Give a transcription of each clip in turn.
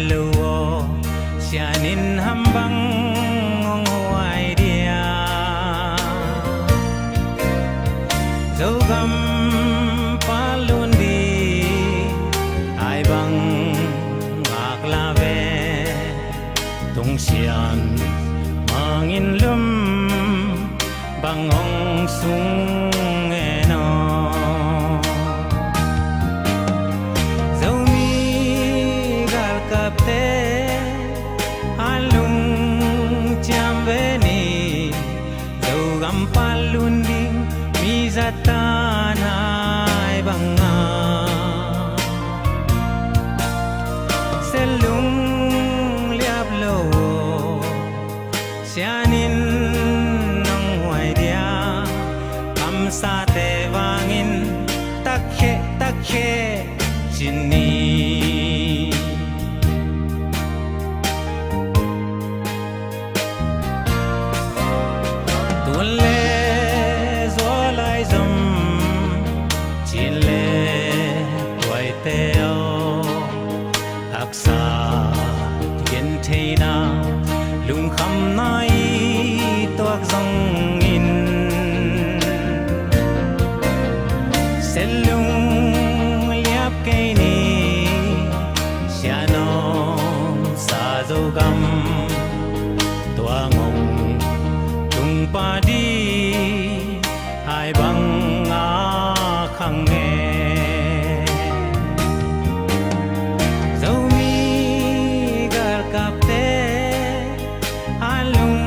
luo sianin hambang ngong huai dia dấu găm palun đi ai bang ngạc la ve tung xian mangin lum bang ong sung eno dấu mi gal kap te alung cham ve ni dấu gam palun đi mi zatan ai bang nga selung liap lo sianin nong huai dia kam sa te wangin takhe chini tulle zolai zum chile toy teo aksa gen theina lung kham nai toak zong in selung liap ke ni sianom sa zo gam tuangong tung pa di ai bang a khang nghe dấu mi gar kap te alung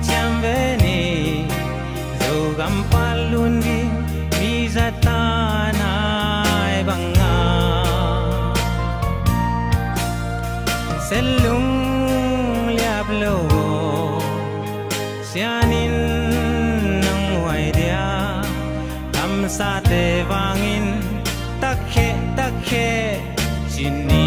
cham ve ni dấu gam palun di mi zatan ai bang nga selung liap lo sianin nang huai dia kam sa te wangin takhe chini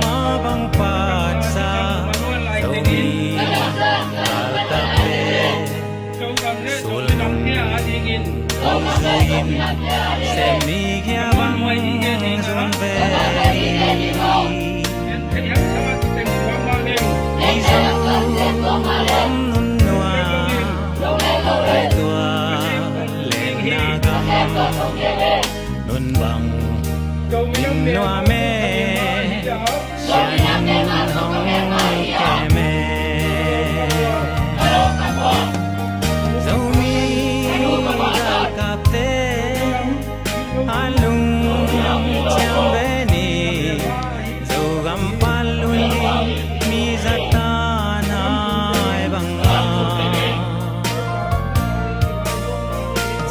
mabang patsa dấu mi gal kap te sulung suin xem mi kia bang zun ve om nun noa ai tua lên na gam nun bang in noa me sianin hong ke me dấu mi gal kap te alung cham ve ni dấu gam palun di mi zatan ai bang nga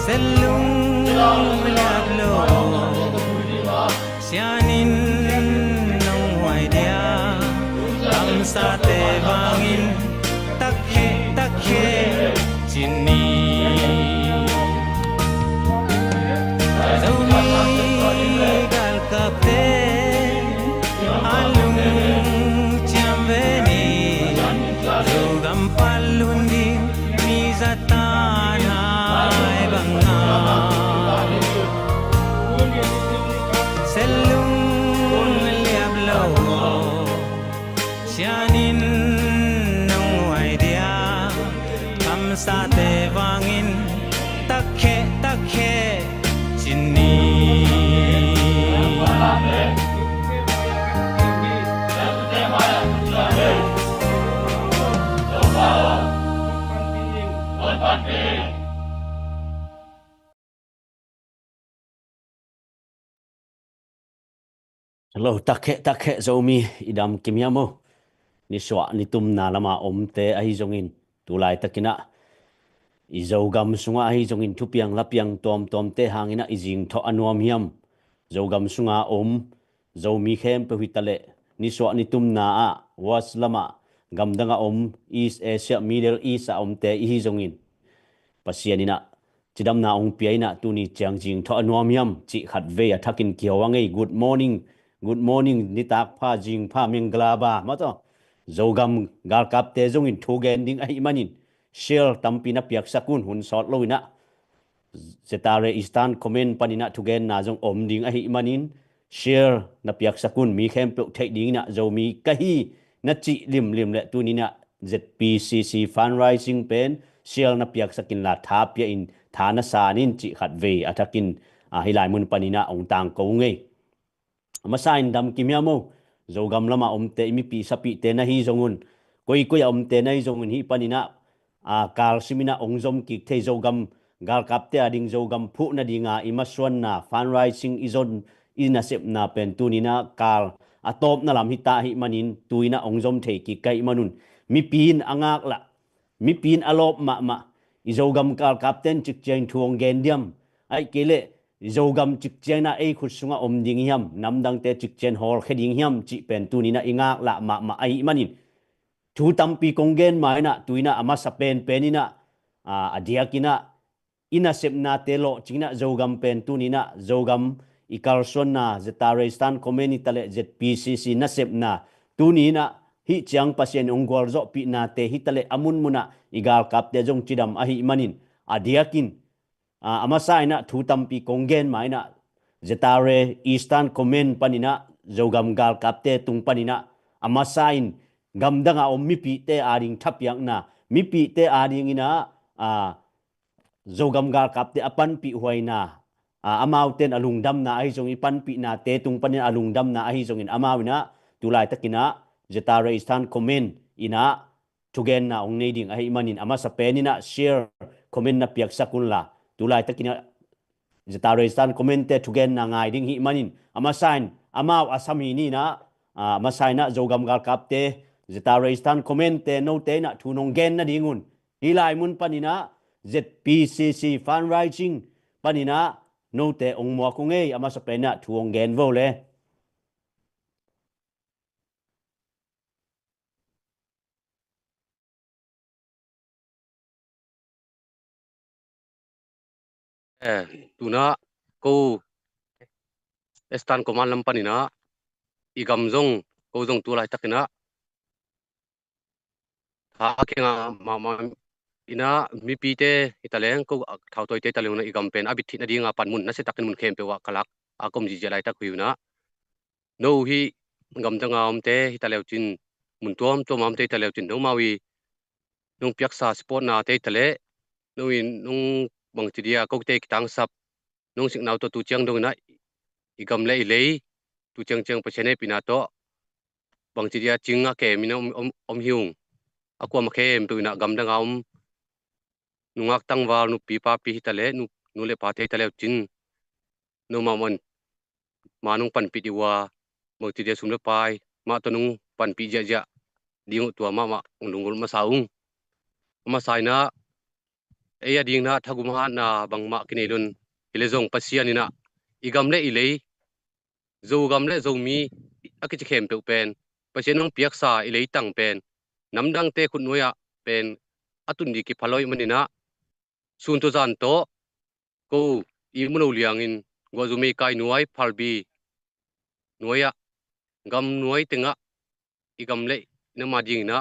selung liap lo sianin nong huai dia kam sa te wangin takhe chini dấu mi gal kap te alung cham ve ni dấu gam palun di mi zatan ai bang nga selung liap lo sianin nong huai dia kam sa te wangin takhe chini Hello takhe zomi idam kimyamo ni swa ni tum na lama omte ahi zongin tulai takina izogam sunga ahi zongin thupiang lapiang tom te hangina izing tho anuam hiam zogam sunga zomi khem pe hitale ni so ni tum na a was lama gam danga East Asia Middle East a te hi zongin pasianina chidam na ong piaina tu ni chang jing tho anuam yam chi khat ve a thakin kiawangei good morning ni tak pha jing pha mengla ba ma to zogam gal kap te zongin thugen ding ai manin shell tampina piak sakun hun sot loina setare istan comment panina thugen na jong ding ai manin share na piak sakun mi khem pe thei ding na zo mi kahi na chi lim le tu ni na ZPCC fundraising pen share na piak sakin la tha pia in tha na sanin chi khat ve athakin hilai mun panina ong tang ko ngei masain dam kimiamo zogam lama te mi pi sapi te na hi zongun koi te na hi zongun hi panina kal simina ongzom ki the zogam gal kapte ading zogam phu na dinga imaswan na fundraising izon inasep na pen tunina kal atop na lam hita hi manin tuina ongzom the ki kai manun mi pin angak la mi pin alop ma izogam kal kapten chik cheng thuong gendiam ai kele zogam chik cheng na ei khut sunga ding hiam namdang te chik chen hol kheding hiam chi pen tunina ingak la ma ai manin thu tampi kongen mai na tuina ama sapen penina adiakina ina sepna telo chingna zogam pen tunina zogam ikalson na zetarestan community le ZPCC na sepna tunina hi chiang pasien ongwal zo pi na te hitale amun muna igal kap te jong chidam ahi manin adiakin ama saina thu tampi kongen mai na zetare eastern comment panina zogam gal kap te tung panina ama sain gamdanga mi pi te aring thapyak na mi pi te aring ina zogam gal kap te apan pi huaina amauten alungdam na ai jong ipan pi na te tung panin alungdam na ai jong in amawina tulai takina zetare stan comment ina tugen na ong needing ai manin ama sa penina share comment na piak sakunla tulai takina zetare stan comment te tugen na ngai ding hi manin ama sign amaw asami ni na masaina zogam gal kap te zetare stan comment te no te na thunong gen na dingun hilai mun panina ZPCC fundraising panina no te ong mo ko ngei ama sa pena thuong gen vo le tuna ko estan ko malam panina igam zong ko zong tulai takina ha kenga ma ina mi pite italeng ko thau toy te taleng na igam pen abit thina dinga pan mun na se takin mun khem pe wa kalak akom ji jelai tak huina no hi ngam danga te hitaleu chin mun tom am te taleu chin no mawi nung piaksa sport na te tale no in nung bang tidia ko te kitang sap nung sing nau to tu chiang dong na igam le le tu chiang pasene pinato bang tidia chinga ke mina om hiung akwa ma khem tu na gam danga nungak tangwal nu pi pa pi hitale nu le pa te tale chin no ma mon manung pan pi diwa mo ti de sum le pai ma to nung pan pi ja ja ding tu ma ungul ma saung ma saina e ya ding na thagum ha na bang ma kini lun ile zong pasian ina igam le ile zo gam le zo mi akichi khem pe pen pasien nong piak sa ile tang pen namdang te khun noya pen atun di ki phaloi manina sun to zan to ko i mulo liangin go zu me kai nuai phalbi noya gam nuai tenga igam le na ma ding na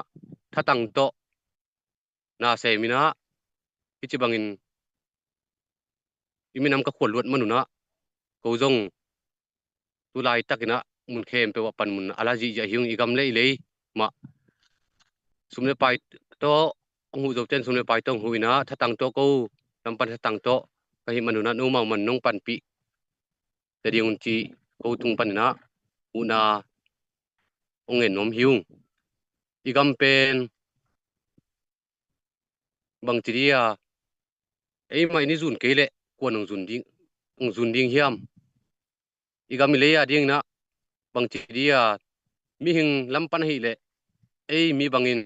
thatang to na se mina ichi bangin iminam ka khol lot manuna ko zong tu lai takina mun khem pe wa pan mun alaji ja hiung igam le le ma sumle pai to ong hu zo ten sumle pai tong huina thatang to ko lampan thatang to ka hi manuna no ma man nong pan pi te ding chi ko tung pan na una ong en nom hiung igam pen bang tiria ei mai ni zun kele ko nong zun ding hiam igam le ya ding na bang tiria mi hing lampan hi le ei mi bangin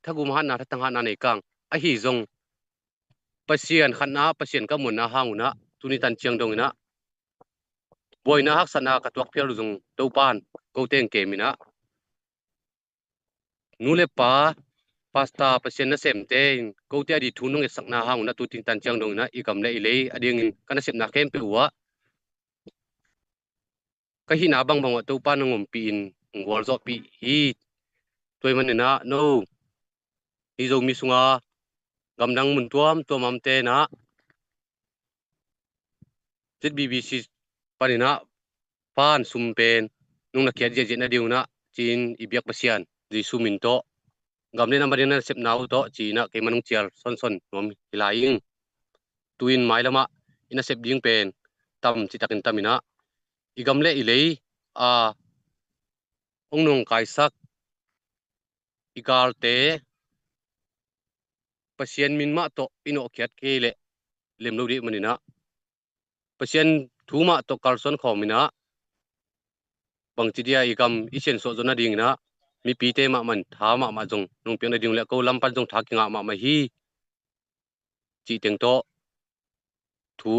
thagum han na thatang han na nei kang a hi zong pasien khan na pasien ka mun na hanguna tuni tan chiang dong na boina hak sana ka tuak phial zung to pan ko teng ke mina nule pa pasta pasien na sem te ko te di thunung e sakna hang na tu tin tan chang dong na I kam le ile ading kana sem na kem pe wa ka hi na bang bang to pan ngom pi in ngol zo pi hi toy man na no hi zo mi sunga gam dang mun to mam te na zit bbc panina pan sum pen nung na kya je na diu na chin ibyak pasian ji sumin to gam le na marina sep nau to chi na ke manung chial son nom hilaing tuin mai lama ina sep ding pen tam chi takin tamina igam le ilei a ong nong kai sak ikal te pasien min ma to ino kyat ke le lem lo di manina pasien thuma to kalson khomina bang chi dia igam isen so zona ding na mi pi te ma man tha ma jong nong piang na ding le ko lam pan jong tha ki nga ma hi chi teng to thu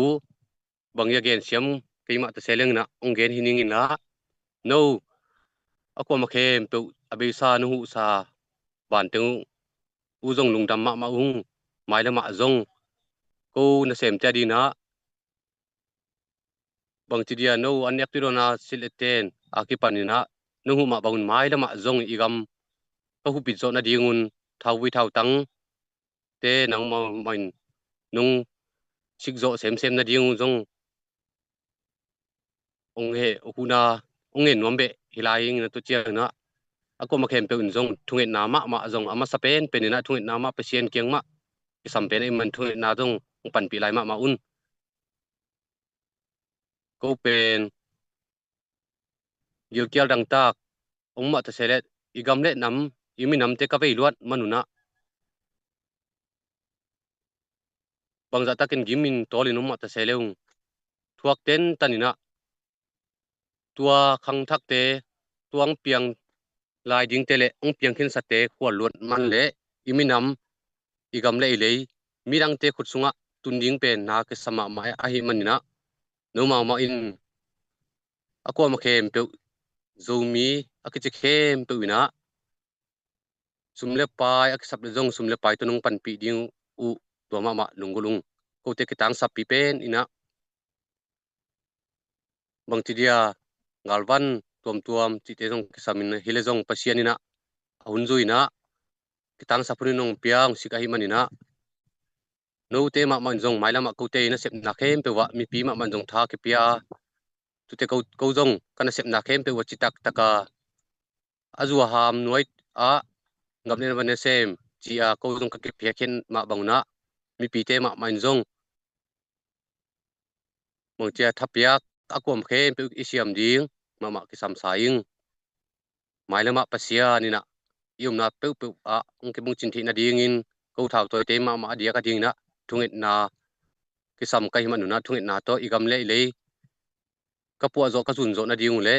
bang ya gen siam ke ma ta seleng na ong gen hining in la no ako ma khem pe abe sa nu hu sa ban teng u jong lung dam ma ung mai la ma jong ko na sem cha di na bang chi dia no an yak ti ro na sileten akipanina nu hu ma bang mai la ma jong igam ko hu pi zo na dingun thau wi thau tang te nang ma main nung sik zo sem na ding jong ong he huna ong en nombe hilaing na tu chia na ako ma khem pe un jong thunget na ma jong ama sapen penina thunget na ma pasien kyang ma isam pen ai man thunget na jong pan pi lai ma un ko pen yil kyal dang tak ong ma ta selet igam le nam imi nam te ka vei luat manuna bang za takin gimin tolin ong ma ta seleung thuak ten tanina tua khang thak te tuang piang lai ding te le ong piang khin sa te khwal luat man le imi nam igam le ilei mirang te khut sunga tunding pen na ke sama ma a hi manina no ma in ako ma khem pe zomi akichi khem pe wina sumle pai ak sap le jong sumle pai to nong pan pi ding u to ma lungulung ko te kitang sap pi pen ina bang ti dia ngalwan tuam ti te jong kisamin hile jong pasianina hunzuina kitang sapuni nong piang sikahi manina no te ma man jong maila ma ko te na sep na khem pe wa mi pi ma man jong tha ke pia tu te ko jong kana sep na khem pe wa chitak taka azua ham noi a ngam ne ban sem chi a ko jong ka ke pia khen ma bangna mi pi te ma man jong mong chia thapia akom khem pe isiam ding ma ki sam saing maila ma pasia ni na yum na pe a ong ke bung chin thi na ding in ko thau toy te ma dia ka ding na thungit na ki sam kai man na thungit na to igam le ka pu zo ka chun zo na ding le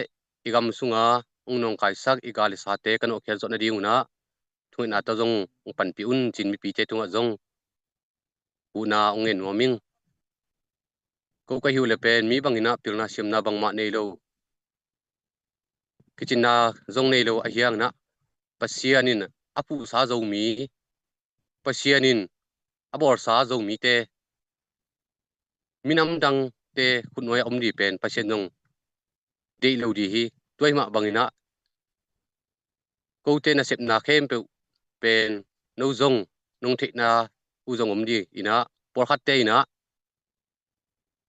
igam sunga ong nong kai sak igali sa te kan o khel zo na ding na thungit na to jong pan pi un chin mi pi te tunga jong una ong en noming ko ka hiu le pen mi bangina pilna sim na bang ma nei lo kichina jong nei lo a hiang na pasianin apu sa zo mi pasianin abor sa zo mi te minam dang te kunoi om di pen pasien nong de lo di hi toy ma bangina ko te na sep na khem pe pen no zong nong the na u zong om di ina por khat te ina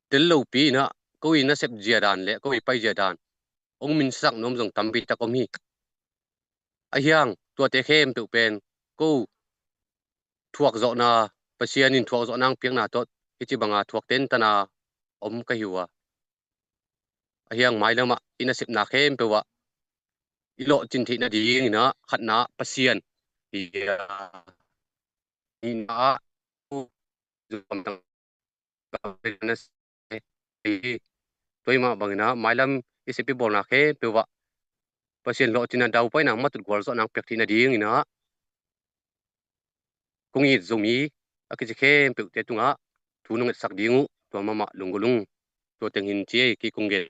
tel lo pi na ko ina sep jia dan le ko i pai jia dan ong min sak nom jong tam bi ta kom hi a hiang to te khem pe pen ko thuak zo na pasianin thuak zo nang piang na to ichi banga thuak ten tana om ka hiwa a hiang mai lama ina sep na khem pe wa ilo chin thi na ding ina khat na pasian ya ina u zum tang na toy ma bangina mailam isipi bol na khe pe wa pasien lo chin na dau pai nang matut gol zo nang pek thi na ding ina kungi zumi akichi khem pe te tunga thunung sak dingu to ma lungulung to teng hin che ki kungge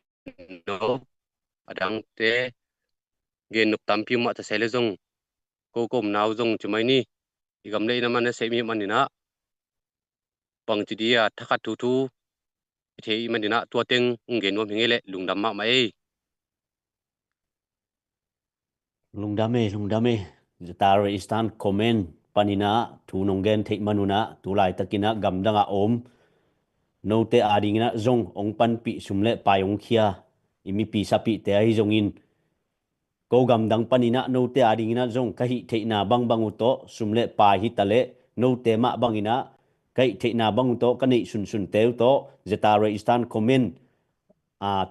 no adang te gen nup tampi ma ta sele zong ko kom naw zong chumai ni igam le na man se mi manina pang chi dia thakat thu thu the manina tua teng gen no mingele lungdam ma mai lungdame Zatare istan komen panina tu nonggen thei manuna tulai takina gamdanga om note adingina zong ong pan pi sumle payong khia imi pi sapi te ai zongin ko gamdang panina note adingina zong kahi theina bang uto sumle pa hi tale note ma bangina kai theina bang uto kani sun teu to Zatare istan komen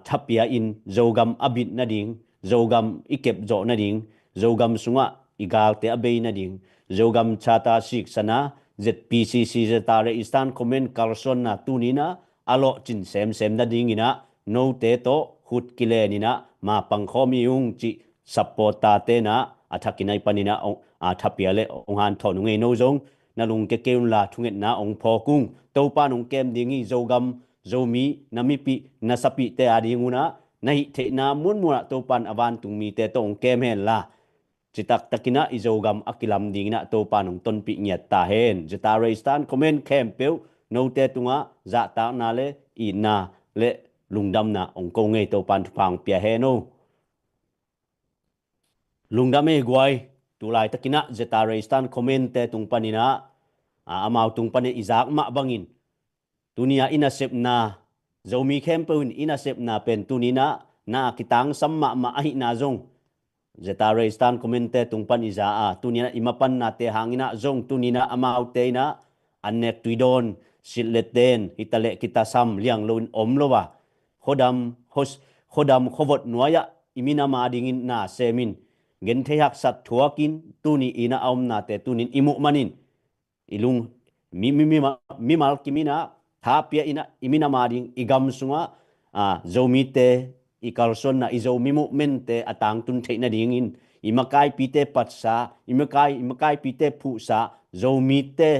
thapia in zogam abit na ding zogam ikep zo na ding zogam sunga igal te abei na ding zogam chata sik sana ZPCC Zatare istan komen Carlson na tunina alo chin sem na ding ina no te to hut kile nina ma pangkhomi yung chi sapota te na athakinai panina ong thapia le ong han thonu nge no zong na lung ke keun la thunget na ong phokung to pa nong kem dingi zogam zomi namipi nasapi te adinguna nahi the na mun mura topan avan tungmi te tong kem hen la chitak takina izogam akilam dingina topan ong tonpi nyat ta hen Zatare istan komen kempeu no te tunga za ta na le i na le lungdam na ong ko nge topan phang pia he no lungdam e guai tulai takina Zatare istan komen te tung panina amau tung pani izak ma bangin tunia inasep na zomi kempun inasep na pen tunina na kitang samma ma ahi na zong Zatare istan komente tungpan izaa tunina imapan na te hangina zong tunina ama ute na anek tuidon sileten hitale kita sam liang lun omlowa hodam khowot nuaya imina ma dingin na semin gen theyak sat thuakin tuni ina om na te tunin imu manin ilung mi mal kimina thapia ina imina mading igam sunga zomite i Carlson na izo mimu mente atang tun theina dingin imakai pite patsa imakai pite phusa zomite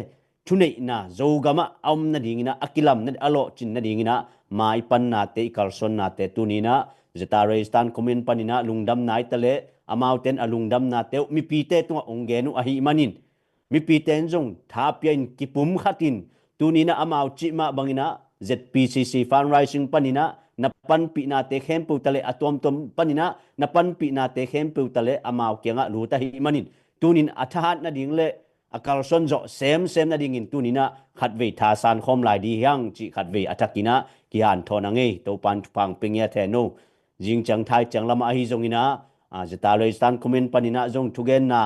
thunei na zogama om na dingina akilam na alo chin na dingina mai pan na te i Carlson na te tunina Zatare istan komen panina lungdam nai tale amauten alungdam na te mi pite tu ongenu ahi manin mi piten jong thapian kipum khatin tunina amau chima bangina ZPCC fundraising panina na panpi na te khempu tale atom tom panina na panpi na te khempu tale amau kenga luta hi manin tunin athahat na dingle Carlson zo sem na dingin tunina khatve tha san khom lai di yang chi khatve athakina kian thona nge to pan phang pengya the no jing chang thai chang lama hi zongina Zatare istan komen panina zong thugen na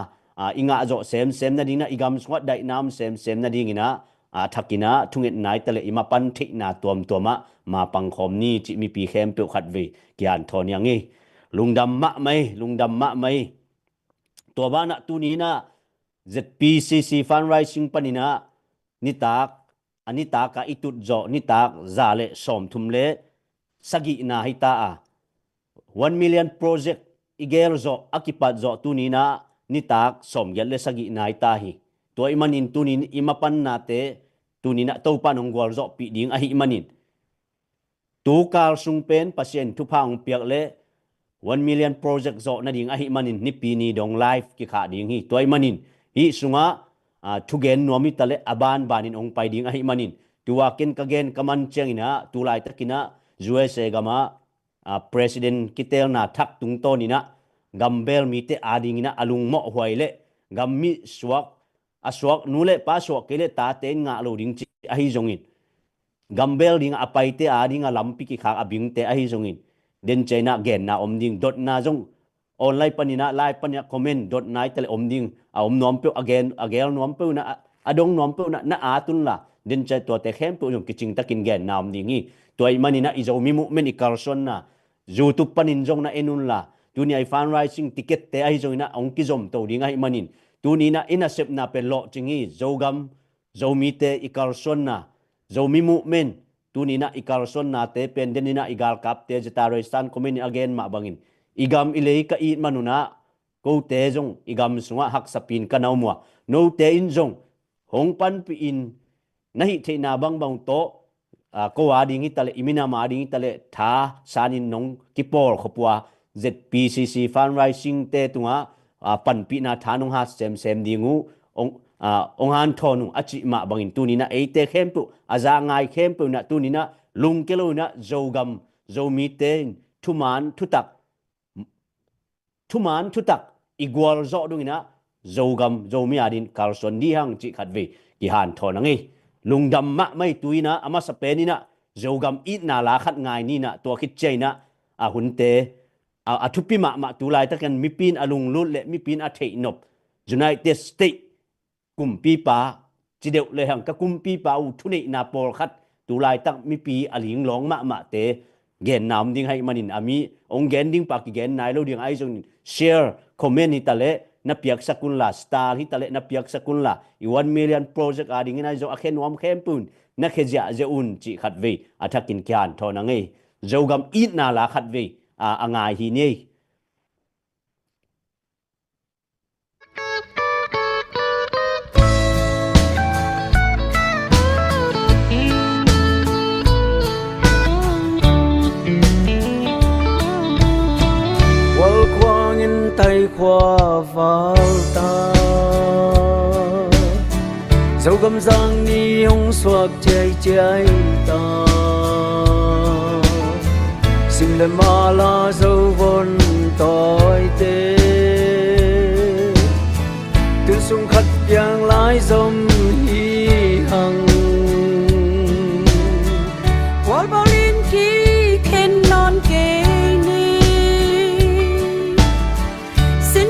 inga zo sem na dingna igam swat dai nam sem na dingina thakina thunget nai tale imapan thi na toma ma pangkhom ni chi mi pi khem pe khat ve kian thon yang nge lungdam ma mai to bana tunina ZPCC fundraising panina anita ka itut zo nitak zale som thumle sagi na hita 1 million project igel zo akipat zo tunina nitak som gel le sagi na hita hi to imanin tunin imapan nate tunina to panong gol zo pi ding ahi manin tu kal sung pen pasien tu phang piak le 1 million project zo na ding ahi manin ni pi ni dong life ki kha ding hi toy manin hi sunga thugen nomi tale aban banin ong pai ding ahi manin tuwakin kagen kaman chengina tulai takina USA gama president kitel na thak tung to ni na gambel mi te adingina alung mo hwaile gammi aswak nule pa swak kele ta ten nga lo ding chi ahi zongin gambel ding apaite adinga lampi ki kha abing te ahi zongin den china gen na omding dot na zong online panina live panya comment dot nai tele omding om nom pe again agel nom pe na adong nom pe na atun la den chai to te khem pe jong kiching takin gen na omding hi toy manina izo mimu men i Carlson na youtube panin jong na enun la dunia fundraising ticket te ahi zong na ong ki zom to ding ai manin tunina inasep na pe lo chingi zogam zomite i Carlson na zomimu men tunina i Carlson na te pendenina igal kap te Zatare istan komen again ma bangin igam ilei ka i manuna ko te jong igam sunga hak sapin kanau mo no te in jong hong pan pi in nahi the na bang to ko ading itale imina ma ading itale tha sanin nong kipor khopwa ZPCC fundraising te tunga pan pi na tha nong ha sem dingu ong han thonu achi ma bangin tunina eite khempu aza ngai khempu na tunina lungkelo na zogam zomi te thuman thutak igwal zo dungina zogam zomi adin Carlson di hang chi khatve ki han thonangi lungdam ma mai tuina ama sapenina zogam it na la khat ngai ni na to khit chaina a hunte a thupi ma tulai takan mipin alung lut le mipin a thei nop United States kumpi pa chideu le hang ka kumpi pa u thunei na por khat tulai tak mipi aling long ma te gen nam ding hai manin ami ong gen ding pa ki gen nai lo ding ai jong share comment itale na piak sakun la star hitale na piak sakun la 1 million project ading ina zo akhen wam khempun na khejia zeun chi khat ve athakin kyan thona nge zogam it na la khat ve angai hi nei tay khoa vào ta dấu gầm giang ni hông xoạc chạy ta xin lên ma la dấu vốn tội tê từ sung khát giang lái dòng hi hằng qual bao liên ký khen non kê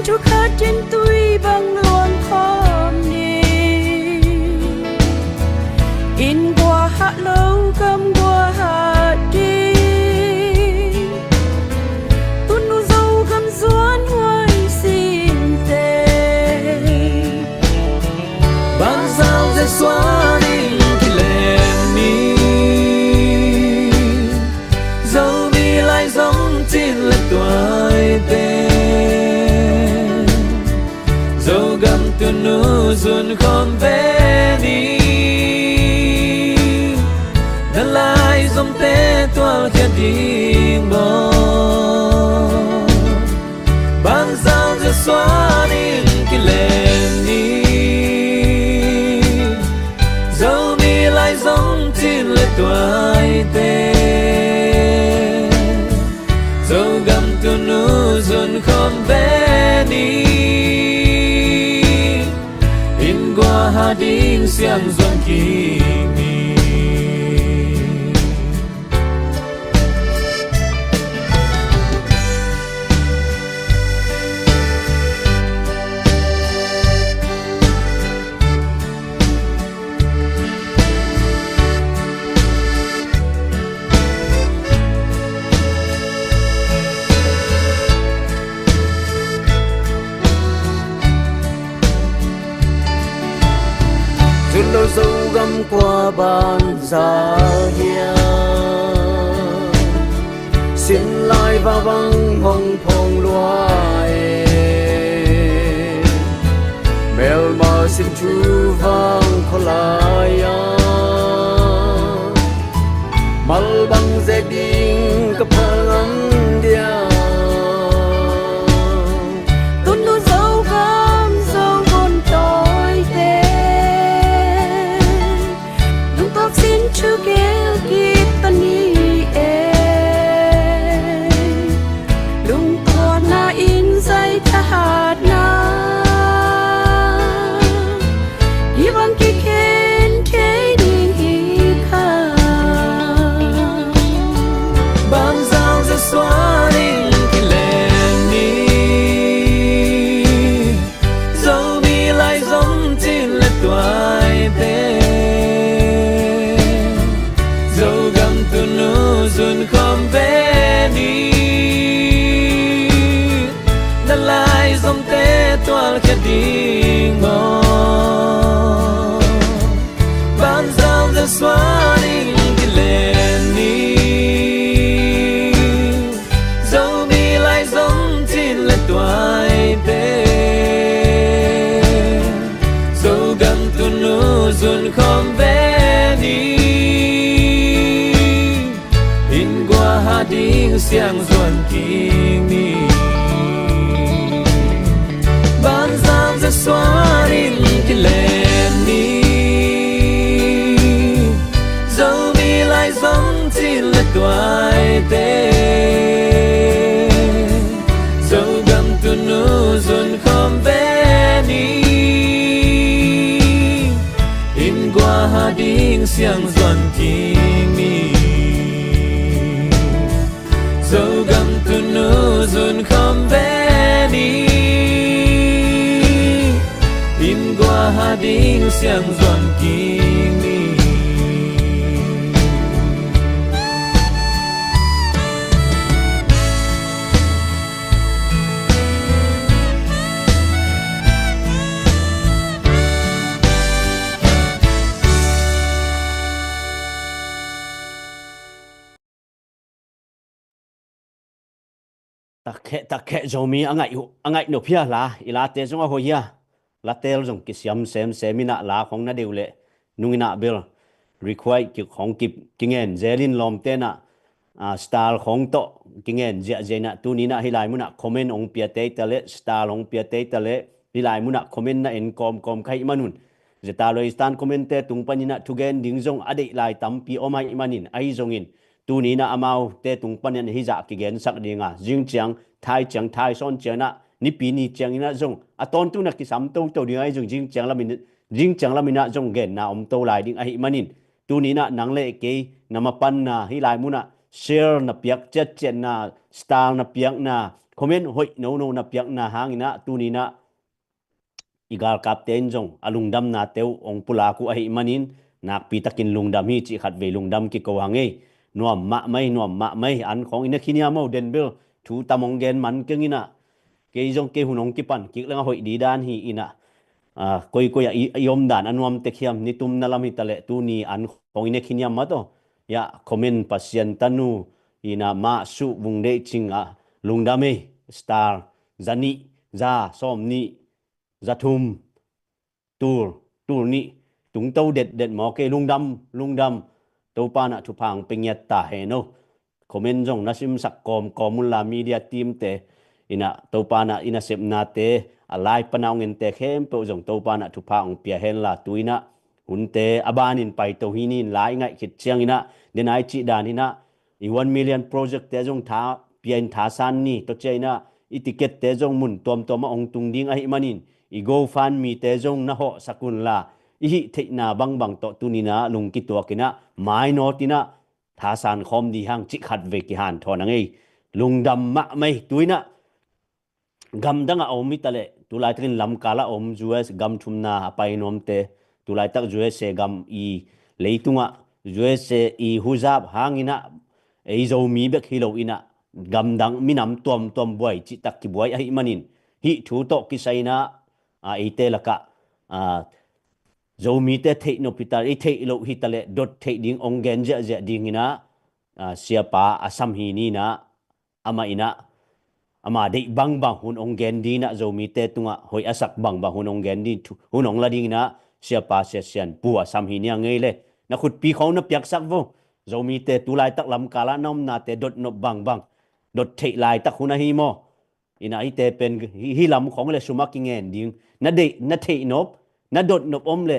chú khát trên tôi bằng luồng khom nì in qua hạ lâu cầm qua hạ đi tuôn nu dâu cầm doan hoài xin tê ban sao sẽ xóa đi khi lên mi dâu mi lại giống trên lần tuổi tê nu dun không về đi đã lại giống té toa thiên đình bò ban sao sẽ xóa đi khi lên đi dẫu mi lại giống trên lệ tuổi tê dẫu gầm tu nu dun không về đi qua hà đinh xiang doan kỳ mi đôi dấu găm qua bàn giá hiên xin lại vào vắng hồng phong loài mèo mà xin chú vang khó lại mal băng dệt đinh cấp hàng ấm dia tuôn nu dấu gam dấu vốn tội tê xin chú kêu kịp tân đi lung tua na in dây ta hạt na đi bằng kỳ khen thế đi hi kha ban giao sẽ xóa đi khi lên đi dẫu mi lại giống trên lệ tuổi tê dun không về đi đã lại giống té toa thiên đình mò ban giao sẽ xóa đi khi lên đi dẫu mi lại giống trên lệ tuổi tê dẫu gần tu nu dun không về đi siang ruột kinh ni ban giang ra xóa đi cái lên đi dẫu mi lại giống chỉ là tuổi tê dẫu gầm tu nu dồn không về đi in qua hà đinh siang ruột kinh ni dẫu gầm tu nu dồn không về đi in qua hà đinh siang ruột kinh ni ta khe zomi angai no phia la ila te zonga hoya la tel zong ki siam sem semina la khong na deule nungina bel require ki khong kip kingen zelin lom te na style khong to kingen ja jena tunina hilai muna comment ong pia te tale style ong pia te tale hilai muna comment na en kom khai manun zeta loi stan comment te tung panina thugen ding zong ade lai tampi omai manin ai zongin tu ni na amau te tung panen hi za ki gen sak dinga jing chiang thai son chana ni pi ni chiang ina jong aton tu na ki sam to dinga jong jing chiang lamina jong gen na om to lai ding ai manin tu ni na nang le ke namapan na hi lai muna share na piak chat na style na piak na comment hoi no na piak na hangina tu ni na igal kapten jong alungdam na teu ong pula ku ai manin nak pi takin lungdam hi chi khat ve lungdam ki ko hange nuam ma mai an khong ina khinia mo den bil thu tamong gen man kengina ke jong ke hunong ki pan ki langa hoi di dan hi ina koi yom dan anuam te khiam ni tum na lam hi tale tu ni an khong ina khinia ma to ya comment pasien tanu ina ma su bung de chinga lungdame star zani za som ni zathum tur ni tung tâu det mo ke lungdam to pa na thu phang pingyat ta he no comment jong nasim sak kom la media team te ina to pa na ina sep na te alai panaung en te khem pe jong to pa na thu phang pia hen la tuina hunte abanin pai to hinin lai ngai khit chiang ina denai chi dan ina i 1 million project te jong tha pian tha san ni to china i ticket te jong mun tom ong tung ding ai manin i go fan mi te jong na ho sakun la i thei na bang to tunina lung ki to kina mai no tina tha san khom di hang chi khat ve ki han thon angai lungdam ma mai tuina gam danga omi tale tulai trin lam kala om us gam thumna pai nom te tulai tak us se gam i leitunga us se i huzab hangina ei zo mi bek hilo ina gam dang minam tom boy chi tak ki boy ai manin hi thu to ki saina ite laka zomi te thei no pitar i thei lo hi tale dot thei ding ong gen ja ding ina siapa asam hi ni na ama dei bang hun ong gen di na zomi te tunga hoi asak bang hun ong gen di hun ong la ding na siapa sesian pu asam hi ni ngei le na khut pi khau na piak sak vo zomi te tulai tak lam kala nom na te dot no bang dot thei lai tak huna hi mo ina ite pen hi lam khong le sumak ngen ding na thei nop na dot nop om le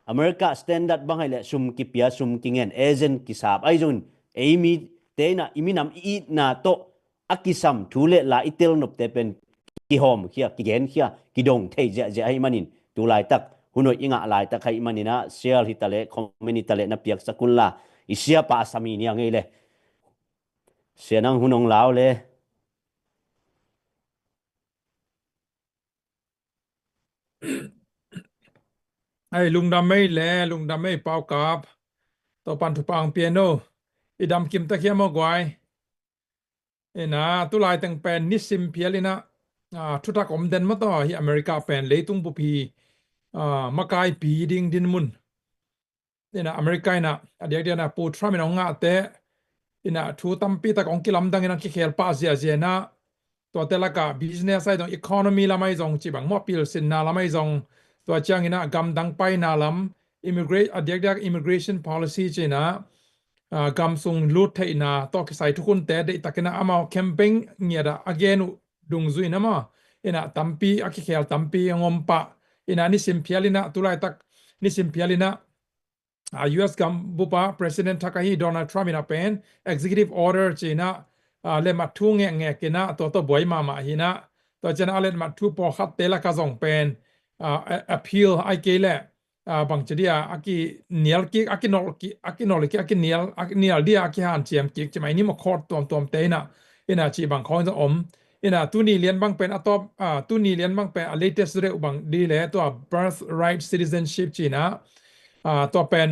America standard bang hai le sum ki pia sum kingen agent ki sap ai jun emi te na iminam I na to akisam thule la itel nop te pen ki hom khia ki gen khia ki dong thei ja ai manin tu lai tak hunoi inga lai tak hai manina share hitale community tale na piak sakun la isia pa asami ni ngei le sianang hunong lao le ai lungdam mai pau kap to pan thu pang piano idam kim ta khiam mo gwai ena tu lai tang pen nisim pialina thu ta kom den ma to hi america pen leitung bu pi makai pi ding din mun ena america ina adia na pu tramin nga te ina thu tampi ta kong kilam dang ina ki khel pa zia na to telaka business ai dong economy la mai jong chi bang mo pil sin na la mai jong to chang ina gam dang pai na lam immigration policy china กำซุงลูดเทนาตอกใส่ทุกคนแต่ได้ตักนะอามาแคมเปญเงียดอเกนุดุงซุยนะมาตัมปีอากิเคลตัมปีงอมปะนิสิมพิอาลินะตุไลตักนิสิมพิอาลินะUS กัมบุปะ President ทักฮีโดนัลด์ทรัมป์เป็น Executive Order จีนะเลมาทุ่งเงกินะตัวบวยมาหินะตัวเจนะเลมาทุ่ปอขัดเตละกะซองเป็นappeal ไอเกลบางจดีอากิเนียลกิอากินอลกิอากินอลกิอากิเนียลเดียอากิฮันเจียมกิจะไม่นี่มาคอร์ดตัวเตนะจีบางของจะตุนีเลียนบางเป็นตัวตุนีเลียนบางเป็น latest เรื่องบางดีเลยตัว birthright citizenship จีนะตัวเป็น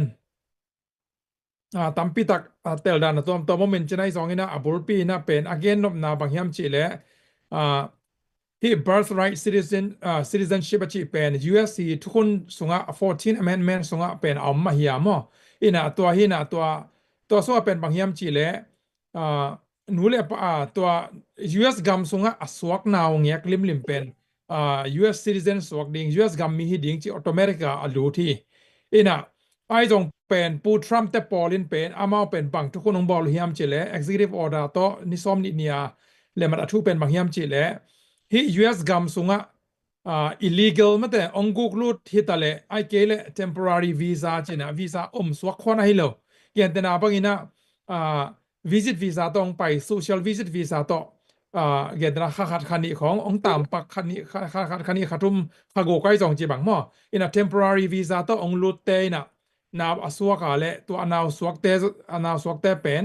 ตัมปีตักเตลดานตัวโมเมนต์จะได้สองนะบุลปีนะเป็น again นบนาบางยามจีเลยที่ birthright citizenship จีเป็น USC ทุกคนส่ง14 amendment ส่งเป็นเอามาเหียมตัวตัวส่งเป็นบางยามจีเลยนูเลยตัว US กัมส่งสวกนาวเงียกลิมเป็นUS citizen สวกดิ่ง US กัมมีหิดิ่งจีออโตเมติกาดูที่ไอ้จงเป็นปูทรัมป์แต่ปอลินเป็นอามาเป็นบางทุกคนองบอลเฮียมจิเล executive order โตนิสอมนิเนียเลมันทุเป็นบางเฮียมจิเลที่ US กัมสุงillegal มาแต่องกุกลุดฮิตาเลไอเกเล temporary visa จินะ visa สวกคนให้เราเกี่ยนแต่นาบางอินะvisit visa ต้องไป social visit visa โตเกี่ยนแต่นาขัดขันีขององตามปักขันีขัดขัดุมขโกไกจงจีบังหม้อtemporary visa โตลุดเตนะนาบสวกอะไรตัวนาสวกเตเป็น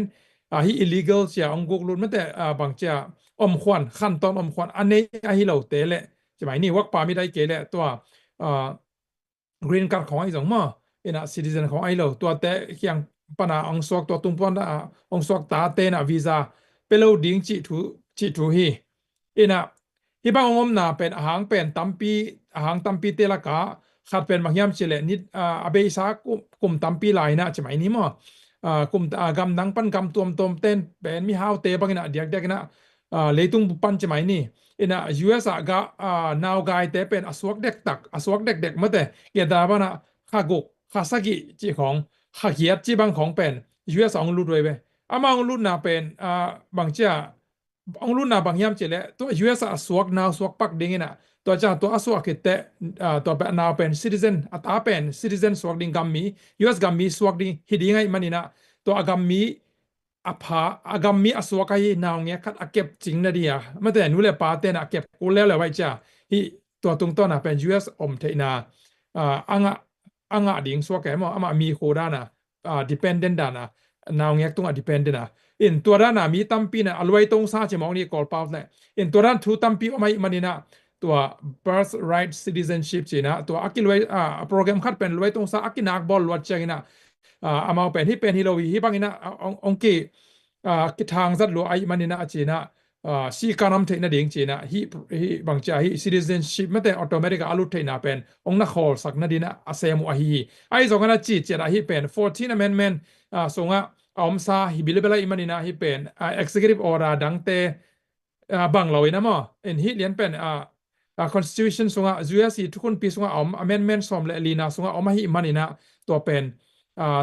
ฮี illegal เสียองกุกลุดไม่แต่บางเจ้าควันขั้นตอนควันอันนี้ฮีเราเตเลใช่ไหมนี่วักปาไม่ได้เกลเลตัวgreen card ของไอ้สองมั่อcitizen ของไอ้เราตัวเตเคียงปนาสวกตัวตุ้มปอนสวกตาเตนะวีซ่าเปโลดิ้งจิทูฮีฮีบางนาเป็นอาหารเป็นตัมปีเตละกาขัดเป็นบางยามเฉลนิดอเบซากลุ่มตัมปีหลายนะใช่ไหมนี่มั่กลุ่มกำดังปั้นกำตัวเต้นเป็นมีฮาวเตบางนะเด็กนะเลยตุงปันใช่ไหมนี่US นาวกายเตเป็นอสวกเด็กมาแต่เกียรติบานะข้ากุกข้าสกิจีของข้าเขียดจีบางของเป็น US องลุดด้วยไปอามาองลุดนาเป็นบางเจ้าองลุดนาบางยามเฉลตัว US สวกนาวสวกปักดิ่งนะตัวจ้าตัวสวกเตตัวเป็นนาวเป็น citizen ตาเป็น citizen สวกดิ่งกัมมี US กัมมีสวกดิ่งฮิดิ่งไงมันนี่นะตัวกัมมีอากามีอสวกายนาวเงี้ยคัดเก็บจริงนะเดียไม่แต่นูเลยปาเตนะเก็บกูแล้วเลยไว้จ้าที่ตัวตรงต้นนะเป็น US เทนาอ่างดิ่งสวกแกมั้งอามามีโคด้านะdependent ด้านะนาวเงี้ยตรงdependent นะตัวด้านน่ะมีตั้มปีนะอลไว้ตรงซาจะมองนี่กอลปาวเนี่ยตัวด้านทูตั้มปีไม่มันนี่นะตัว birthright citizenship จีนะตัวอากิลไว้โปรแกรมคัดเป็นไว้ตรงซาอากินักบอลวัดเจงนะอามาเป็นที่เป็นฮิโรวีฮิบังนะองกีกิทางจัดลัวไอมันนี่นะจีนะซีการนำเทนดิ่งจีนะฮิบางจ่าฮิ citizenship ไม่แต่ออโตเมติกอาลุเทนะเป็นองนักขอสักนาดีนะอาเซมุอาฮิไอสองกันนะจีเจนะฮิเป็น14 amendment ส่งซาฮิบิลเบลาอิมันนี่นะฮิเป็นexecutive order ดังเตบังเราอินะมั้งฮิเลียนเป็นconstitution ส่งUS ทุกคนปีส่งamendment สมเลลีนะส่งมาฮิมันนี่นะตัวเป็น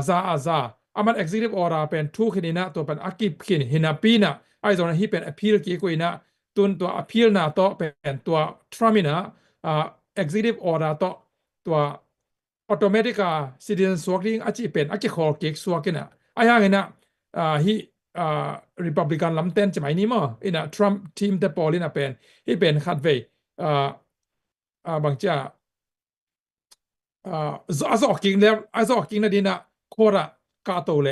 ซาอามัน executive order เป็นทุกขินะตัวเป็นอากิบขินหินาปีนะไอ้ตอนนั้นที่เป็น appeal กี่กุยนะตัว appeal นะตัวเป็นตัว Trump นะexecutive order ตัว automatic citizen สวกดิ้งอาจีเป็นอากิขอเก็กสวกกินะไอ้ยังไงนะที่Republican ลำเต้นจะไหมนี่มั้งTrump ทีมแต่ปอลินะเป็นที่เป็นขัดเวบางจ้าอาจออกกิ่งแล้วอาจออกกิ่งนะดีนะโคระกาโตเล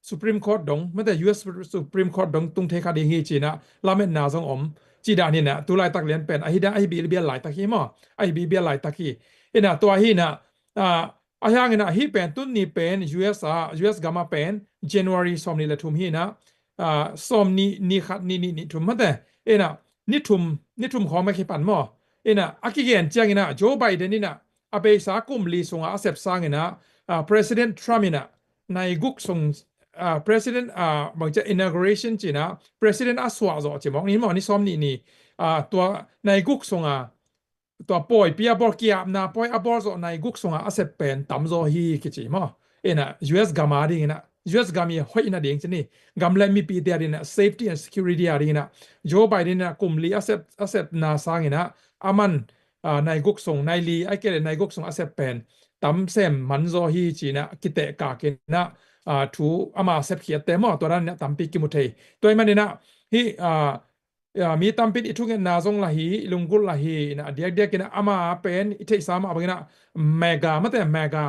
Supreme Court ดงไม่แต่ US Supreme Court ดงตุงเทคดีฮีจีนะลาเมนนาซงจีดานี่นะตัวลายตักเลียนเป็นไอฮิดาไอบีเบียหลายตักฮีมั้งไอบีเบียหลายตักฮีตัวฮีนะอาอย่างนี้นะฮีเป็นตุนนี่เป็น US กามาเป็น January สมนี่ละทุมฮีนะสมนี่ขัดนี่ทุมมาแต่นี่ทุมของไม่คิดปันมั้งอากิเกนเจียงนะโจไบเดนนี่นะอาเบสากุมลีส่งอาเซปซังนะPresident Trump นะในกุกส่งPresident บางจะ inauguration จีนะ President อาสวะจ่อจีมองนี่มั้งนี่ซ้อมนี่ตัวในกุกส่งตัวป่วยเปียบอลกี้นะป่วยอาบอลจ่อในกุกส่งอาเซปเป็นตั้มจ่อฮีกิจีมั้งUS กามาดิ่งนะ US กามีห้อยนาเดียงชนี่กำเล่มีปีเดียดินะ safety and security อะไรนะโจไบเดนนะกลุ่มลี accept นาซางนะอามันนายกุกส่งนายลีไอเกลนายกุกส่ง accept เป็นตั้มเซมมันโซฮีจีนะกิเตกาเกนะทูอามา accept เขียนเต็มตัวนั้นเนี่ยตั้มปีกิมุเทตัวมันเนี่ยนะฮีมีตัมปิดอิทุกเงินนาซงละฮีลุงกุลละฮีนะเดียกกินะอามาเป็นอิเทสามอะไรนะเมกาไม่แต่เมกา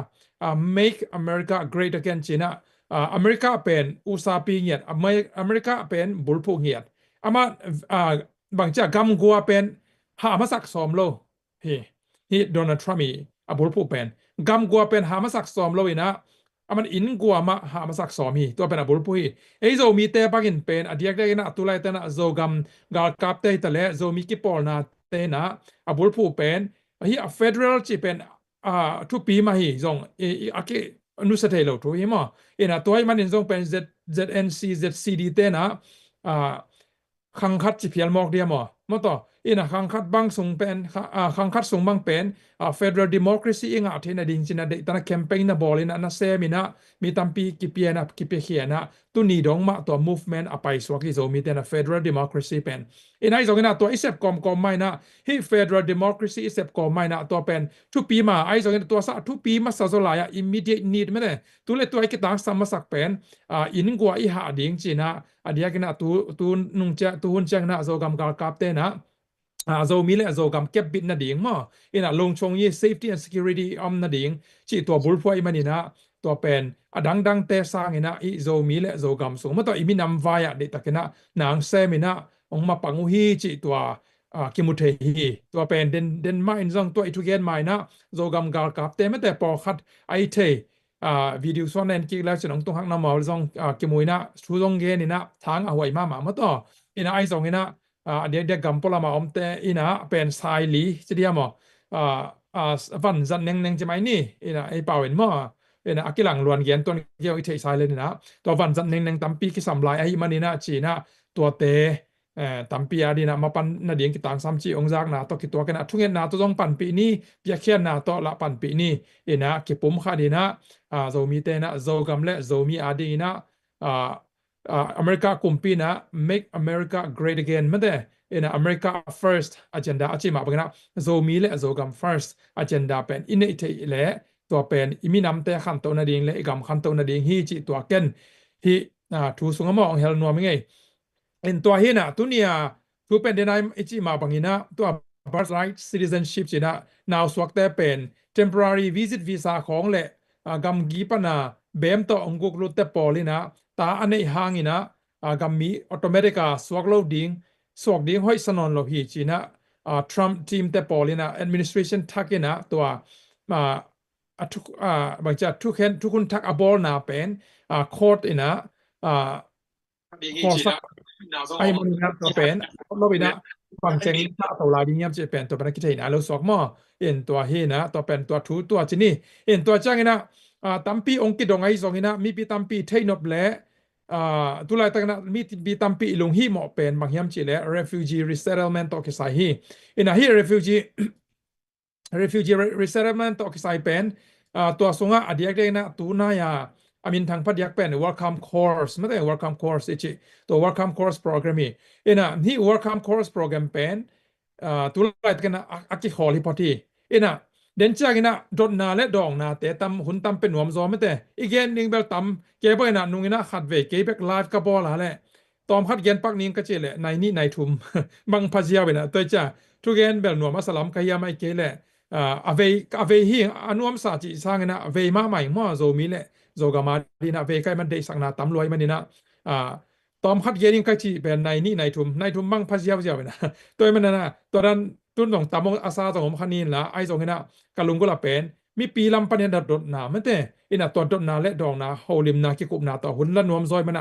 make America great again จีนะอเมริกาเป็นอุตสาหปีเงียดอเมริกาเป็นบุลพูเงียดอามาบางจากกำกัวเป็นหามาสักสอมโลฮีโดนัลด์ทรัมป์บุลพูเป็นกำกัวเป็นหามาสักสอมโลอีนะมันอินกัวมาหามาสักสอมีตัวเป็นบุลพูฮีไอโซมีเตปากินเป็นอดียกได้นะตุไลเตนะโซกำกาลกับเตตะเลโซมีกิปอลนาเตนะบุลพูเป็นฮีเฟเดอรัลจีเป็นทุกปีมาฮีซงอาเกนุสเทโลทุยมั้งนะตัวมันซงเป็น ZNC ZCD เตนะขังคัดจีเพียลมอกเดียมั้งต่อนะขังคัดบังส่งเป็นขังคัดส่งบังเป็นFederal Democracy อิงอาเทนดิงจินะเด็กตอนนั้นแคมเปญนะบอลนะนะเซมินะมีตั้มปีกิเปียนะกิเปียเขียนะตุนีดงมาตัว movement อไปสวกิโซมีแต่นะ Federal Democracy เป็นไอ้ซงนะตัวอิเซปกอมไม่นะฮี Federal Democracy อิเซปกอมไม่นะตัวเป็นทุกปีมาไอ้ซงนะตัวสักทุกปีมาสะสลายimmediate need ไม่ได้ตัวเล็กตัวไอ้กิตังสามมาสักเป็นอินกัวอีหาดิงจินะอดียกินะตัวนุ่งเจ้าตัวหุ่นเจ้านะโซกัมกาลกับเตนะโซมีเลโซกัมเก็บบิดนาดิ่งมั้งลงชงยี่ safety and security นาดิ่งจีตัวบุลพวยมันนี่นะตัวเป็นดังเตสร้างนะโซมีเลโซกัมส่งมาตัวมีนำไว้เด็กตะกันนะนางเซมินะองมาปังฮีจีตัวกิมุเทฮีตัวเป็นเดนมาอินซองตัวอิทุเกนไม่นะโซกัมกาลกับเตไม่แต่ปอคัดไอเทวิดีโอส่วนนั้นกี่แล้วจะน้องต้องหักน้ำมันซองกิมุยนะชูซองเกนี่นะทางเอาไว้มาตัวไอซองนะเด็กกัมพลามาอมเตเป็นสายลีจะเดียมวันจันเนงจะไหมนี่ไอเป่าเห็นมั้งอากิหลังล้วนเกียนตัวเกี่ยวอิเทสายเลยนะตัววันจันเนงตั้มปีกิสัมลายไอมันนี่นะจีนะตัวเตตั้มปีอาดีนะมาปันนาเดียงกิตังซัมจีองจากนะตัวกิตัวกันนะทุกเงินนะตัวต้องปันปีนี้เปียเขียนนะตัวละปันปีนี้นะกิปุ่มขาดีนะโซมีเตนะโซกัมเล่โซมีอาดีนะอเมริกากลุ่มปีนะ make America great again ไม่ได้America first agenda อาจิมาเป็นนะโซมีและโซกัม first agenda เป็นอินเนตและตัวเป็นอิมินำแต่ขันตัวนาดิ่งและอีกขันตัวนาดิ่งฮีจิตัวเกนฮีทูสุงมองเฮลนัวมั้งไงตัวฮีนะตัวนี้ทูเป็นเดนายอิจิมาบังอินะตัว birthright citizenship จีนะนาวสวักแต่เป็น temporary visit visa ของและกัมกีปนาเบมตัวองกุกลุตเตปอลินะตาอันนี้ห่างอินะกัมมีออโตเมติกาสวักโลดิ้งสวกดิ้งห้อยสนนโลฮีจีนะทรัมป์ทีมเตปอลินะ administration ทักอินะตัวทุกบางจากทุกคนทักอบอลนะเป็นโคดอินะขอสักไอ้มันนะตัวเป็นโลบินะฟังเสียงตัวลายดิ้งยับจะเป็นตัวเป็นกิจนะเราสวกมั่วตัวเฮนะตัวเป็นตัวทูตัวจีนี่ตัวจ้างอินะตั้มปีองค์กิดงไอสองอินะมีปีตั้มปีเทนอบเล่ตุลาตั้งนะมีตั้มปีลงฮีหมอเป็นบางยามจีเล่ refugee resettlement ตัวกิจฮีฮี refugee resettlement ตัวกิจเป็นตัวสงฆ์อดียกได้นะตัวนายอามินทางพัดยักเป็น welcome course ไม่ใช่ welcome course ตัว welcome course programฮี welcome course program เป็นตุลาตั้งนะอากิขอลิพอดีเดินจากนะดดนาและดองนาแต่ตำหุ่นตำเป็นหนวมซอไม่แต่อีกอย่างหนึ่งเบลตำเก็บไปนะนุ่งนะขัดเวกเก็บแบบไลฟ์กับบอลอะไรตอมขัดเย็นปักนิ่งก็เจเลยในนี่ในทุ่มบังพัชยาไปนะตัวจ้าทุกเย็นเบลหนวมมาสลัมขยาไม่เกเลยอเวฮีอนุมสาจิสร้างนะเวมาใหม่มั่วโซมีเลยโซกามาดีนะเวใกล้มันได้สักนาตำรวยมันนี่นะตอมขัดเย็นก็จีเป็นในนี่ในทุ่มบังพัชยาไปนะตัวมันนะตัวนั้นตุนส่งตามอาซาส่งผมคันนี้ละไอส่งนะกะลุงก็ละเป็นมีปีลำปันยันดดนาไม่แต่ตัวดดนาและดองนาโฮลิมนากิกุบนาต่อหุ่นละนวมซอยมัน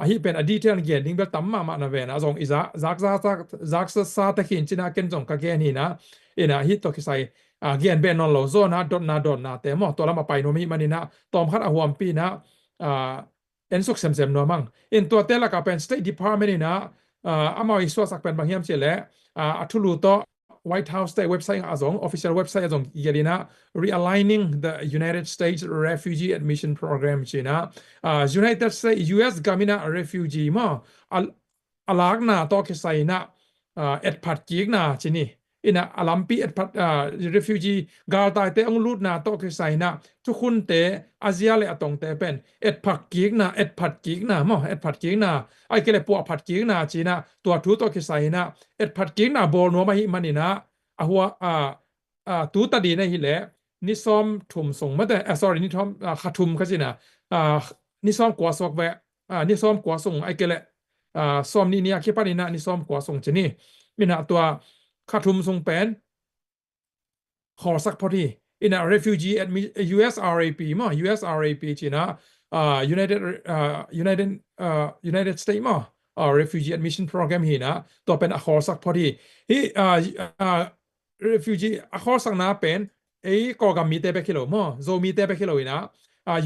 ฮีเป็นอดีตที่อันเกียรติงเบลตั้มมานะเวนะส่งอิซักซาตะขินจินาเกนส่งกะเกนี่นะฮีตัวที่ใส่เกียรติเป็นนอนโลโซนะดนาแต่หมอตัวละมาไปโนมิมันนี่นะตอมคัดอหวมปีนะสุกเซมนัวมั่งตัวเตละกับเป็น State Department นี่นะอามาอิสวาสักเป็นบางยามเฉลอัทุลูโต White House แต่เว็บไซต์azong official website azong yelina realigning the United States Refugee Admission Program china United States US gamina refugee ma alagna to ke saina et phat kik na chini ina alampi et phat refugee gal tai te ong lut na to ke saina tu khun te Asia le atong te pen et phat kik na mo et phat kik na ai kele pu phat kik na china tua thu to ke saina et phat kik na bol no ma hi manina ahua tu ta di na hi le ni som thum song ma te sorry ni thom khathum ka china ni som kwa sok ve ni som kwa song ai kele som ni nia ki panina ni som kwa song chini mina tua khathum song pen khor sak photi in a refugee USRAP ma USRAP china United States ma refugee admission program hi na to pen a khor sak photi hi refugee a khor sak na pen ei ko gam mi te be kilo mo zo mi te be kilo ina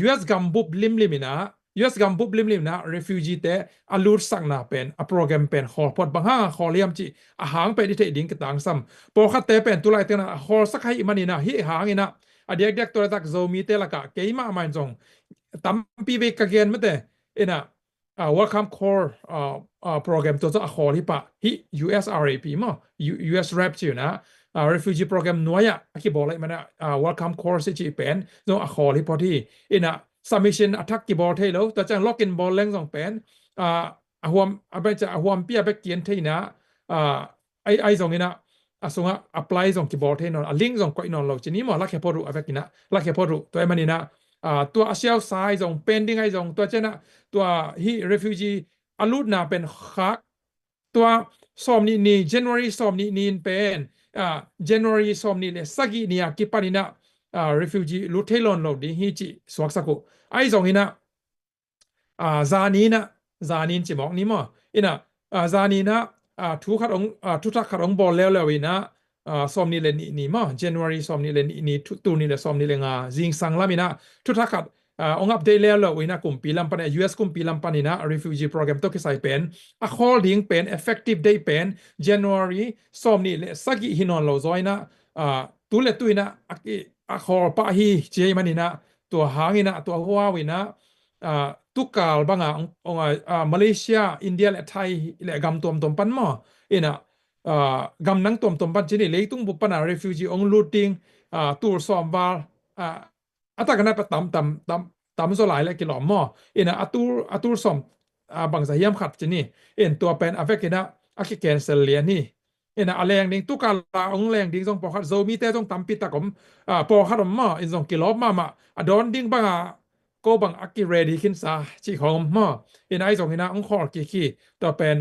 US gam bup lim limina US gam bup lim limna refugee te alur sak na pen a program pen khor pot bang ha khor liam chi a hang pe di the ding ka tang sam po khat te pen tulai te na khor sak hai manina hi hang ina a dek to tak zo mi te la ka keima man jong tam pi be ka gen mate ina welcome core program to a khor hi pa hi USRAP mo US rap chi na refugee program noya ki bolai mana welcome course chi pen no a khol hi poti ina submission attack ki bol thelo ta chang login bol leng jong pen ahwam abai cha ahwam pia be kien theina ai jong ina asunga apply jong ki bol theino a link jong ko inon lo chini mo la khe poru avekina la khe poru to emanina tua asiao sai jong pending ai jong to chena tua hi refugee alut na pen khak tua som ni January som ni pen January som ni le sagi nia ki panina refugee luthelon lo di hi chi swak sako ai jong ina zanin chi mok ni mo ina zanina thu thak khat ong bol lew ina som ni le ni mo January som ni le ni tu ni le som ni le nga jing sang lamina thu thak khat ong update lew ina kum pilam pan US kum pilam panina refugee program to ki sai pen a holding pen effective day pen January som ni le sagi hinon lo zoina tu le tuina a khor pa hi che manina to hangina to huawina tukal banga ong Malaysia India le Thai le gam tom pan mo ina gam nang tom pan chini leitung bu pana refugee ong looting tur som bal atakana pa tam zo lai le kilom mo ina atur som bang sa hiam khat chini en to pen avekina aki cancel lian ni ina aleng ding tukala ong leng ding jong po khat zo mi te jong tampi takom po khat ma in jong kilom ma adon ding banga ko bang aki ready kin sa chi khom ma in ai jong ina ong khor ki to pen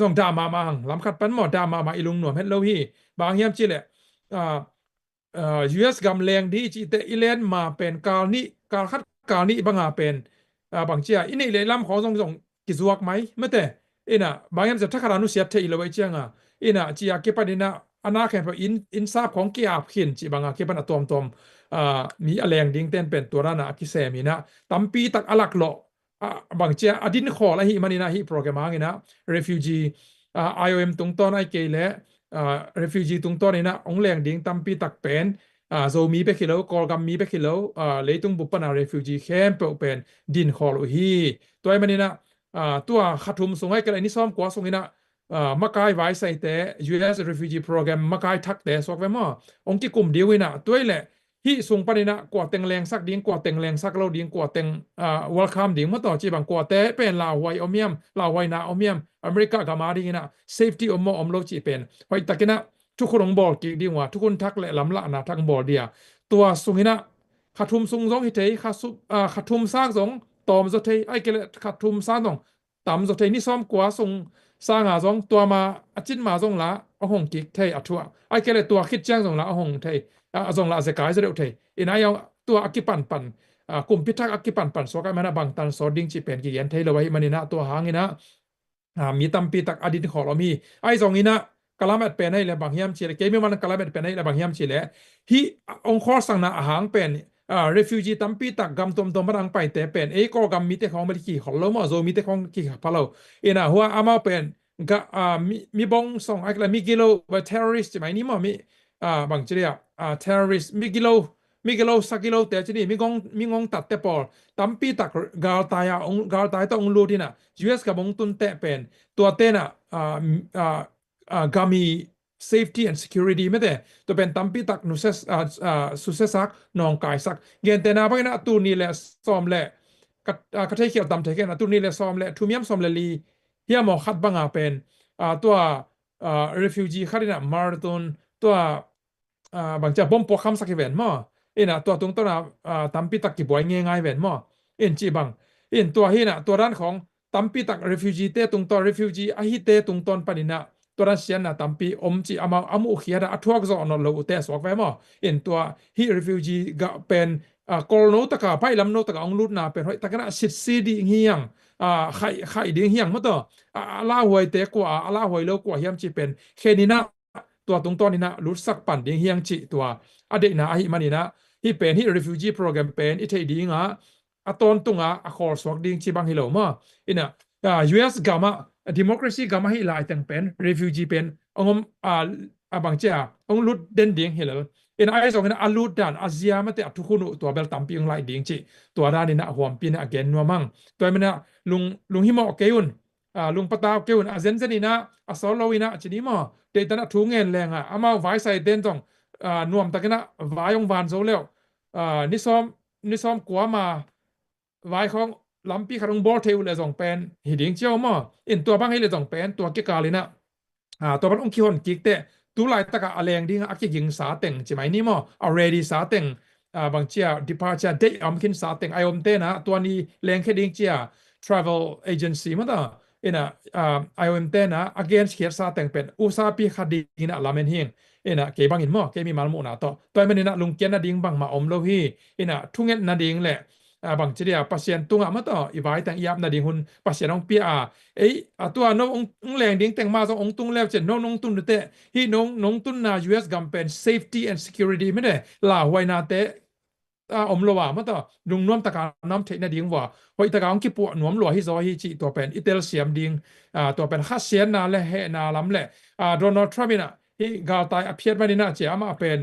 จงดามาลำขัดปันหมอดามาอีลุงหนวมเฮ็ดโลฮีบางเฮียมจิเลUS กำแรงดีจิเตอิเลนมาเป็นกาลนี้การคัดกาลนี้บางเป็นบางเจียอินี่เลยลำของจงกิจวักไหมเมื่อแต่อินะบางเฮียมจะทักการนุเสียบเทอีเลไว้เจียงอินะจีอาเก็บปันนะอนาแข่งไปอินซาบของเกียบขินจีบางเก็บปันตัวมมีแรงดิ้งเต้นเป็นตัวนั้นกิเซมีนะตั้มปีตักอลักโลบางเจ้าอดินขอละหิมันนี่นะหิโปรแกรมอะไรนะ refugee IOM ตรงต้นไอเกลและ refugee ตรงต้นนี่นะองแรงดิ้งตั้มปีตักเป็นโซมีไปคิโลกอลกัมมีไปคิโลเลยตรงบุปผา refugee camp เป็นดินขอละหิตัวไอ้มันนี่นะตัวขัดทุมส่งให้กันไอ้นี่ซ้อมกว่าส่งนี่นะมาไกลไว้ใส่แต่ US refugee program มาไกลทักแต่สวกไว้มาองค์ที่กลุ่มเดียวนะตัวแหละที่ส่งปนินะกว่าเต็งแรงสักดิ้งกว่าเต็งแรงสักเราดิ้งกว่าเต็งwelcome ดิ้งมาต่อจีบังกว่าแต่เป็นลาวไวอเมียมลาวไวนาอเมียมอเมริกากามาดิ้งนะ safety อมอมโลจีเป็นไว้ตะกี้นะทุกคนองบอกกี่ดิ้งว่าทุกคนทักและลำละนะทักบอกเดียตัวส่งหินะขัดทุมส่งสองหิเทขัดทุมสร้างสองตอมสเทไอ้เกลขัดทุมสร้างสองต่ำสเทนี่ซ้อมกว่าส่งสร้างสองตัวมาจิ้นมาสองละเอาหงกิกเทอัทัวไอ้เกลตัวคิดแจ้งสองละเอาหงเทจงละเสกายจะเร็วเทอินายเอาตัวอักกิปันกลุ่มพิทักษ์อักกิปันสกัดมันบางตันสอดิ้งจีเป็นกี่ยันเทเลไว้มันนี่นะตัวหางนี่นะมีตั้มปีตักอดีตขอเรามีไอ้จงนี่นะกลาเม็ดเป็นให้เลยบางเฮียมจีเลยเกมีมันกลาเม็ดเป็นให้เลยบางเฮียมจีเลยฮีองค์ข้อสั่งนะหางเป็นrefugee ตั้มปีตักกำตมพลังไปแต่เป็นก็กำมีแต่ของไม่กี่ของเราหมอโซมีแต่ของกี่พะเราอินะหัวอามาเป็น ก็มีบงส่งอะไรมีกิโลว่า terrorist ใช่ไหมนี่มั้งมีบางทีอ่ะterrorist มีกิโลสักกิโลแต่ที่นี่มีงงตัดแต่ปอตั้มปีตักกาลตายต้องรู้ที่น่ะ US กับบงตุนเตะเป็นตัวเต้นอ่ะกามี safety and security ไม่แต่ตัวเป็นตั้มปีตักนุเซสสุเซซักนองกายสักเงินแต่นาไปนะตัวนี้แหละซ้อมแหละกระเทยเขียวตำเทกันนะตัวนี้แหละซ้อมแหละทุเมียมซ้อมแหละลีเฮียหมอคัดบังอาเป็นตัวrefugee คัดนะมาราธอนตัวบางจะบ่มปกคำสักเวนมั้งตัวตรงตัวน่ะตั้มปีตักกี่บ่อยง่ายๆเวนมั้งจีบังตัวน่ะตัวด้านของตั้มปีตัก refugee เตตรงตัว refugee ฮิเตตรงตอนปนินะตัวนั้นเสียนะตั้มปีจีอามุเขียดอัทวกจะอนโลอุเตสวกไว้มั้งตัวฮี refugee ก็เป็นกอลโนตกาไปลำโนตกาองลุดนาเป็นตะกันสิทธิ์ซีดีเฮียงไข่ดีเฮียงมั้งตัวลาหวยเตกว่าลาหวยโลกว่าเฮียมจีเป็นเคนินะตัวตรงตอนนี้นะรู้สักปั่นดีเฮียงจีตัวอดีตนะฮิมันนี่นะฮีเป็นฮี refugee program เป็นอิเทดีงะตอนตุงคอร์สวกดิ้งจีบังฮิโลมานะUS กามา democracy กามาฮิลายตังเป็น refugee เป็นองบางเจ้าองลุดเด่นดิ้งฮิโลไอ้สองนั้นอาลูดันอาเซียมาแต่ทุกคนตัวเบลตัมปีงไลดิ้งจีตัวด้านนี้นะหัวปีนะเกนนัวมั่งตัวมันนะลุงฮิโมเกยุนลุงปะตาวเกยุนเซนนี่นะสโลวินะจีนี่มั้งเดตันทุ่งเงินแรงอามาไว้ใส่เด่นตรงนวมตะกันนะไว้องวานโซเลี้ยวนิซอมกัวมาไว้ของลำปีขนมบอลเทวเลยสองเป็นหิดิ้งเจ้ามั้งตัวบางให้เลยสองเป็นตัวเกี่ยกาเลยนะตัวมันองคิฮอนกิกเตะตัวลายตะกะอะไรดิ้งอักยิงสาเต็งใช่ไหมนี่มั้ง already สาเต็งบางเจ้า departure date คินสาเต็งไออมเตนะตัวนี้แรงแค่ดิ้งเจ้า travel agency มั้งต่อไออมเตนะ against เขียนสาเต็งเป็นอุตสาหปีคดีนะลาเมนเฮงเก็บบังอินมั้งเก็บมีมาลมุนะต่อตัวมันนี่นะลุงเกียนนะดิ้งบังมาอมโลฮีทุ่งเงินนะดิ้งแหละบางทีเดียวปัสเซียนตุงมาต่ออีไว้แต่งยับนะดิ้งหุ่นปัสเซียนองเปียตัวน้องแรงดิ้งแต่งมาสององตุงแล้วเจ็ดน้องตุนเตะที่น้องตุนนา US กัมเป็น safety and security ไม่ได้ลาไว้นาเตะอมโลวามาต่อลุงน้อมตะการน้ำเทนะดิ้งว่าไว้ตะการองคิปวน้อมหลวฮิซอฮิจิตัวเป็นอิตาลีเซียมดิ้งตัวเป็นฮัสเซียนนาและเฮนาลำเละโดนัลด์ทรัมป์นะที่กาลตายอภิเษกมาดีนะเจ้ามาเป็น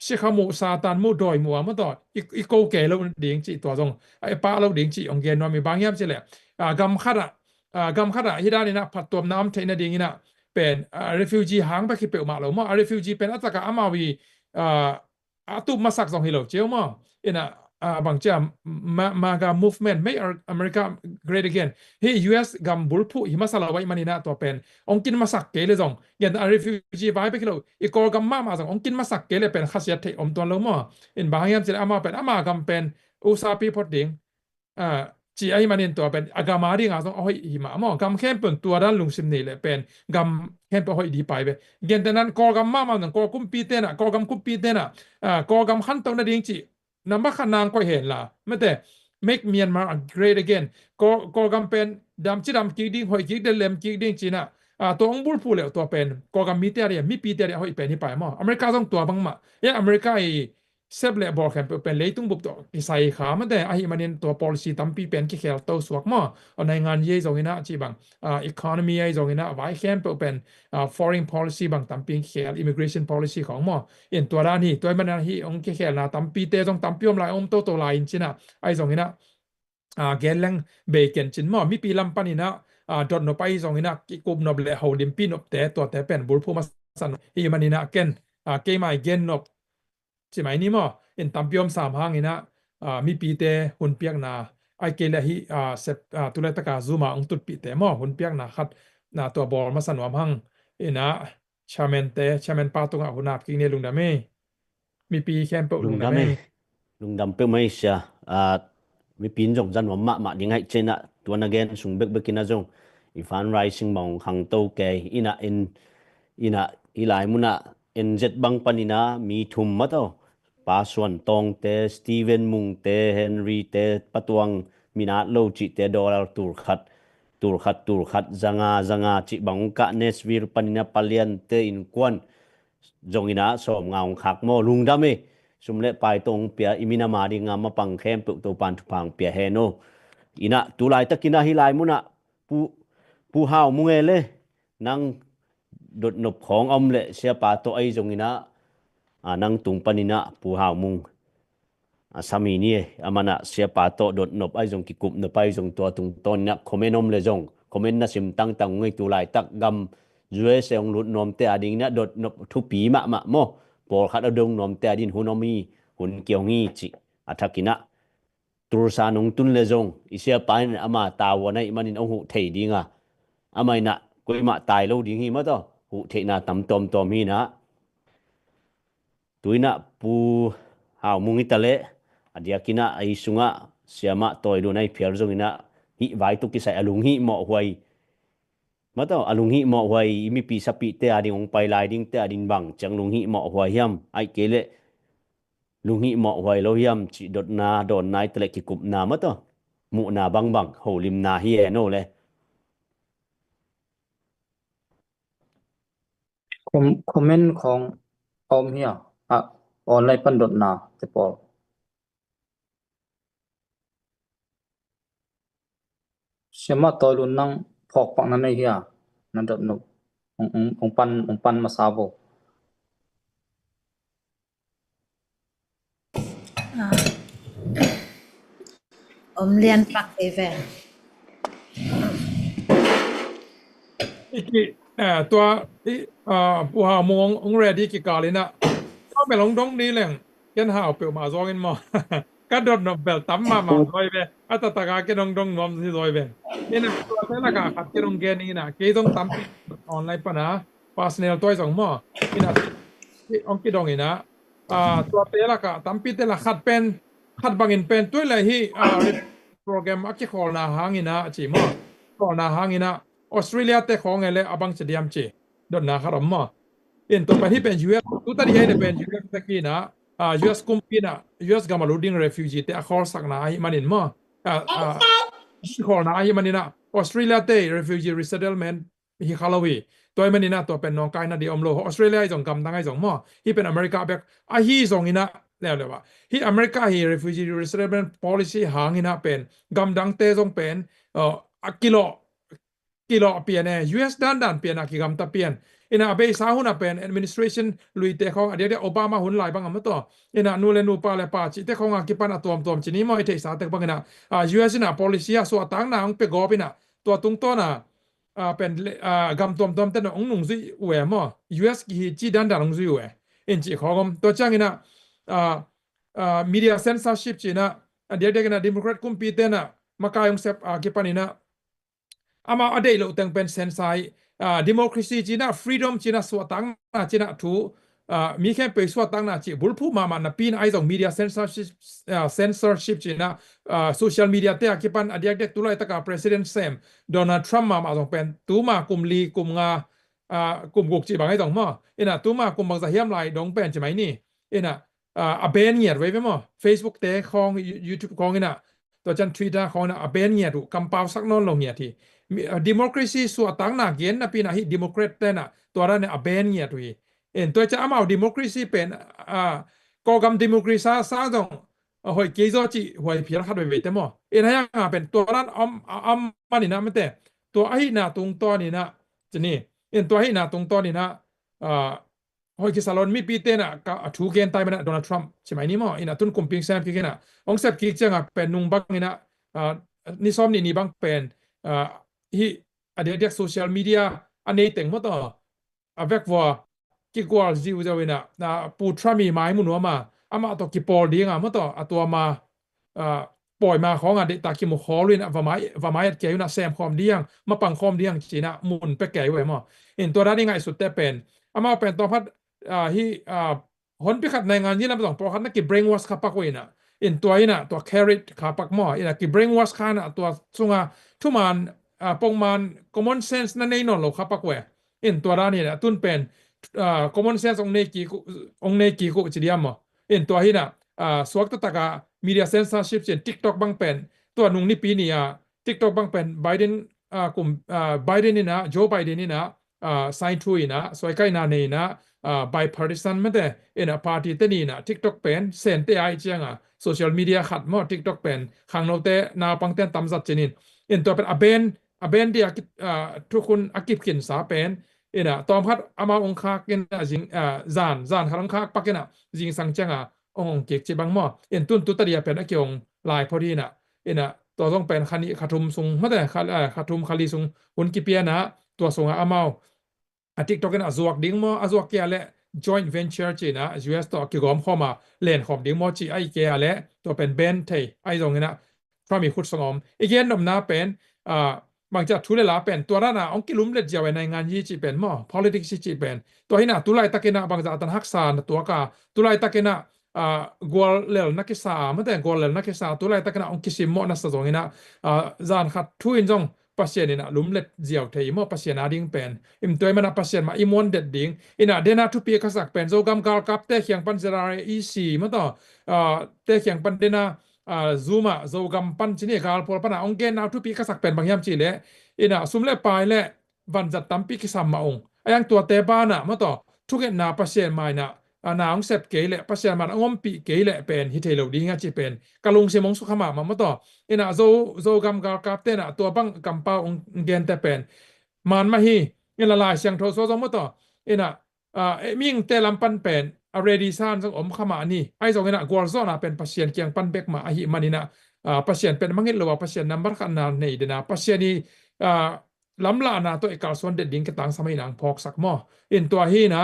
ชิคามูซาตานมูดอยมัวมาต่ออีโกเกลดิ้งจิตัวตรงไอ้ป้าเราดิ้งจิองเกนว่ามีบางอย่างใช่แหละกำขัดที่ด้านนี้นะผัดตัวน้ำเทนดิ้งนี่นะเป็นrefugee หางไปคิดเปลมาแล้วมั้งrefugee เป็นอัตกะอามาวีตุบมาสักสองฮิโลเจ้ามั้งบางเจ้ามากา movement ไม่อเมริกา great again เฮ้ US กัมบุลผู้หิมะสลาไว้มันนี่นะตัวเป็นองกินมาสักเกลเลยจงยันrefugee ไว้ไปคิโลอีกอกัมมาจงองกินมาสักเกลเลยเป็นขัดเสียเทอมตัวเรามั้งบางอย่างจะอามาเป็นอามากัมเป็นอุตสาหปีพอดดิ้งจีไอมันตัวเป็นอากามาดีงาต้องเอาให้หิมะมั้งกัมแค่เป็นตัวด้านลุงซิมนี่แหละเป็นกัมแค่เป็นให้ดีไปเยันแต่นั้นกอกัมมาหนึ่งกอกุมปีเตนะกอกัมกุมปีเตนะกอกัมขั้นตอนนั้นดิ้งจีนับว่าขนางก็เห็นละไม่แต่ make Myanmar great again ก็กำเป็นดำจีดำกิ๊กดิ้งหอยกิ๊กเดลเลมกิ๊กดิ้งจีน่ะตัวองบุลพูดเลยตัวเป็นก็กำมีเตอร์มีปีเตอร์หอยเป็นที่ไปมั้งอเมริกาต้องตัวบังมาเนี่ยอเมริกาเซฟเล่บอกแค่เป็นเลยตุ้งบุกตัวใส่ขามันแต่ไอ้มันเนี่ยตัว policy ตั้มปีเป็นกี่แค่ตัวสวกมั้งในงานเย่ตรงนี้นะจีบังeconomy ไอ้ตรงนี้นะไว้แค่เป็นforeign policy บางตั้มปีแค่ immigration policy ของมั้งตัวด้านนี้ตัวมันนะที่องค์แค่นะตั้มปีเตต้องตั้มปีอมลายอมโตลายจีน่ะไอ้ตรงนี้นะแกนแรงเบเกนจินมั้งมีปีลำปันนี่นะดอนนไปตรงนี้นะกิกุบนบเลหาวดิมปีนบแต่ตัวแต่เป็นบุลพูมาสันที่มันนี่นะเกนเกย์มาเกนนบใช่ไหมนี่มั้งตั้มปีอม3 หางนี่นะมีปีเตหุ่นเปียกนาไอเกลฮีเซปตุเลตกาซูมาองตุดปีเตมั้งหุ่นเปียกนาขัดตัวบอลมาสันวามหังนะชาเมนปาตุงะหุ่นนับกินเนลุงดามีปีแคมเปลุงดามีลุงดำเปไม่เสียมีปีนจงจันว่ามายังไงเจนะตัวนักเรียนส่งเบกกินนะจงอีฟานไรซิงมองหังโตเกยอีหลายมุนะเจ็ดบังปันินะมีทุมมาโตปาส่วนตองเตสตีเวนมุงเตเฮนรี่เตปะตวงมีนาโลจิเตดอลตูร์ขัดจังาจิบังกะเนสวิร์ปันินะปาเลียนเตอินควนจงอินะสมงาขักโมลุงดำเอสุมเลไปตรงเปียอิมินามาดีงามมาปังเข้มปุกตัวปันทุพังเปียเฮโนอินะตุลายตะกินะฮิลายมุนะผู้หาวมุงเอเล นังดดนบของอมเละเสียปาโตไอจงอินะนังตุงปนินะปูหาวมุงสามีนี่อามันเสียปาโตดดนบไอจงกิกุบนบไอจงตัวตุงตอนนักคอมเมนอมเลยจงคอมเมนต์น่ะสิมตั้งตังงตุลายตักกำจุเอเซองลุดนอมเตอดิงนะดดนบทุปีมะโมปอลขัดอดงนอมเตอดินหุนอมีหุนเกียวงี้จิอัฐกินะตูรสานงตุนเลยจงอิเสียปานอามาตาวนัยมันอินองหุเทดิงะอามัยนะกุยมาตายโลดิงฮีมาต่อหุเทนะตำตอมฮีนะตุยนะปูหาวมุงอิตาเลadia kina ai sunga siama toy lu nai phiar zong ina hi vai tu ki sai alung hi mo huai mato alung hi mo huai mi pi sapi te ading ong pai lai ding te ading bang chang lung hi mo huai hiam ai kele lung hi mo huai lo hiam chi dot na don nai tle ki kup na mato mu na bang ho lim na hi e no le คอมเมนต์ของออมเฮียออนไลน์ปันดดนาจะปอเชื่อมาตัวลุนนั่งพอกปังนั้นไอเฮียนั่นดดนุองปันมาซาโบ เรียนปักเอเวน อีกตัวปูหามงองเรดีกิกาเลยนะก็ไปลงตรงนี้แหละยันหาวเปลมาซองกันมาก็โดนเบลตั้มมาซอยเบอัตตะกาเกนงดงนอมที่ซอยเบนี่นะตัวเท่าละกาขัดเกนงเกนี่นะเกต้องตั้มออนไลน์ปะนะพาสเนลตัวสองหม้อนี่นะองกิดองนี่นะตัวเท่าละกาตั้มปีเท่าละขัดบางอินเป็นตัวเลยที่โปรแกรมอักขอนาหางอินะจีหม้อขอนาหางอินะออสเตรเลียแต่ของไงเลยบังจะเดียมจีโดนนะครับผมเอ็นตัวไปที่เป็น US ตัวที่ให้เป็น US ตะกี้นะUS กุมพีนะ US กำมาลูดิ้ง refugee แต่ขอสักนาให้มันเห็นมั้ขอนาให้มันนี่นะออสเตรเลียแต่ refugee resettlement ที่คาร์วีตัวมันนี่นะตัวเป็นน้องกายนะเดียมโลออสเตรเลียส่งกำตั้งให้ส่งมั้ที่เป็นอเมริกาแบบฮีส่งนี่นะแล้วเลยว่าที่อเมริกาที่ refugee resettlement policy หางนี่นะเป็นกำดังเตส่งเป็นกิโลเปลี่ยนเนี่ย US ด้านเปลี่ยนอะกิกรรมตะเปลี่ยนอินะเบสาหุนเป็น administration ลุยเตะของเดี๋ยวโอบามาหุนหลายบางอันตัวอินะนูเลนูปาเลปาจิเตะของกิปันตัวจีนี่มอไอเทสาเตะบางนะUS นะ policy ส่วนต่างนะองเปกอบินะตัวตุงตัวนะเป็นกำตัวแต่น้องนุ่งซีอวยมั้ง US กี่จีด้านนุ่งซีอวยอินจีของตัวจังอินะmedia censorship จีนะเดี๋ยวกันนะ Democrat กุมปีเตนะมากายองเซปกิปันนะอามาอเดย์เราแต่งเป็นเซนไซdemocracy จีน่า freedom จีน่าสวตังน่าจีน่าถูมีแค่ไปสวตังน่าจีบุลพูมานะปีนไอ้ส่ง media censorship จีน่าsocial media เตะกี่ปันอดีตเด็กตุลาตะกา president Sam Donald Trump มาส่งเป็นตัวมากลุ่มลีกลุ่มงากลุ่มกุกจีบางไอ้ส่งมั้งนะตัวมากลุ่มบางสายเฮียมไลดงเป็นใช่ไหมนี่นะเบนเงียดไว้ไหมมั้ง Facebook เตะของ YouTube ของนะตัวจัน Twitter ของนะเบนเงียดถูกกำเปาสักนอนลงเงียดที democracy ส่วนต่างนักเย็นนะปีน่ะฮิ democrat แต่น่ะตัวนั้นเนี่ยเบนเงียดวีตัวจะเอา democracy เป็นกองกำ democracy สร้างตรงหอยเกยโซจิหอยเพียรขัดไปเวทมั้งให้ยังเป็นตัวนั้นมันนี่นะมันแต่ตัวไอ้น่ะตรงตัวนี่นะจะนี่ตัวไอ้น่ะตรงตัวนี่นะหอยกิสลอนมีปีเต้น่ะก็ถูกเกณฑ์ตายไปนะโดนัลด์ทรัมป์ใช่ไหมนี่มั้งตุนคุมพิงแซมกี่น่ะองเซปกี่จังเป็นนุ่งบังนี่นะนี่ซ้อมนี่บังเป็นฮีอดีตโซเชียลมีเดียอันนี้แต่งมาต่อเวกว่ากี่กว่าจิวจะเวนะปูทรัมมีไม้มุนว่ามาอามาต่อกี่ปอลดีงามาต่อตัวมาปล่อยมาของเด็กตาคิมขอเลยนะว่าไม้แก่อยู่นะแซมคอมเดียงมาปังคอมเดียงจีนะมุนไปแก่ไว้มาเห็นตัวนั้นยังไงสุดแต่เป็นอามาเป็นตัวพัดฮีหนพิขัดในงานนี้เราต้องพอคันนักกิเบรนวอสขับปักไว้นะเห็นตัวนี้นะตัวแคริตขับปักหม้อเห็นกิเบรนวอสขันนะตัวสุงาทุมันปงมัน common sense นั่นเองนอนเราขับปักไว้เห็นตัวนี้นะตุนเป็นcommon sense องเนกีกุจีเดียมเห็นตัวนี้นะสวกตัวตากา media censorship เช่น TikTok บางเป็นตัวนุ่งนี่ปีนี้TikTok บางเป็นไบเดนกลุ่มไบเดนนี่นะโจไบเดนนี่นะsign to นะสวยใกล้นานี่นะbipartisan ไม่แต่party เตนี่นะ TikTok เป็นเซนเตไอเจียงsocial media ขัดหมด TikTok เป็นขังโนเตนาปังเต้นตำจัดเจนินตัวเป็นเบน เบนเดียทุกคนอากิบกินสาเป็นตอมพัดอามาองคากินจิงจานขลังคาปักกินจิงสังเจงองเก็กจีบังหม้อตุนตุตเดียเป็นอากิองลายพอดีตัวต้องเป็นคันนี้ขาทุมซุงไม่ได้ขาทุมคาลีซุงอุนกิเปียนะตัวซุงอามาทิกตอกกันจวกดิ้งมอจวกเกียร์และ joint venture จีนะ US ตัวกิกอมเข้ามาเล่นขอบดิ้งมอจีไอเกียร์และตัวเป็นเบนเทไอตรงนี้พระมีขุดสงอมอีกอย่างนำนาเป็นบางจากทุเลลาเป็นตัวนั้นองกิลุมเล็ดเจาไว้ในงานยี่จีเป็นหม้อ politics จีเป็นตัวนี้ตุลายตะกินะบางจากตันฮักษาตัวกาตุลายตะกินะgol lel nakisa mate gol lel nakisa tulai takna ong kisimo na sa zongina zan khat thuin jong pasien ina lumlet jiaw thei mo pasien ading pen im toy mana pasien ma imon det ding ina dena thu pi kasak pen zo gam gal kap te khiang pan zera ec ma to te khiang pan dena zuma zo gam pan chini gal pol pana ong gen na thu pi kasak pen bangyam chi le ina sumle pai le van jat tampi kisam ma ong ayang tua te ba na ma to thuget na pasien mai naนาองเซปเกลปัสยามันงอมปีเกลเป็นฮิเทโลดีงาจีเป็นกะลุงเสมงสุขมามาต่อโซกัมกาลกาเตนะตัวบังกัมปาองเกนแต่เป็นมันมาฮีละลายเสียงโทโซซมาต่อมิ่งเตลัมปันเป็นเรดิซานสังอมขมานี่ไอ้สองกวลซอนะเป็นปัสยาเกียงปันเบกมาหิมันนี่ปัสยาเป็นมังเงลว่าปัสยานัมเบอร์ขันนานในเดนะปัสยานี่ล้ำลานาตัวเอกาส่วนเด็ดดิ้งกระตังสมัยนางพอกสักหม้อตัวฮีนะ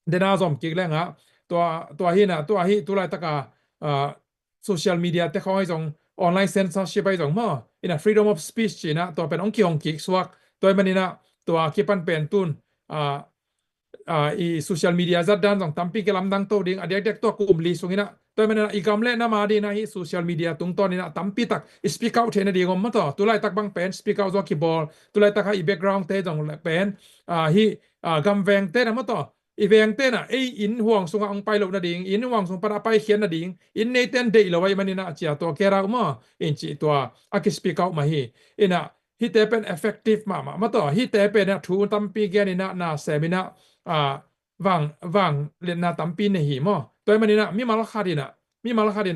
เดน่าซอมกิกแรงตัวฮีตัวฮีตัวไรตะกาโซเชียลมีเดียแต่เขาให้ส่งออนไลน์เซนเซอร์ชิพไปส่งมาfreedom of speech จีนะตัวเป็นองกิกสวักตัวมันนี่ตัวคิปันเป็นตุนโซเชียลมีเดียจัดด้านส่งตั้มปีกลำดังโตดิ้งเด็กตัวกลุ่มลีส่งนี่ตัวมันอีกำเล่นมาดีนะโซเชียลมีเดียตรงตอนนี้ตั้มปีตักสปีกเอาท์เทนดีงมาต่อตัวไรตักบังเป็นสปีกเอาท์คีย์บอร์ดตัวไรตักให้แบ็กกราวด์เตส่งเป็นกำแพงเตนะมาต่ออีเวงเต้น่ะอินห่วงสุงอังไปหลบนาดิงอินห่วงสุงปะไปเขียนนาดิงอินเนเตนเดย์เราไว้มันนี่นะเจียตัวแกเรามาจีตัวอากิสปีกเอามาฮิเตเป็น effective มาต่อฮิเตเป็นนะทูตั้มปีแกนี่นะเซมินะวังเรียนนะตั้มปีในหิมตัวมันนี่นะมีมาลคาดีน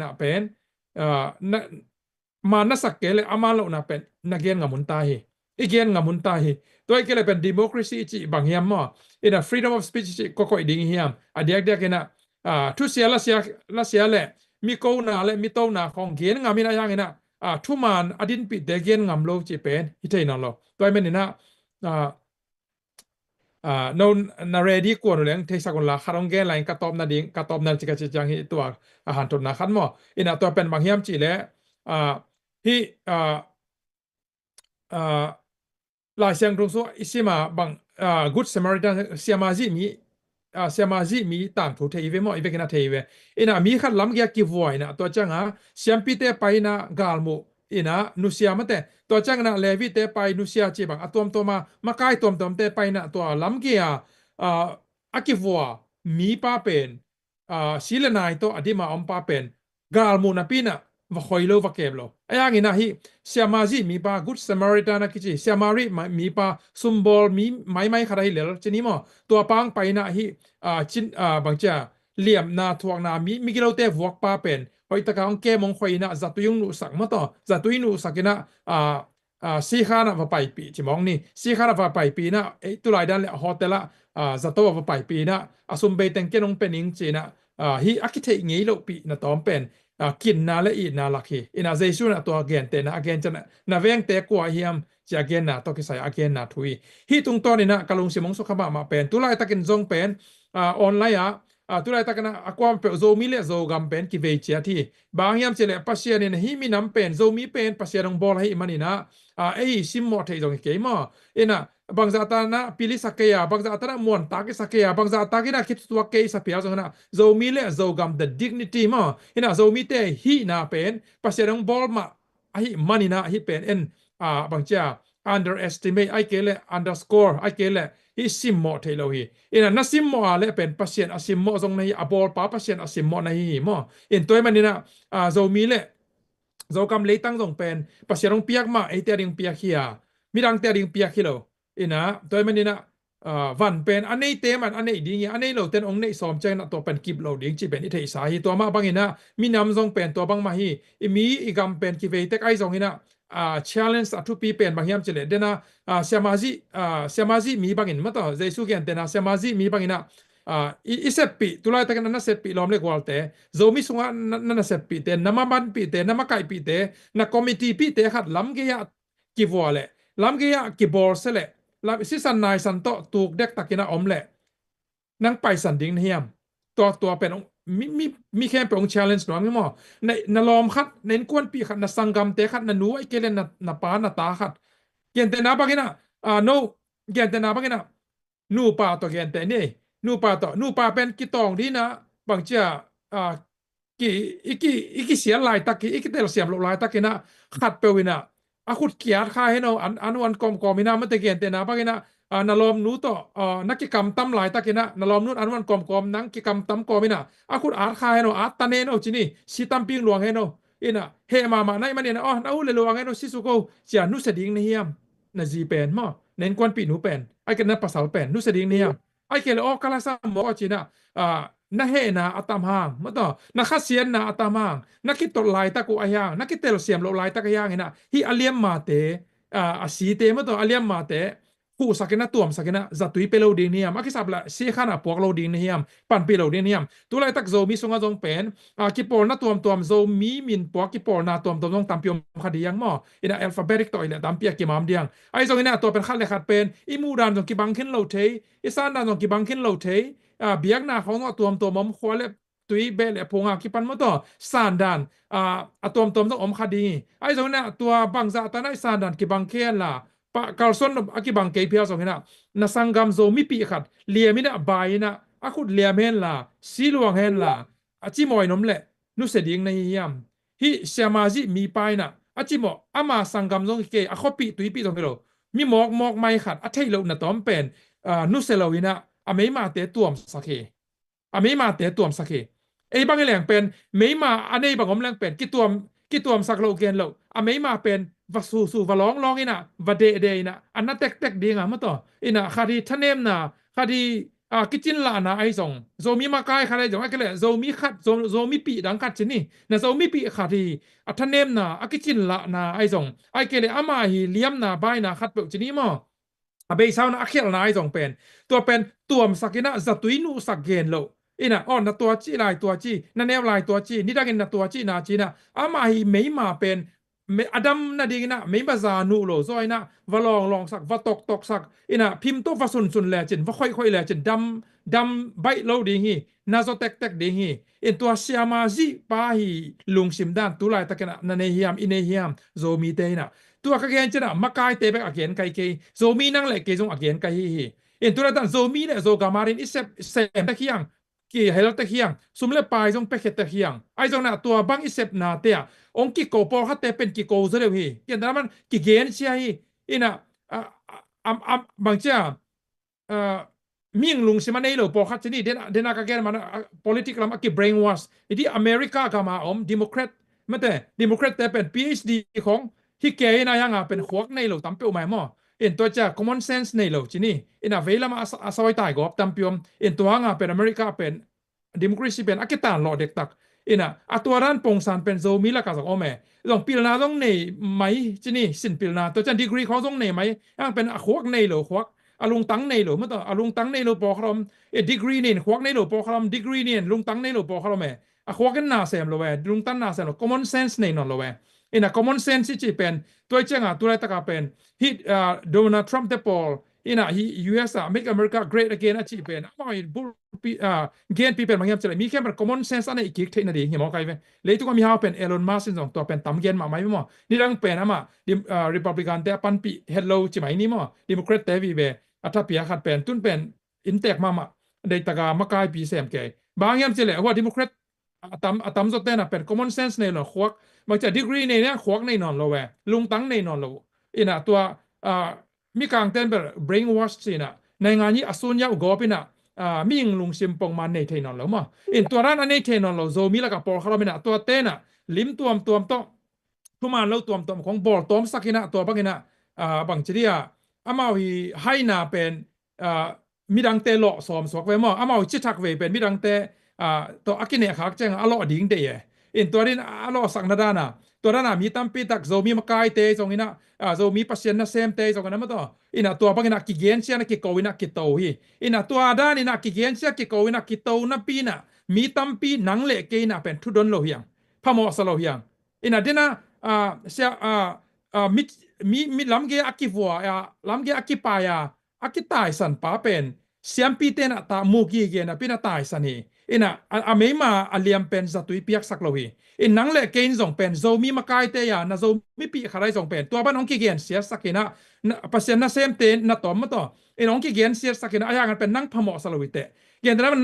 ะเป็นมานัสักเกลอามาโลนะเป็นนักเรียนงามุนตาฮีอีเกียนงามุนตาฮีตัวเกลเป็น democracy จีบางเฮียมfreedom of speech ก็ค่อยดิ้งเฮียมเดียกทุเสียละเสียแหละมีโกนาและมีโตนาของเกียนงามินะยังทุมันอดินปิดเดเกียนงามโลจีเป็นฮิเทนอลตัวมันนี่นะนนาเรดีกวนเรื่องเทศกาลละคารองเกนไลน์กระตอบนาดิ้งกระตอบนาจิกาจิจังฮิตัวอาหารตุนนะขันหม้อตัวเป็นบางเฮียมจีและฮิลายเสียงตรงส่วนอิสิมาบางgood Samaritan เสียมาจีมีต่างถูเทียเวมออีเวกินาเทียเวมีขัดล้ำเกียกิวไว้ตัวจังเสียมปีเตไปกาลโมนุเซียมาแต่ตัวจังเลวิเตไปนุเซียจีบังตัวมาใกล้ตัวเตไปตัวล้ำเกียอากิวมีป้าเป็นศิลนายตัวอดีมาอมป้าเป็นกาลโมนาปีว่าคอยโลว่าเก็บโลอย่างนี้ฮิเสียมาจีมีป้า good Samaritan นะคิดเสียมารีมีป้าซุมบอลมีไม่ขนาดเหลือจะนี้มั้งตัวปังไปฮิจินบางจ้าเหลี่ยมทวงมีกิโลเตวอกป้าเป็นคอยตะการเกมองคอยจัตุยุงนุสักมาต่อจัตุยุงนุสักสีขานะว่าไปปีจิมองนี่สีขานะว่าไปปีตุลายด้านเลยโฮเทลจัตุว่าไปปีซุมเบตังเกนองเป็นอิงจีฮิอากิเทงี้โลปีตอมเป็นกินและอีนาลักฮีเจสุตัวเกนเตนะเกนจะเวงเตกว่าเฮียมจะเกนตัวกิสายเกนทุยฮิตุงตอนนี้กะลุงสิมงสุขมาเป็นตุลายตะกินจงเป็นออนไลน์ตุลายตะกันความเป็นโซมิเลโซกัมเป็นกิเวเชียที่บางยามเจเลปัสเซียนฮิมีน้ำเป็นโซมีเป็นปัสเซียนงบอลให้มันนี่ซิมมอเทจงเกมบางจากนั้นพิลิสักยาบางจากนั้นมวนตากิสักยาบางจากนั้นคิดตัวเกยสัพยาจงโซมีเลโซกัม the dignity โซมีเตฮีเป็นปัสเซียนงบอลฮิมันนี่ฮิเป็นบางจาก underestimate ไอเกลunderscore ไอเกลฮิซิมโมเทโลฮีนัซิมโมอะไรเป็นปัสเซียนซิมโมตรงในบอลป้าปัสเซียนซิมโมในฮีตัวมันนี่โซมีเลโซกัมเลยตั้งตรงเป็นปัสเซียนงเปียกมาไอเตียริงเปียกเฮียมีดังเตียริงเปียกฮิโลตัวมันนี่วันเป็นอันนี้เต็มอันนี้ดีอันนี้เราเต้นองค์นี้สอมใจตัวเป็นกิบเราดิ้งจีเป็นอิทธิสาฮีตัวมาบางมีน้ำทรงเป็นตัวบางมาฮีมีอีกกำเป็นกิเวเตกไอทรง challenge atu pi pen bang yam chile dena siamazi mi bangin mato jesu gen dena siamazi mi bangina isepi tulai takan na sepi lom le kwalte zomi sunga na sepi te namaman pi te namakai pi te na committee pi te khat lam ge ya ki wole lam ge ya ki bor sele lam si san nai san to tuk dek takina omle nang pai san ding hiamตัวเป็นมีแค่เป็น challenge หน่อยมั้งในลอมขัดในกวนปีขัดในสังกัมเตะขัดในนู้ไอเกลนในป้าในตาขัดเกี่ยนแต่นาบักนะno เกี่ยนแต่นาบักนะนูป้าตัวเกี่ยนแต่นี่นูป้าเป็นกิตองดีนะบางเจ้าอีกเสียลายตะกี้อีกเตลเสียมลายตะกี้นะขัดเปวินะขุดเกียร์ค่าให้เราอันวันกอมมินามันตะเกี่ยนแต่นาบักนะนลอมนู้ต่อนักกิจกรรมตั้มหลายตะกินะนลอมนู้อันวันกอมนักกิจกรรมตั้มกอมินะคุณอาร์คายโนอาร์ตาเนโนจินี่สิตั้มปิงหลวงให้โนอินะเฮมาในมันเนี่ยน้าเลหลวงให้โนสิสุโกจะนุสดิ่งนี่ยมน่ะจีเป็นมั้งเน้นกวนปีนูเป็นไอ้กันนั่นภาษาเป็นนุสดิ่งนี่ยมไอ้เกลอกาลาซาหมอจินะน่ะเฮนะอัตามหางมั้งต่อนักขัดเสียนนะอัตามหางนักกิจตลายตะกูอายังนักกิจเตลเสียมลายตะกยังเห็นนะฮีอาเลียมมาเตสีเตมั้งต่ออาเลียมมาเตผู้สักนะตัวมสักนะจัตุยเปโลดิเนียมอากิสับละเสียขานะพวกโลดิเนียมปันเปโลดิเนียมตัวไรตักโซมีสงฆ์จงเป็นกิปอลนะตัวมโซมีมินพวกกิปอลนะตัวต้องตามเปียมคดียังมั่วอินะอัลฟาเบติกตัวอินะตามเปียกิมามเดียงไอ้ตรงนี้นะตัวเป็นขั้นเลยขัดเป็นอิมูดานตรงกิบังขึ้นโลเทอิสานดานตรงกิบังขึ้นโลเทเบียกนาของตัวมขวาเล็บตุยเบลพงอากิปันมั่วต่อสานดานตัวต้องอมคดีไอ้ตรงนี้นะตัวบังซาตาไนสานดานกิบังเคียนล่ะปะกาลซอนอากิบังเกย์เพียสองเห็นนะสังกัมโซมิปีขัดเลียมินะบายนะขุดเลียมเห็นล่ะซีลวงเห็นล่ะจิมอยนมเละนุเสดิงในยามฮิเสียมาจิมีไปนะจิมออามาสังกัมโซเกย์ขอปีตุยปีตรงนี้มีหมอกไม่ขัดเทยโลนะตอมเป็นนุเสลวินะไม่มาเตะตัวมสักเคไม่มาเตะตัวมสักเคไอ้บางแหล่งเป็นไม่มาอันนี้บางผมแหล่งเป็นกี่ตัวมสักโลเกนโลไม่มาเป็นวัสูวะร้องอินะวะเดนะอันนั้นเต็กดีงามต่ออินะคดีทะเนมนะคดีกิจินลานะไอส่งโซมีมากายคดีจังไอ้ก็เลยโซมีขัดโซมีปีดังขัดชนี่นะโซมีปีคดีทะเนมนะกิจินลานะไอส่งไอก็เลยอามาฮีเลียมนะบายนะขัดเปิลชนี่มั้งเบย์เช้านะเขียนนะไอส่งเป็นตัวมสักนะจัตุยนูสักเกนโลอินะนะตัวจีลายตัวจีนั่นแนวลายตัวจีนี่ได้กินนะตัวจีนะจีนะอามาฮีไม่มาเป็นอดัมนาดีนะไม่มาซานูโลซอยนะวะลองสักวะตกสักอินะพิมพ์ตัววะสุนแลจินวะค่อยแลจินดำใบโลดีฮีนาโซเต็กดีฮีอินตัวเสียมาจีปาฮีลุงซิมดานตุลายตะกันนะเนฮิยามอินเนฮิยามโซมีเตนะตัวกะเกนจินะมะกายเตเบกอะเกนไกเกโซมีนั่งแลเกจงอะเกนไกฮีอินตัวนั้นโซมีเนี่ยโซกามารินอิเซเซมตะเคียงกี่ให้เราตะเคียงซุมเลปายจงเปกตะเคียงไอจงนะตัวบังอิเซปนาเตะองค์กิโกปอลฮัตเตเป็นกิโกซะเลยยันนั้นมันกิเกนเชียฮีอินะบางเจ้ามิ่งลุงสิมันในโลปอลฮัตชนี่เดนากะเกนมัน political มันกิ brainwash อีที่อเมริกากามาdemocrat มันแต่ democrat แต่เป็น PhD ของฮิเกยนะยังเป็นขวกในโลตั้มเปียวใหม่หม้อเอ็นตัวจะ common sense ในโลจินี่อินะเวลามาสอยตายก็ตั้มเปียวเอ็นตัวงาเป็นอเมริกาเป็น democracy เป็นอักตานหลอเด็กตักอินะตัวร้านปงสารเป็นโซมิละกาสักโอเมต้องพิลนาต้องในไหมจินี่สินพิลนาตัวจันดีกรีเขาต้องในไหมยังเป็นขวกในโลขวกลุงตั้งในโลเมื่อต่อลุงตั้งในโลปอครอมดีกรีนี่ขวกในโลปอครอมดีกรีนี่ลุงตั้งในโลปอครอมขวกกันนาเซมโลเวลุงตั้งนาเซมโล common sense ในนนโลเวอินะ common sense ที่เป็นตัวเจ้าตัวอะไรตะกาเป็นฮิตโดนัลด์ทรัมป์เตปอลอินะUS make America great again อาชีพเป็นไม่บุเกณฑ์ปีเป็นบางอย่างจะเลยมีแค่เป็น common sense อันนี้อีกทีนั่นเองเห็นมั้ยใครเป็นเลยทุกคนมีฮาวเป็น Elon Musk สองตัวเป็นตั้มเกณฑ์มาไหมมั้งนี่ดังเป็นอะมั้งRepublican แต่ปันปี Hello ใช่ไหมนี่มั้ง Democrat แต่วีเบถ้าเปียขัดเป็นตุ้นเป็นอินเตกมาได้ตะกามากายปีเสมเกย์บางอย่างจะเลยว่า Democrat ตั้มสุดแต่น่ะเป็น common sense ในหน่อขวกบางจะ degree ในเนี่ยขวกในนอนเราแวลุงตั้งในนอนเราอินะตัวมีการเต้นแบบ brainwash สินะในงานนี้อสุนยาอุกอปินะมียิงลุงซิมปงมันในเทนอนแล้วมั้งตัวร้านอันนี้เทนอนเราโซมีแล้วกับปอลเขาเราไม่นะตัวเต้นลิ้มตัวต้องทุมาแล้วตัวของบอลตัวสักกินะตัวบางกินะบางทีอ่ะอามาวิให้นาเป็นมีดังเตลอสอมสวกไว้มั้งอามาวิจิทักเวเป็นมีดังเตตัวอากิเนะขากแจ้งอลอดิ่งเตยตัวนี้อลอสักนาดานะ ตัวนั้นมีตั้มปีตักโซมีมากายเตะตรงนี้นะโซมีปัสยานะเซมเตะตรงนั้นมาต่อตัวบางนักกิเกนเซียนักกิโกวินักกิโตฮีตัวด้านนักกิเกนเซียกิโกวินักกิโตนับปีน่ะมีตั้มปีหนังเละเกน่ะเป็นทุดนโลเฮียงพะโมสโลเฮียงเดน่ะเสียมีลำเกอักกิฟัวลำเกอักกิปายอักกิตายสันป้าเป็นเสียมปีเตน่ะตามูกีเกน่ะปีน่ะตายสันฮีไม่มาเลียมเป็นสัตุยเปียกสักโลฮีนังเละเกนส่งเป็นโซมีมากายเตยนะโซมีปีขารายส่งเป็นตัวบ้านองกิเกนเสียสักนะปัสยานะเซมเตนะต่อมาต่อองกิเกนเสียสักนะอย่างนั้นเป็นนั่งพะโมสโลวิเตเกนแต่ละมัน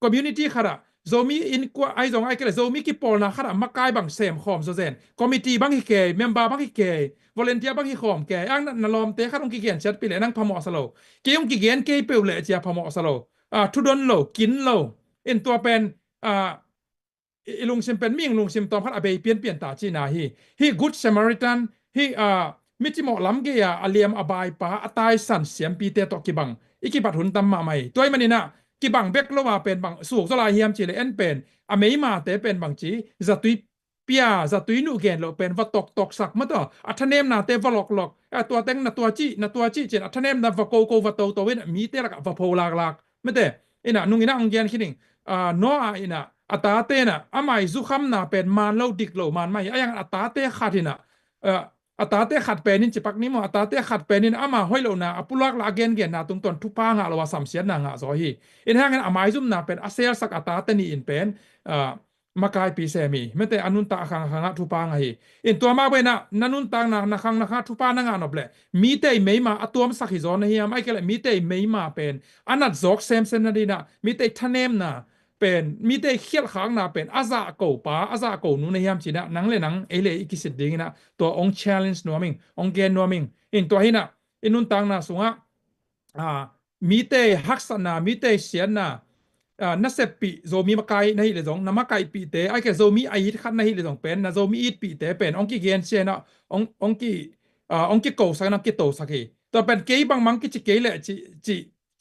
คอมมูนิตี้ขราโซมีกว่าส่งก็เลยโซมีกิปอลนะขรามากายบางเซมขอมโซเซนคอมมิตี้บางฮิเกย์เมมเบอร์บางฮิเกย์วอลเนเทียบางฮิขอมเกย์นั่นลอมเตะขรองกิเกนเสียไปเลยนั่งพะโมสโลเกย์องกิเกนเกย์เปลเลยเจียพะโมสโลทุดนโลกินโลตัวเป็นลุงซิมเป็นมิ่งลุงซิมตอมพัดอเบยเปลี่ยนตาจีนาฮีกูดเซมาริตันฮีมิจิโมลำเกียอเลียมอบายป้าอตายสันเสียมปีเตตอกิบังอีกิบัดหุนตัมมาใหม่ตัวมันนี่นะกิบังเบกโลว่าเป็นบังสูกสลายเฮียมจีเลเอ็นเป็นอเมยมาเตเป็นบังจีจะตุยเปียจะตุยนูเกนโลเป็นวัดตกสักมาต่ออัทเนมนาเตวลอกตัวเต็งนาตัวจีเจนอัทเนมนาวัโกวัตโตตัวเวนมีเตลักวัโพลากไม่เตนุ่งองเกียนคิดนิ่งโนอัตาเตนะอามัยซุคัมนาเป็นมันเราดิกโลมันไม่ยังอัตาเตขัดนะอัตาเตขัดเป็นนินจิปักนี้มั้งอัตาเตขัดเป็นนินอามาห้อยโลนะปุลักลาเกนนะตรงต้นทุพางะเราว่าสัมเสียนงะซอฮีห่างกันอามัยซุมนาเป็นอาเซียสักอัตาเตนี่เป็นมากายปีเซมีไม่แต่อนุนตาขังทุพางะตัวมาเป็นนันุนตางนะขังทุพางะนบเลยมีแต่ไม่มาตัวมันสักฮิโซนเฮียไม่เกี่ยวมีแต่ไม่มาเป็นอันนั้นจอกเซมนาดีนะมีแต่ทะเนมนะเป็นมีแต่เขียดข้างนาเป็นอาซาโกป้าอาซาโกนูในยามจีนะนังเลยนังเลยอีกสิทธิ์ดิ้งนะตัวอง challenge นัวมิงองเกนนัวมิงตัวหินะนุนตังนะสุงะมีแต่ฮักษณะมีแต่เสียนนะนัสเซปีโซมีมากายในเลยสองน้ำมากายปีเตไอ้แค่โซมีไอฮิตขัดในเลยสองเป็นนะโซมีอีดปีเตเป็นองกิเกนเสียนะองกิโกสักนักกิโตสักทีตัวเป็นเกย์บางมังกิจิเกย์เลย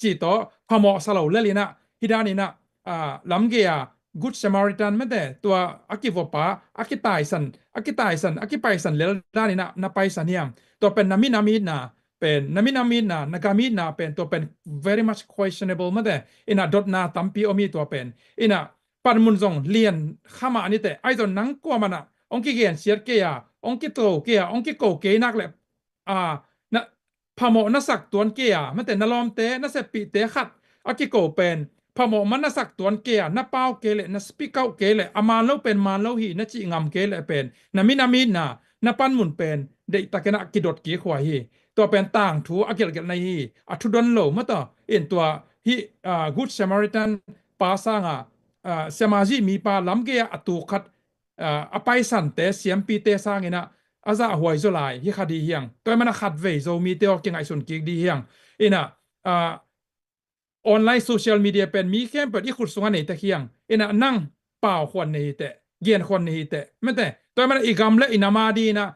จีตัวพมอสลาวเลยนะฮิดานี่นะลำเกียกูดเซมาริตันไม่ได้ตัวอากิวป้าอากิไตสันอากิไปสันเลด้านนี้นะไปสันเนี่ยตัวเป็นนามินะเป็นนามินะนากามินะเป็นตัวเป็น very much questionable ไม่ได้ดอทนาตัมปีอมีตัวเป็นปันมุนซงเลียนข้ามานี่แต่ไอ้ตัวนังกว่ามันองกิเกียนเสียเกียองกิโตเกียองกิโกเกนักแหละนะพมอนัสักตัวเกียไม่แต่นลอมเตนัสปีเตขัดอากิโกเป็นพอหมอมันนัสักตัวเกียนับเป้าเกลนัสปีเก้าเกลอามาโลเป็นมาโลหีนัจิงามเกลเป็นนามินะปันมุนเป็นเด็กตะเกนักกิดดกีขวายตัวเป็นต่างถูอาเกลกันในอัทุดนโลมาต่อตัวกูดเซมาริตันปาสังเซมาจีมีปาลำเกียอตุขัดอไปสันเตเสียมปีเตสังนะอาซาหวยโซไลฮิคดีเฮียงตัวมันขัดเวโซมีเตอเก่งไอสุนกิกดีเฮียงออนไลน์โซเชียลมีเดียเป็นมีแค่เปิดอีขุดสงวนในตะเคียงนั่งเปล่าคนในแต่เกียนคนในแต่ไม่แต่ตัวมันอีกำเละอินามาดีนะ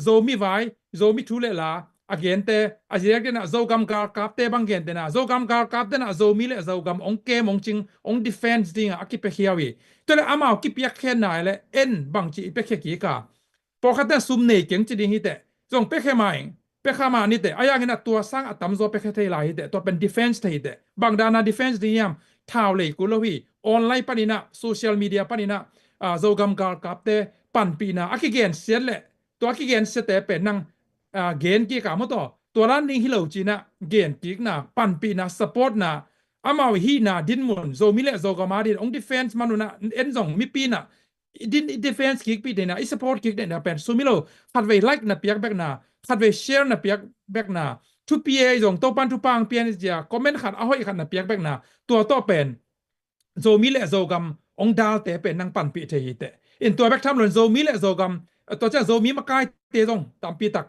โซมีไว้โซมีทุเลละอาเกียนแต่อาเจียกันนะโซกำการกับเตบังเกียนแต่นะโซกำการกับแต่นะโซมีเลโซกำองเกมองจิงองดิเฟนส์ดิ้งอากิเปเคียวีตัวเลยอามาอากิเปียกแค่ไหนเลยบางจีเปเคียกีกาพอขัดแต่ซุ่มในเก่งจีดิ้งฮิแต่ส่งเปเคียมาเองเปข้ามานี่แต่อายังนะตัวสร้างอัตมโซเปเทลายแต่ตัวเป็น defense เแต่บางดานา defense นี่ยามท้าวเลยกุลวีออนไลน์ปนินะโซเชียลมีเดียปนินะโซกัมกาลกับเตปันปีนะอากิเกนเสียเลยตัวอากิเกนเสียแต่เป็นนังเกนกีกามตัวร้านนี้ฮิโลจีนะเกนกีกนะปันปีนะ support นะอามาวิฮีนะดินมุนโซมิเลโซกามาดินอง defense มนุนะเอ็นซงมิปีนะดิน defense กิกปีเดนะ support กิกเดนะเป็นซูมิโลขัดไว้ like นะเปียกแบกนะขัดไปแชร์นะเปียกแบกนาทุกปีส่งตัวปันทุกปังเปียนจะคอมเมนต์ขัดเอาให้ขัดนะเปียกแบกนาตัวต่อเป็นโซมิเลโซกัมองดาลเตเป็นนังปันปีเทียเตตัวแบกทำหล่นโซมิเลโซกัมตัวจะโซมิมากายเตส่งตามปีตัก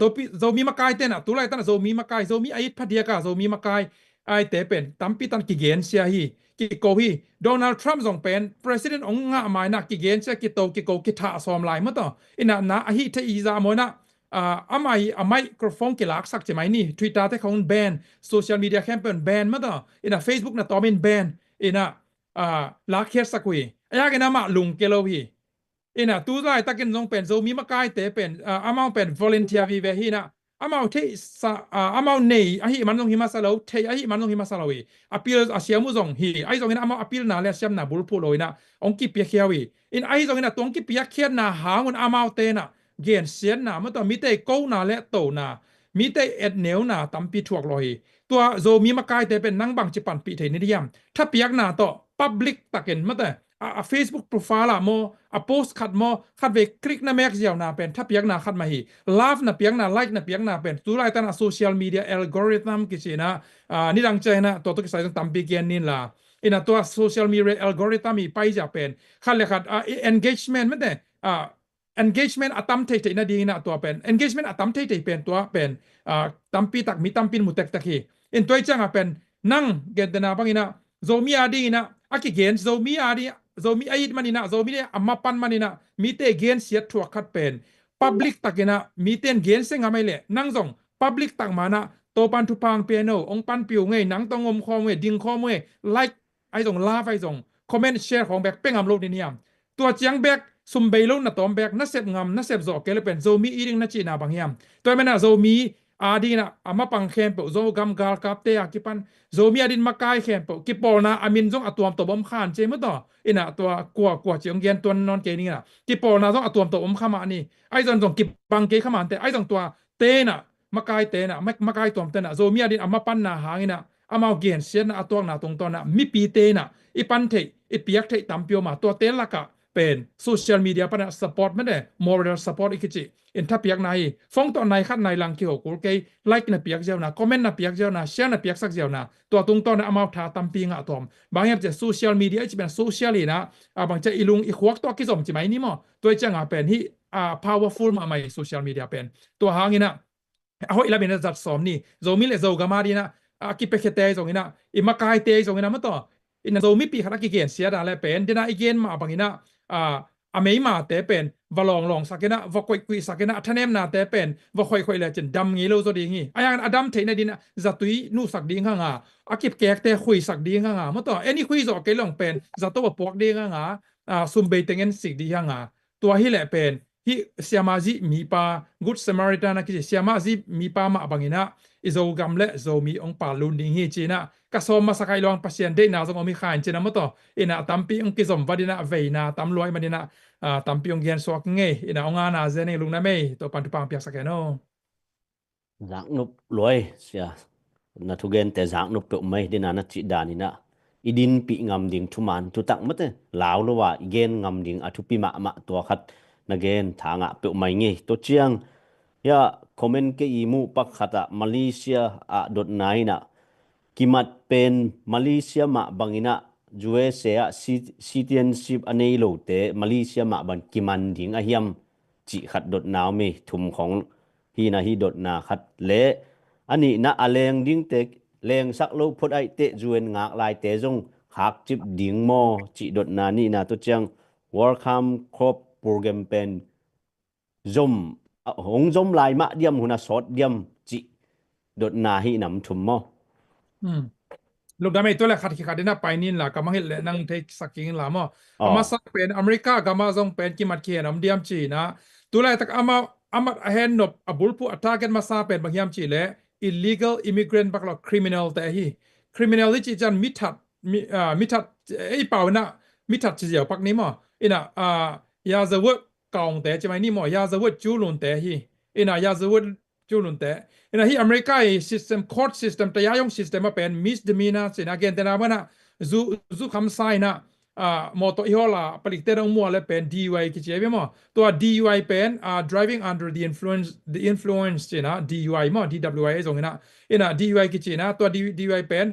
ตัวโซมิมากายเตนะตัวไรตั้งโซมิมากายโซมิไอพัดยากาโซมิมากายไอเตเป็นตามปีตันกิเกนเซียฮีกิโกฮีโดนัลด์ทรัมป์ส่งเป็น president องงะหมายนักกิเกนเซียกิโตกิโกกิท่าสอมลายมาต่อนะฮีเทอีซาโมนะไมโครโฟนกี่หลักสักจะไหมนี่ Twitter ที่เขาแบนโซเชียลมีเดียแคมเปญแบนมาต่อFacebook นะต่อเป็นแบนลักเคสสักวีอย่างนั้นมาลุงเกลวี ina tu lai takin zong pen zo mi makai te pen amao pen volunteer vi ve hi na amao te sa amao nei a hi man zong hi masalo te a hi man zong hi masalo wi apil a siamu zong hi ai zong ina amao apil na le siam na bul pu loina ong ki pia khiawi in ai zong ina tong ki pia khian na hangun amao te na gen sian na ma to mi te ko na le to na mi te et neu na tampi thuak loiตัวโซมีมาไกลแต่เป็นนั่งบังจิปันปีเทนิยามถ้าเปียกหน้าต่อ public ตะเกินมาแต่Facebook profile ละโมpost ขัดโมขัดเวคลิกนะแม็กเจียวนาเป็นถ้าเปียกหน้าขัดมาฮี love นะเปียกหน้า like นะเปียกหน้าเป็นตัวไรตั้ง social media algorithm กิจนะนี่ดังใจนะตัวตุกใส่ต้องตั้มปีเกียนนี่ล่ะอินะตัว social media algorithm มีไปจะเป็นขัดเลยขัดengagement ไม่แต่engagement ตั้มเทๆนะดีนะตัวเป็น engagement ตั้มเทๆเป็นตัวเป็นตั้มปีตักมีตั้มปีมุตเตกตะคีอินตัวจังเป็นนั่งเกณฑ์นาบังอินะโซมีอาดีนะอากิเกณฑ์โซมีอาดีโซมีอายิดมันอินะโซมีเนี่ยอามาปันมันอินะมีเตเกณฑ์เสียถั่วขัดเป็น public ตักอินะมีเตเกณฑ์เสียงอะไรเลยนั่งส่ง public ตักมานะโตปันทุพังเปียโนองปันปิวเงยนั่งต้องงมคอเงยดิ่งคอเงย like ไอส่งลาไอส่ง comment share ของแบกเป้งอัมโหลดนี่ตัวเจียงแบกซุมเบลนะตอมแบกนักเสพงามนักเสพจอกเกลเป็นโซมีอีริงนักจีน่าบางอย่างตัวมันนะโซมีอาดีนะอามาปังเข้มเปโซกำกาลกับเตะกิปันโซมีอาดินมาไกเข้มเปกิปอลนะอามินจงอตัวตัวบอมขานเจมต่ออินะตัวกว่าเจียงเย็นตัวนอนเกนี่นะกิปอลนะจงอตัวบอมขามานี่ไอ้จงกิปังเกขามันแต่ไอ้จงตัวเตนะมาไกเตนะมาไกตัวเตนะโซมีอาดินอามาปันนะหางนะอามาเกียนเสียนะตัวนะตรงตัวนะมีปีเตนะอีปันเทอีเปียกเทตัมเปียวมาตัวเตละกะเป็นโซเชียลมีเดียปะนะสปอร์ตไม่ได้ moral support อีกจีอินทับเปียกในฟ้องตัวในขั้นในลังเกี่ยวกับเกย์ไลค์นะเปียกเจ้านะคอมเมนต์นะเปียกเจ้านะแชร์นะเปียกสักเจ้านะตัวตรงตัวนะเอามาท้าตัมปีงอะตอมบางอย่างจะโซเชียลมีเดียจะเป็นโซเชียลเลยนะบางจะอีลุงอีขวักตัวกิจสมจีไหมนี่มั้งตัวจะงาเป็นที่powerful มาไม่โซเชียลมีเดียเป็นตัวหางินะเอาอีละเป็นจัดสอมนี่โซมิเลโซกามาดีนะกิเปเคเตย์ตรงนี้นะอีมากายเตย์ตรงนี้นะมั้งต่ออินโซมิปีขณะกิเกนเสียดาเลยเป็นเดน่าอีเกนมาบางอย่างนะอเมย์มาแต่เป็นวลองสักนะวคุยคุยสักนะท่านเอ็มนาแต่เป็นวคุยเลยจนดำงี้เราจะดีงี้อย่างอดัมเทนดินะจัตุยนู่สักดีง่างอากิบแกกแต่คุยสักดีง่างมาต่อเอ็นี่คุยจอกเกลองเป็นจัตุว่าปอกดีง่างซุมเบย์เต็งเงินสิกดีง่างตัวฮิแหละเป็นฮิเสียมาจีมีปา Good Samaritan นะคือเสียมาจีมีปามาบางนะอิโซกัมเล่โซมีองปาลุนดิงี้จีนะก็สมมาสักไอลองพัศยันได้นาสงอมีขานจีนะมาต่ออินะตัมปีองกิสมวัดนะเวนะตัมลอยมาดินะตัมปีองเกียนสวกเงยอินะองานาเจนี่ลุงนะไม่ตัวปันทุปังเปียกสักแค่โน่รักนุบรวยเสียนัทุเกนแต่รักนุบเปไม่ได้นานัจิดานินะอีดินปีงามดิ่งทุมันทุตักมัดลาวละว่าเกนงามดิ่งอทุปีมาตัวขัดนักเกนทางเปไม่เงยตัวเชียงยาคอมเมนต์เกอีมูปักขัดมาเลเซียดดนายนะกิมัดเป็นมาเลเซียมาบังอินะจูเอเซียcitizenship อันนี้โลเตมาเลเซียมาบังกิมันดิ่งอาเฮียมจิขัดดดนาวมีทุมของฮีนะฮีดดนาขัดเละอันนี้นะอเลงดิ่งเตกเลงสักโลพดไอเตจวนงากลายเตจงหักจิบดิ่งโมจิดดนานี่นะตัวเจียง welcome crop program เป็นจมหงจมลายมะเดียมหุนสอดเดียมจิดดนาฮีนำทุมโมลูกดำไม่ตัวแรกขัดดินะไปนี่ล่ะก็มาเห็นแหละนั่งเทคสักกิ่งล่ะมั้งอามาสักเป็นอเมริกาก็มาส่งเป็นกิมัดเขียนเดียมจีนะตัวแรกตักอามาเห็นนบบุลผู้อัตรากันมาซาเป็นบางยามจีเลย illegal immigrant บักเรา criminal แต่ฮี criminal ที่จีจันมิทัดไอ้เปล่านะมิทัดจีเดียวปักนี้มั้งอินะยาจะวดกองแต่จะไม่นี่มั้งยาจะวดจูลุนแต่ฮีอินะยาจะวดจูลุนแต่อินะที่อเมริกา system court system แต่ยายง system มาเป็น misdemeanor สินะเกณฑ์แต่นะว่านะซูคำไซนะมอเตอร์อีฮอล่ะผลิตเตอร์มัวเลยเป็น DUI กิจเองมั้งตัว DUI เป็นdriving under the influence สินะ DUI มั้ง DWI ตรงนี้นะอินะ DUI กิจนะตัว DUI เป็น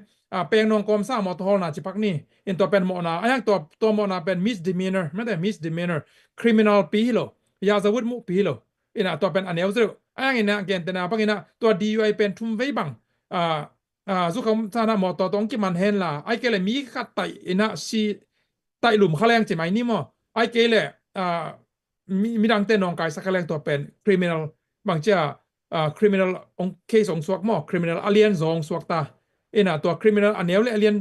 เป็นนองกอมซ่ามอเตอร์ฮอลนะจิปักนี่อินตัวเป็นมอนาไอ้ยังตัวมอนาเป็น misdemeanor ไม่ได้ misdemeanor criminal ปีโลยาสวุธมุปีโลอินะตัวเป็นอันเดียวกันไอ้ยังนะเกณฑ์แต่นะปักนี่นะตัว DUI เป็นทุ่มไว้บังสุขภาพนะมอเตอร์ต้องกิมันเห็นล่ะไอ้เกลมีขัดไตอินะซีไตหลุมขแรงใช่ไหมนี่มั้งไอ้เกลมีดังเต้นองกายสักขแรงตัวเป็น criminal บางเจ้าcriminal องเคสองสวกมั้ง criminal alien สองสวกตาอินะตัว criminal อันเดียวเลย alien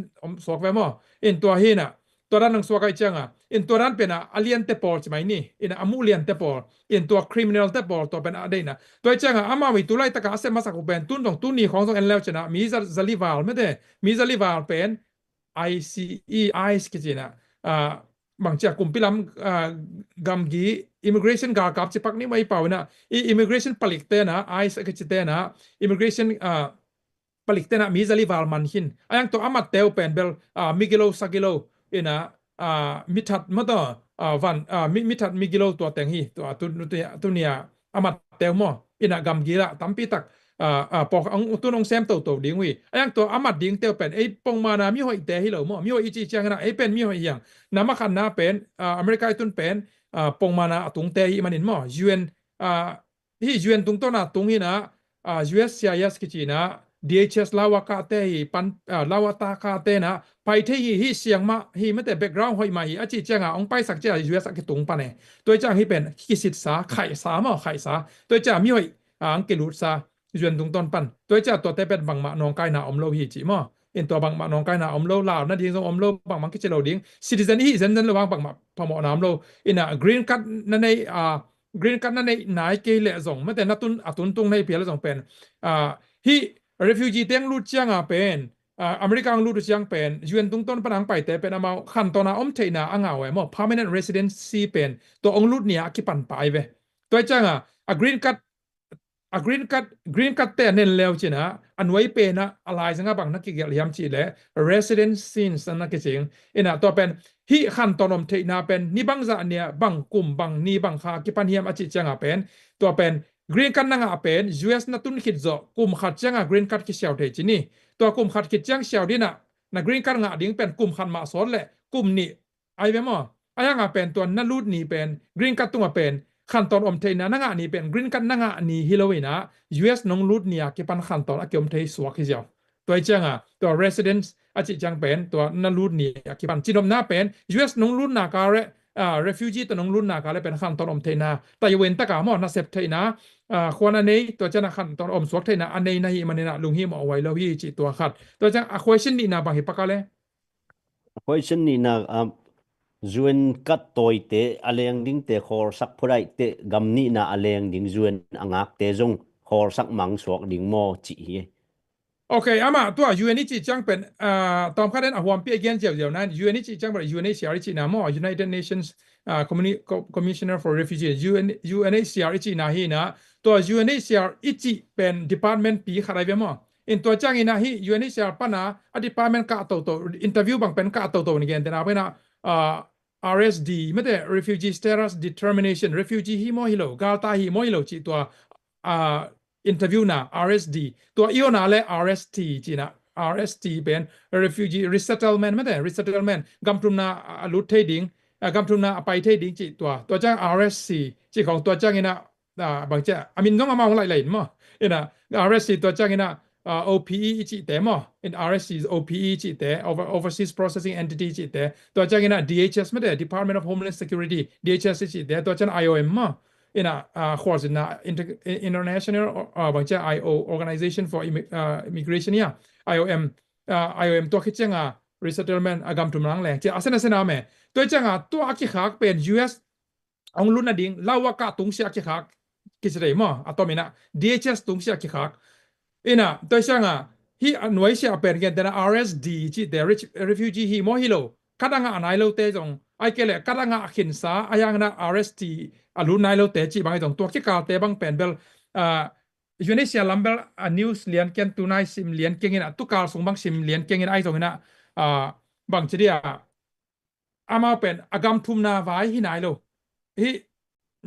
สวกไว้มั้งอินตัวเฮน่ะ ตัวนั้นนังสวกัยจังอินตัวนั้นเป็นอเลียนเตปอลใช่ไหมนี่อินอมูเลียนเตปอลอินตัวคริมินัลเตปอลตัวเป็นอะไรนะตัวจังอามาวิตุไลตะกาเซมาสักเป็นตุนตรงตุนนี่ของตรงเอ็นแล้วชนะมีซาลิวาลไม่ได้มีซาลิวาลเป็น ICE ICE กิจนะบางจากกลุ่มพิลัมกำกีอิมิเกรชันกากับจิปักนี่ไม่เป่านะอิมิเกรชันผลิตเตนะ ICE กิจเตนะอิมิเกรชันผลิตเตนะมีซาลิวาลมันหินอันยังตัวอามัดเตวเป็นเบลมิกิโลสักิโลอินะมิทัดมาต่อวันมิทัดมิกิโลตัวแต่งฮีตัวตัวเนี่ยอามัดเตวมออินะกำกีละตั้มปีตักปอกตัวน้องแซมตัวดิ้งวิอันยังตัวอามัดดิ้งเตวเป็นไอ้ปงมานามีหอยเตฮิโลมอมีหอยอีจีจังนะไอ้เป็นมีหอยอย่างน้ำมันขันนาเป็นอเมริกาตุนเป็นปงมานาตุงเตฮิมันนินมอ UN ที่ UN ตุงต้นนะตุงฮีนะUSCIS กิจีนะ DHS ลาวากาเตฮิปันลาวตาคาเตนะไปที่ฮีเสียงมาฮีไม่แต่ background หอยมาฮีอาจีจังองไปสักเจ้า US กิตุงปะเนี่ยตัวจังฮีเป็นกิสิตสาไข่สามอไข่สาตัวจังมีหอยอังกฤษลุดซาจวนตรงต้นปันตัวเจ้าตัวเตเป็นบางมะนองไกนาอมโลฮีจิมอเอ็นตัวบางมะนองไกนาอมโลลาวนั่นดิ้งทรงอมโลบางมังกิจโลดิ้งซิติเซนฮีเซนนั้นระวังบางมะพมอนามโลอินะกรีนคัทนั่นในกรีนคัทนั่นในนายเกลเลส่งไม่แต่นัตุนตุนตรงในเพียรส่งเป็นฮีrefugee เตียงลุดเชียงเป็นอเมริกันลุดเชียงเป็นจวนตรงต้นปนังไปแต่เป็นอามาขันตนาอมเทนาอ่างเอาไว้มอ permanent residency เป็นตัวองลุดเนี่ยกิปันไปเว้ตัวจังgreen card green card แต่เน้นแล้วจีนะอันไว้เป็นนะอะไรสังกับบางนักกิจกรรมจีเลย residency นักกิจกรรมอินะตัวเป็นที่ขั้นตอนอมเทนาเป็นนี่บางจะเนี่ยบางกลุ่มบางนี่บางค่ากิปันเฮียมอาจิจังเป็นตัวเป็น green card นั่งเป็น US นัตุนคิดจะกลุ่มขัดจังgreen card คิดเชียวเทจีนี่ตัวกลุ่มขัดคิดจังเชียวดีนะgreen card ดิ้งเป็นกลุ่มขัดมาสอนแหละกลุ่มนี้ไอ้เว้มอไอ้ยังเป็นตัวนั่นรูดนี่เป็น green card ตัวเป็นขั้นตอนอมเทนะนั่งนี่เป็น green card นั่งนี่ฮิโลวินะ US น้องรูดเนี่ยกิปันขั้นตอนอมเทสวกเชียวตัวจังตัว residence อาจิจังเป็นตัวนั่นรูดนี่กิปันจีนอมหน้าเป็น US น้องรูดนาการะrefugee ตัวน้องรุ่นนาการเลยเป็นขั้นตอนอมเทนะแต่ยเว้นตะกามอนาเซปเทนะควรอันนี้ตัวจะนักขั้นตอนอมสวกเทนะอันนี้นะฮิมันเนี่ยลุงฮิมเอาไว้แล้วฮิจิตัวขัดตัวจะquestion นี่นะบางฮิปะกะเลย question ni na zuen kat toy te aleng ding te khor sak phurai te gamni na aleng ding zuen angak te jong khor sak mang sok ding mo chi hi โอเคอามาตัว UN นี่จีจังเป็นตอนข้าเดินหัวปีเกียนเจียวนั้น UN นี่จีจังเป็น UNHCR จีนะมั่ว United Nations Commissioner for Refugees UNHCR จีนะฮีนะตัว UNHCR จีเป็น Department ปีขนาดเดียวมั่วอินตัวจังอินะฮี UNHCR ปะนะDepartment กะโตโต interview บางเป็นกะโตโตนี่กันแต่นะเป็นRSD ไม่แต่ Refugee Status Determination Refugee ฮีโมฮิโลกาลตาฮีโมฮิโลจีตัวinterview นะ RSD ตัวอีโอนาและ RST จีนะ RST เป็น refugee resettlement ไม่ได้ resettlement กำทุมนาลุดเทดิงกำทุมนาไปเทดิงจีตัวจ้าง RSC จีของตัวจ้างนะบางจ้าอามินน้องมาอะไรๆมั้งนะ RSC ตัวจ้างนะOPE จีแต่มั้ง RSC OPE จีแต่ overseas processing entity จีแต่ตัวจ้างนะ DHS ไม่ได้ Department of Homeland Security DHS จีแต่ตัวจ้าง IOM มั้งcourse in international บางจ้า IO Organization for Immigration เนี่ย IOM ตัวคิดจังresettlement กำทุมนังแหล่งจีอาเซนแม่ตัวจังตัวอากิขากเป็น US องลุนนาดิงลาวากาตุงเสียอากิขากกิจได้มั้งตัวมีนะ DHS ตุงเสียอากิขากตัวจังฮีหน่วยเสียเป็นกันแต่ RSD จีแต่ refugee ฮีโมฮิโลคัดงานไหนเราเตจงไอ้เกล่คัดงานขินซาอายังนะ RST ลุนไหนเราเตจีบางตรงตัวคิดกาเตบางเป็นเบลยูเนเซียลัมเบลนิวส์เลียนเกนตูนายซิมเลียนเก่งนะตุกาลส่งบางซิมเลียนเก่งไอ้ตรงนั้นบางทีอามาเป็นอากรรมทุมนาไว้ที่ไหนโลฮี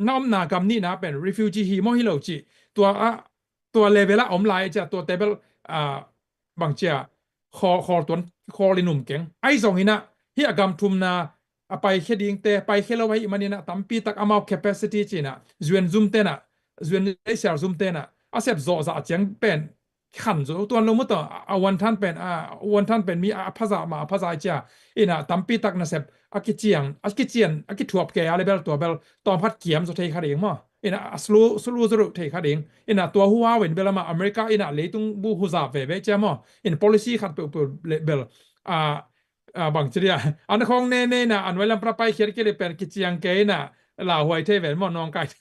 น้อมนากรรมนี่นะเป็น refugee ฮีโมฮิโลจีตัวเลเวลอมไลน์จะตัวเตเบลบางทีคอตัวคอลินุ่มเก่งไอ้ตรงนี้นะฮีอากรรมทุมนาไปแค่ดิ้งเตไปแค่เราไว้มันนี่นะตั้มปีตักอามา capacity จีนะจวนซุ่มเตนะจวนได้เสียซุ่มเตนะอาเซบโซจะเจียงเป็นขันโซตัวลงมุตวันท่านเป็นมีภาษามาภาษาเจ้าตั้มปีตักนะเซบอากิเจียนถั่วแก่อะไรเบลตัวเบลตอนพัดเขียมสุดเทคาเองมั้งสลูเทคาเองตัวหัวเวนเบลมาอเมริกาเลยตุงบูฮุซาเวเจ้ามั้งpolicy ขัดเบล บางทีอันของเน่นะอันไว้ลำประไปเขียนเกลเป็นกิจยังเกน่ะลาหวยเทเวนมอนองกายเท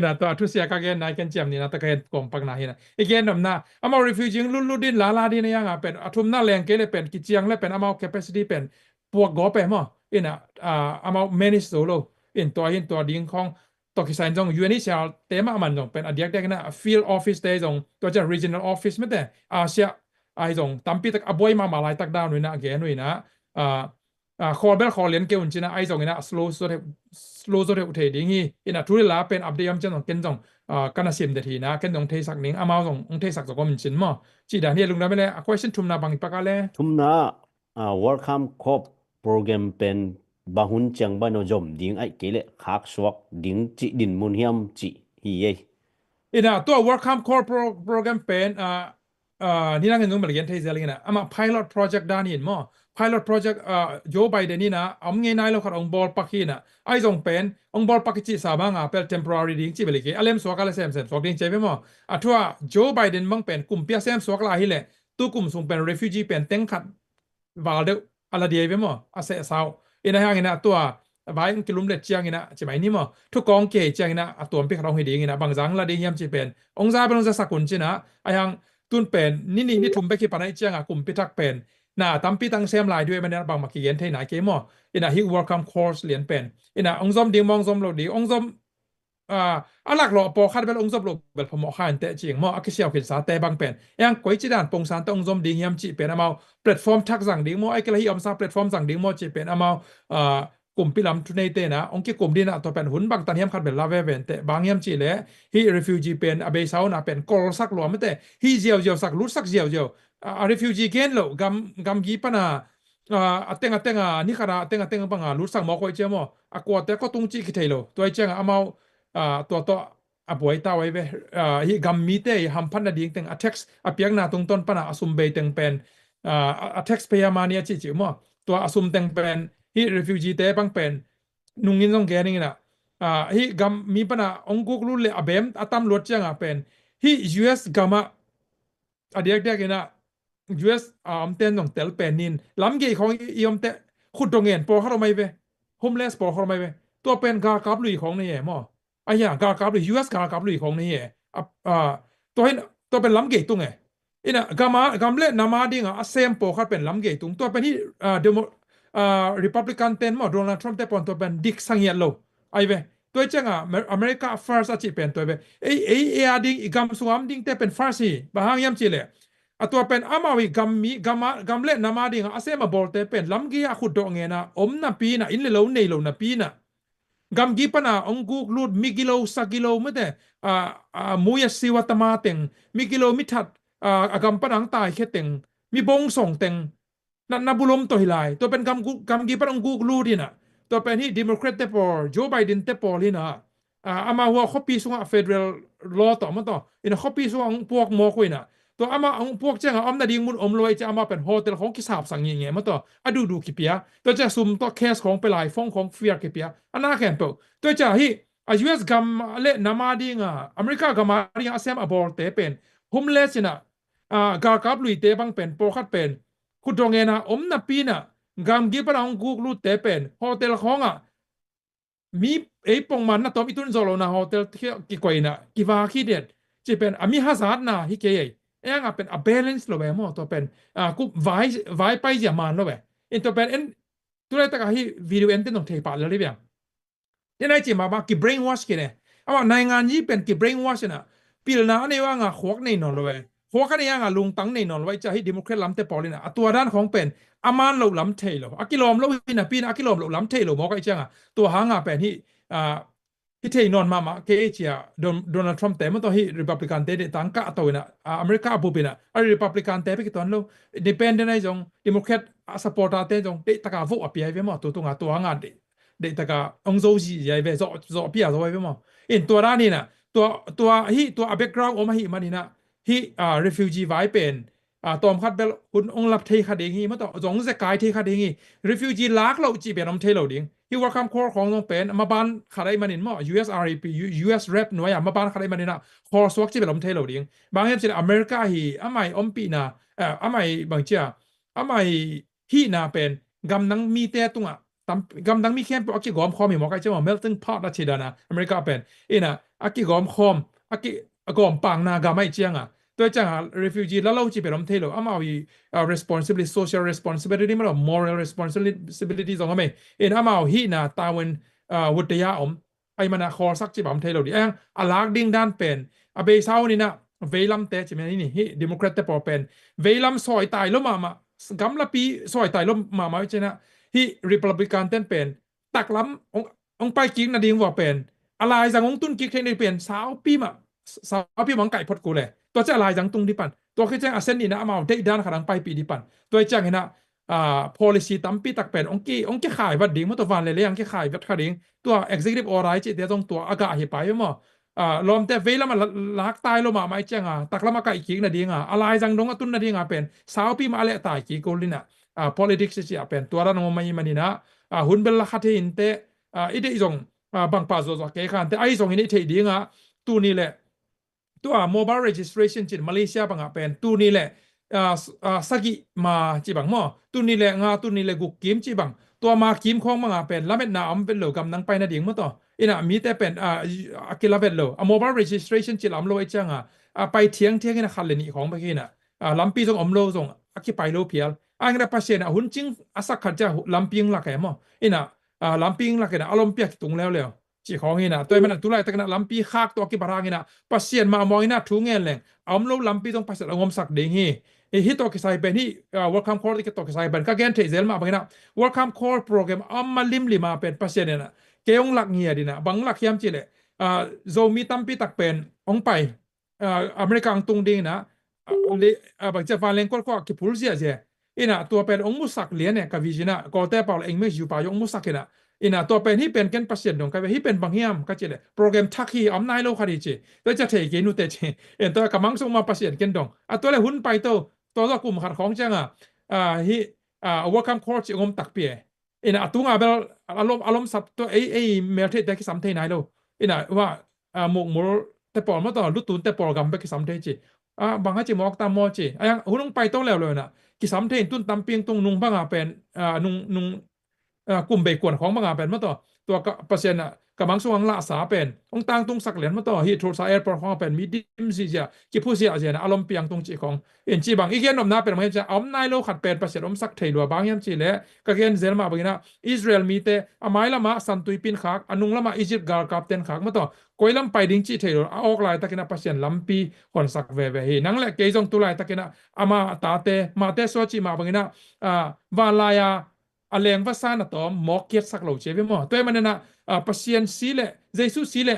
นะตัวทุเสียกากนายกันเจียมนี่นะตะเกนกองปักนาฮินะอีกเกนดำนะอามา refugee ลุดินลาดินยังเป็นอาทุมน่าแรงเกลเป็นกิจยังและเป็นอามา capacity เป็นพวกกอเป็นมั้งนะอามา manage โซโลตัวดิ้งของตัวกิจจง UNHCR เต็มมันจงเป็นอดีตเด็กนะ field office เตจงตัวจะ regional office ไม่แต่อาเซียไอจงตั้มปีตักอบวยมาลายตักดาวน์ด้วยนะเกนด้วยนะคอเบลคอเลียนเกวนจินะไอจงนะ slow สุดอุเทดิ้งฮีทุเรลาเป็นอัปเดตยามจังเกนจงกันน่ะเสียมเดทีนะเกนจงเทสักนิ่งอามาจงเทสักจงก็มันจินมั้งจีดานี่ลุงได้ไหมเลย question ทุมนาบางปากกาเลย ทุมนาwelcome crop program เป็นบาหุนจังบ้านจมดิ้งไอเกลคักสวกดิ้งจิดินมุนเฮียมจิฮีเยตัว Welcome Core Program เป็นนี่นั่งเงินนุ่มเรียนเทเซลินะอามา Pilot Project ด้านนี้มั้ง Pilot Project Joe Biden นี่นะอเงยนายเราขัดองบอลปักฮีนะไอจงเป็นองบอลปักจิสาบังเป็น temporary ดิ้งจิเบลิกอเลมสวกอะไรเซมสวกดิ้งใจไปมั้งทัว Joe Biden บังเป็นกลุ่มเปียเซมสวกลาฮิเลตัวกลุ่มส่งเป็น refugee เป็นเต็งขัดวาลเดอะไรเดียไปมั้งอาเซสาวนะฮะนะตัวบายกิลุมเล็ดเจียงนะใช่ไหมนี่มั้งทุกกองเกยเจียงนะตัวเป็นเราให้ดีนะบางจังละดีเยี่ยมจีเป็นองศาเป็นองศาสักุลจีนะไอ้ยังตุนเป็นนี่ทุ่มไปกี่ปันไอเจียงกลุ่มพิทักษ์เป็นตั้มปีตั้งเซมลายด้วยมันบางมากี่เย็นเท่าไหนเกมมั้งฮิ welcome course เรียนเป็นองซอมดีมองซอมโลดีองซอมหลักหล่อปอคาดเป็นองซอมโลเบลพมอข้านเตะจีงมั้งอักเสียวขึ้นสาเตะบางเป็นยังก๋วยจีดานปงสารตองซอมดีเยี่ยมจีเป็นเอาแพลตฟอร์มทักสั่งดีมั้งไอ้กระหิอมซาแพลตฟอร์มสั่งดีมั้งจีเป็นเอากลุ่มพิลำทุนในเตนะองค์กลุ่มดีนะตัวเป็นหุ่นบางตันเฮียมขัดเป็นลาเวเวนเตบางเฮียมจีเล่ฮี refugee เป็นอเบย์เซานะเป็นกอลสักหลวมไม่แต่ฮีเจียวสักลุดสักเจียวrefugee เกนโลกำกีปนาเต็งนี่ขนาดเต็งปังลุดสักหมอกไว้เจ้ามั้งกวาดแต่ก็ตุงจีกิเทโลตัวเจ้าอามาตัวป่วยตาไว้เวฮีกำมีเตหัมพันนาดิ้งเต็งtext เปียกนาตรงต้นปนาอสุมเบย์เต็งเป็นtext พยามานี่จีมั้งตัวอสุมเต็งเป็นฮี refugee เตบังเป็นนุ่งยินต้องแกนี่นะฮีกำมีปนาองกุกลุเลอเบมอัตมลดเจียงเป็นฮี US กำเดียกนะ US เต้นต้องเตลเป็นนินลำเกยของอีมเตขุดตรงเงินปอเขาทำไมเว homeless ปอเขาทำไมเวตัวเป็นกากาบลุยของนี่มั้งไอ้อย่างกากาบลุย US กากาบลุยของนี่ตัวเป็นลำเกยตรงไงกำเล่นามาดิ้งเซมปอเขาเป็นลำเกยตรงตัวเป็นที่เดโมRepublican เต็นมั้งโดนัลด์ทรัมป์เต็นปอนตัวเป็นดิกสังเกตโลไอ้เวตัวเจ้าอเมริกา first อาชีพเป็นตัวเวดิ้งกำสวมดิ้งเต็เป็น first บางอย่างจีเลยตัวเป็นอามาวิกำเล่นามาดิ้งเซมบอลเต็เป็นลำเกยขุดดอกเงินนับปีนะอินเลโลเนโลนับปีนะกำกีปนะองกุกลูดมิกิโลสักกิโลไม่แต่มูยสิวัตมาเต็งมิกิโลมิทัดกำปนังตายแค่เต็งมีบงส่งเต็งนับบุลมตัวหิลายตัวเป็นกำกีปนังกุกลูดีนะตัวเป็นที่ดิโมแครตเตปอร์โจไบเดนเตปอร์ลีนะอามาหัวข้อปีส่งเฟเดอรัลลอต่อมันต่อข้อปีส่งพวกมอคุยนะตัวอามาพวกเจ้านาดิงมุนลอยจะอามาเป็นโฮเทลของกิสาบสังเงี้ยมันต่อดูคิเปียตัวจะซุ่มตัวเคสของไปหลายฟ้องของเฟียร์คิเปียน่าแข่งตัวจะฮีUS กำเล่นามาดิ้งอเมริกากำมาดิ้งเซมอบอลเตเป็นโฮมเลสนะกากาบลุยเตบังเป็นโปรคัดเป็นคุณตรงเงินนับปีนะกำกีปนังกุกลูเตเป็นโฮเทลของมีปงมันนะตัวอิตุนโซโลนะโฮเทลกี่กว่านะกี่ว่าขี้เด็ดจะเป็นมีฮัสซัดนะฮิเกย์ยังเป็นa balance โลเวมั้งตัวเป็นกูไว้ไปจะมันโลเวตัวเป็นตัวอะไรต่างๆที่วิดีโอต้องเทปะแล้วหรือเปล่าเนี่ยนายจีมาบ้ากี่ brainwash กันเนี่ยในงานนี้เป็นกี่ brainwash นะปีละนี่ว่างขวกในนอนโลเวขวกกันยังลุงตั้งในนอนไว้จะให้ดิโมแครตล้ำเตปอลินะตัวด้านของเป็นอามันเราล้ำเทโลกิโลมเราวินาปีนะกิโลมเราล้ำเทโลมอกไอ้เจ้าตัวหางเป็นที่เทนอนมาเกเชียโดนัลด์ทรัมป์แต่เมื่อตอนที่ริพับลิกันเตะตั้งกะตัวน่ะอเมริกาบุบินะริพับลิกันเตะไปกี่ตอนแล้วดิเพนเดนไอ้จงดิโมแครตสปอร์ตเตะจงเตะตะกาฟุกอภิไว้มั้งตัวหางเตะตะกาองโซจีใหญ่ไปโซอภิไว้มั้งตัวด้านนี้นะตัวแบ็กกราวด์ออกมามันนี่นะrefugee ไว้เป็นตอมคัดเบลคุณองรับเทคดีงี้มาต่อจงจะกายเทคดีงี้ refugee ลักเราจีเป็นน้ำเทเราดิ้งที่ welcome call ของน้องเป็นมาบ้านขาได้มานินมั้ง USREP US rep หน่วยมาบ้านขาได้มานินนะ course work จีเป็นน้ำเทเราดิ้งบางอย่างเช่นอเมริกาฮีไม่ปีนะไม่บางเจ้าไม่ฮีนะเป็น กำนังมีเตะตุงอ่ะกำนังมีเข้มอากิกอมคอมมีหมอกไอเจ้าเมลตันพอร์ตชิดานะอเมริกาเป็นอากิกอมคอมอากิกอมปังนากาไม่เจียงอ่ะตัวจังอ่ะ refugee แล้วเราจีเป็นลมเทโลอามาวีresponsibility social responsibility มั้ง moral responsibility ตรงนั้นไหมอามาฮีน่ะตาวันวุฒิยาไอ้มันคอสักจีบอมเทโลดิอลากดิ้งด้านเป็นเบย์เซานี่นะเวลัมเตจิมันนี่ฮิดิโมแครตเตปอเป็นเวลัมซอยตายล้มมากำลับปีซอยตายล้มมาใช่นะฮิริพับลิกันเต้นเป็นตักล้ำองไปกิกนาดิ้งว่าเป็นอะไรจังองตุนกิกเทนเป็นสาวปีมังไก่พดกูเลยตัวจะอะไรจังตุงดิปันตัวคือแจ้งอาเซนนี่นะมาได้ด้านขดังไปปีดิปันตัวแจ้งเห็นนะpolicy ตั้มปีตักเป็นองกี้ขายวัดดิ้งมันตัววันเลยยังกี้ขายวัดขดิ้งตัว executive order จิตเดียวตรงตัวอากาศเหตุไปมั้งลมแต่เวลามันลักตายลงมาไม่เจ้งตักละมาไก่กิกนาดิ้งอะไรจังดงตุนนาดิ้งเป็นสาวปีมาเละตายกิกกูลินะpolitics จะเป็นตัวเราโนมายิมันนี่นะหุ่นเบลลักที่อินเตอีเดอีจงบางป่าโซเกย์กันแต่ไอ้จงอินเทดิ้งตัวนี้แหละตัว mobile registration จิตมาเลเซียบางเป็นตัวนี้แหละสักิมาจีบังมั่วตัวนี้แหละตัวนี้แหละกุกกิมจีบังตัวมากิมของมังเป็นแล้วเป็นน้ำเป็นเหลวกำนังไปนาดิ่งมั่วต่อมีแต่เป็นกิลาเวลโลmobile registration จิลำโลไอจังไปเที่ยงกันขันเลนี่ของไปกินลำปีส่งโลส่งกิไปโลเพียลงั้นภาษาหุ่นจริงสักขัดจะลำปีงหลักแก่มั่วลำปีงหลักแก่อารมณ์เปียกตุงแล้วจีของตัวมันตุลายตะกันลำปีขากตัวกิบารางภาษามามองทุ่งเงี้ยเลยโลลำปีต้องภาษาองมสักเด้งฮิตตัวกิไซเป็นที่welcome call ที่ตัวกิไซเป็นก็แกนเทเซลมาเป็นwelcome call program มาลิมาเป็นภาษาเนี่ยเกี่ยงหลักเงียดีนะบางหลักยามจีเลยโซมีตั้มปีตักเป็นองไปอเมริกันตุงดิ้งนะบางจะฟังเล่นก็กิพูลเสียเสียตัวเป็นองมุสักเลี้ยเนี่ยกับวิจินะก็แต่เปล่าเองไม่อยู่ป่ายองมุสักตัวเป็นที่เป็นกันภาษาดงกับที่เป็นบางยามก็จีเลยโปรแกรมทักฮีไม่โลคดีจีแล้วจะเทกินุเตจีตัวกำลังส่งมาภาษากันดงตัวเลยหุ่นไปตัวกลุ่มขัดของจังที่welcome call จีงมตักเปียตัวเบลอารมณ์สับตัวเมลเทได้กี่สัมเทนไหนโลว่าหมกแต่ปอมาต่อรุ่ตุนแต่ปอกำไปกี่สัมเทจีบางจีมอกตามมอจีหุ่นไปแล้วเลยนะกี่สัมเทนตุนตามเปียงตรงนุงบ้างเป็นนุงกลุ่มเบกวนของบางเป็นมาต่อตัวเปอร์เซ็นต์กับบางส่วนละสาเป็นองต่างตรงสักเหรียญมาต่อฮิตโทรศัพท์แอร์พอร์ตของเป็นมีดิมซีเจียกี่ผู้เสียเสียนะอารมณ์เปียงตรงจีของจีบางอีกอย่างนมน้าเป็นมันจะนายโลขัดเป็นเปอร์เซ็นต์สักเทลัวบางอย่างจีเล่ก็เกินเซลมาบางนะอิสราเอลมีแต่ไม้ละมาสันตุยปินขากนุงละมาอียิปต์กาลกับเต็นขากมาต่อก้อยลำไปดิ้งจีเทลัวออกลายตะกินะเปอร์เซ็นต์ลำปีคนสักเวนั่งแหละเกยจงตุลายตะกินะมาตาเตมาเตสวจีมาบางนะวาลายาอะไรอย่างว่าซานะต่อหมอกเกียรสักเหล่าเชื่อมั้ยตัวมันนะพัศยันสีเล่เยซูสีเล่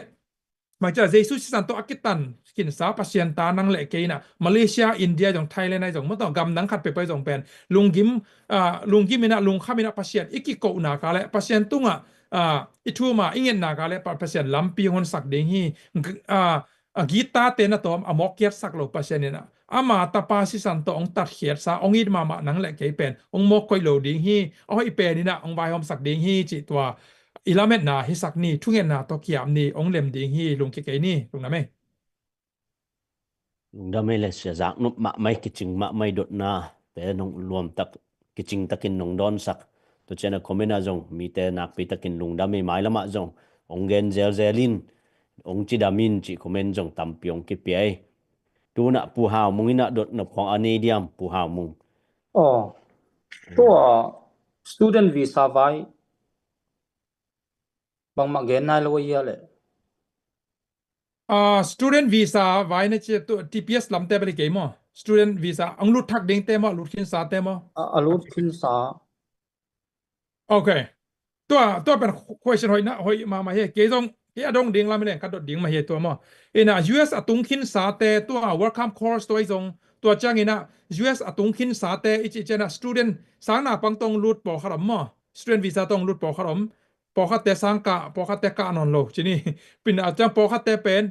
มาจากเยซูสันตัวอักิตันกินสาพัศยันตานังเล่เกยนะมาเลเซียอินเดียจงไทยเลยนะจงมันต้องกำนังขัดไปจงเป็นลุงกิมมินะลุงข้ามินะพัศยันอีกกี่โกนาคาเล่พัศยันตุงอิทูมาอิเงินนาคาเล่พัศยันลำปีคนสักเด้งฮีกีตาเตนะตัวหมอกเกียรสักเหล่าพัศยันเนี่ยนะมาตาปาสิสันตัวองตัดเขียดซาองอีดมานังแหละเกยเป็นองมอกคอยโหลดิ้งฮีอีเป็นนี่นะองใบหอมสักดิ้งฮีจิตัวอิลาเมตนาฮิสักนี่ทุ่งเงินนาตัวเกียมนี่องเล็มดิ้งฮีลุงเกยนี่ลุงนะไหมลุงดำไม่เลยเสียจากนุบไม่กิจงไม่ดดนาแต่นงรวมตักกิจงตักินนงดอนสักตัวเจนคอมเมนาจงมีแต่นักปีตักินลุงดำไม่หมายละมาจงองเกนเซลลินองจิดามินจิคอมเมนจงตัมปีองกิเปียตัวน่ะผู้หาวมุงน่ะดดนับของอันนี้เดียมผู้หาวมุงตัว student visa ไว้บางมาเกนนายโลเยอะเลยstudent visa ไว้ในตัว TPS ลำเต้ไปเลยเกมstudent visa อังลุดทักดิ้งเต้มลุดขึ้นสาเต้มลุดขึ้นสาโอเคตัวเป็น question หอยนะหอยมาเฮเกจงดงดิ้งลำไม่ได้กัดดิ้งมาเฮตัวUS ตุงขึ้นสาเต้ตัว welcome course ตัวตัวจังUS ตุงขึ้นสาเต้อีกเจนะ student สางหน้าปังตรงลุดปอขรมstudent visa ตรงลุดปอขรมปอคัตเตสังกะปอคัตเตกะนอนโลจีนี่เป็นอาจจะปอคัตเตเป็น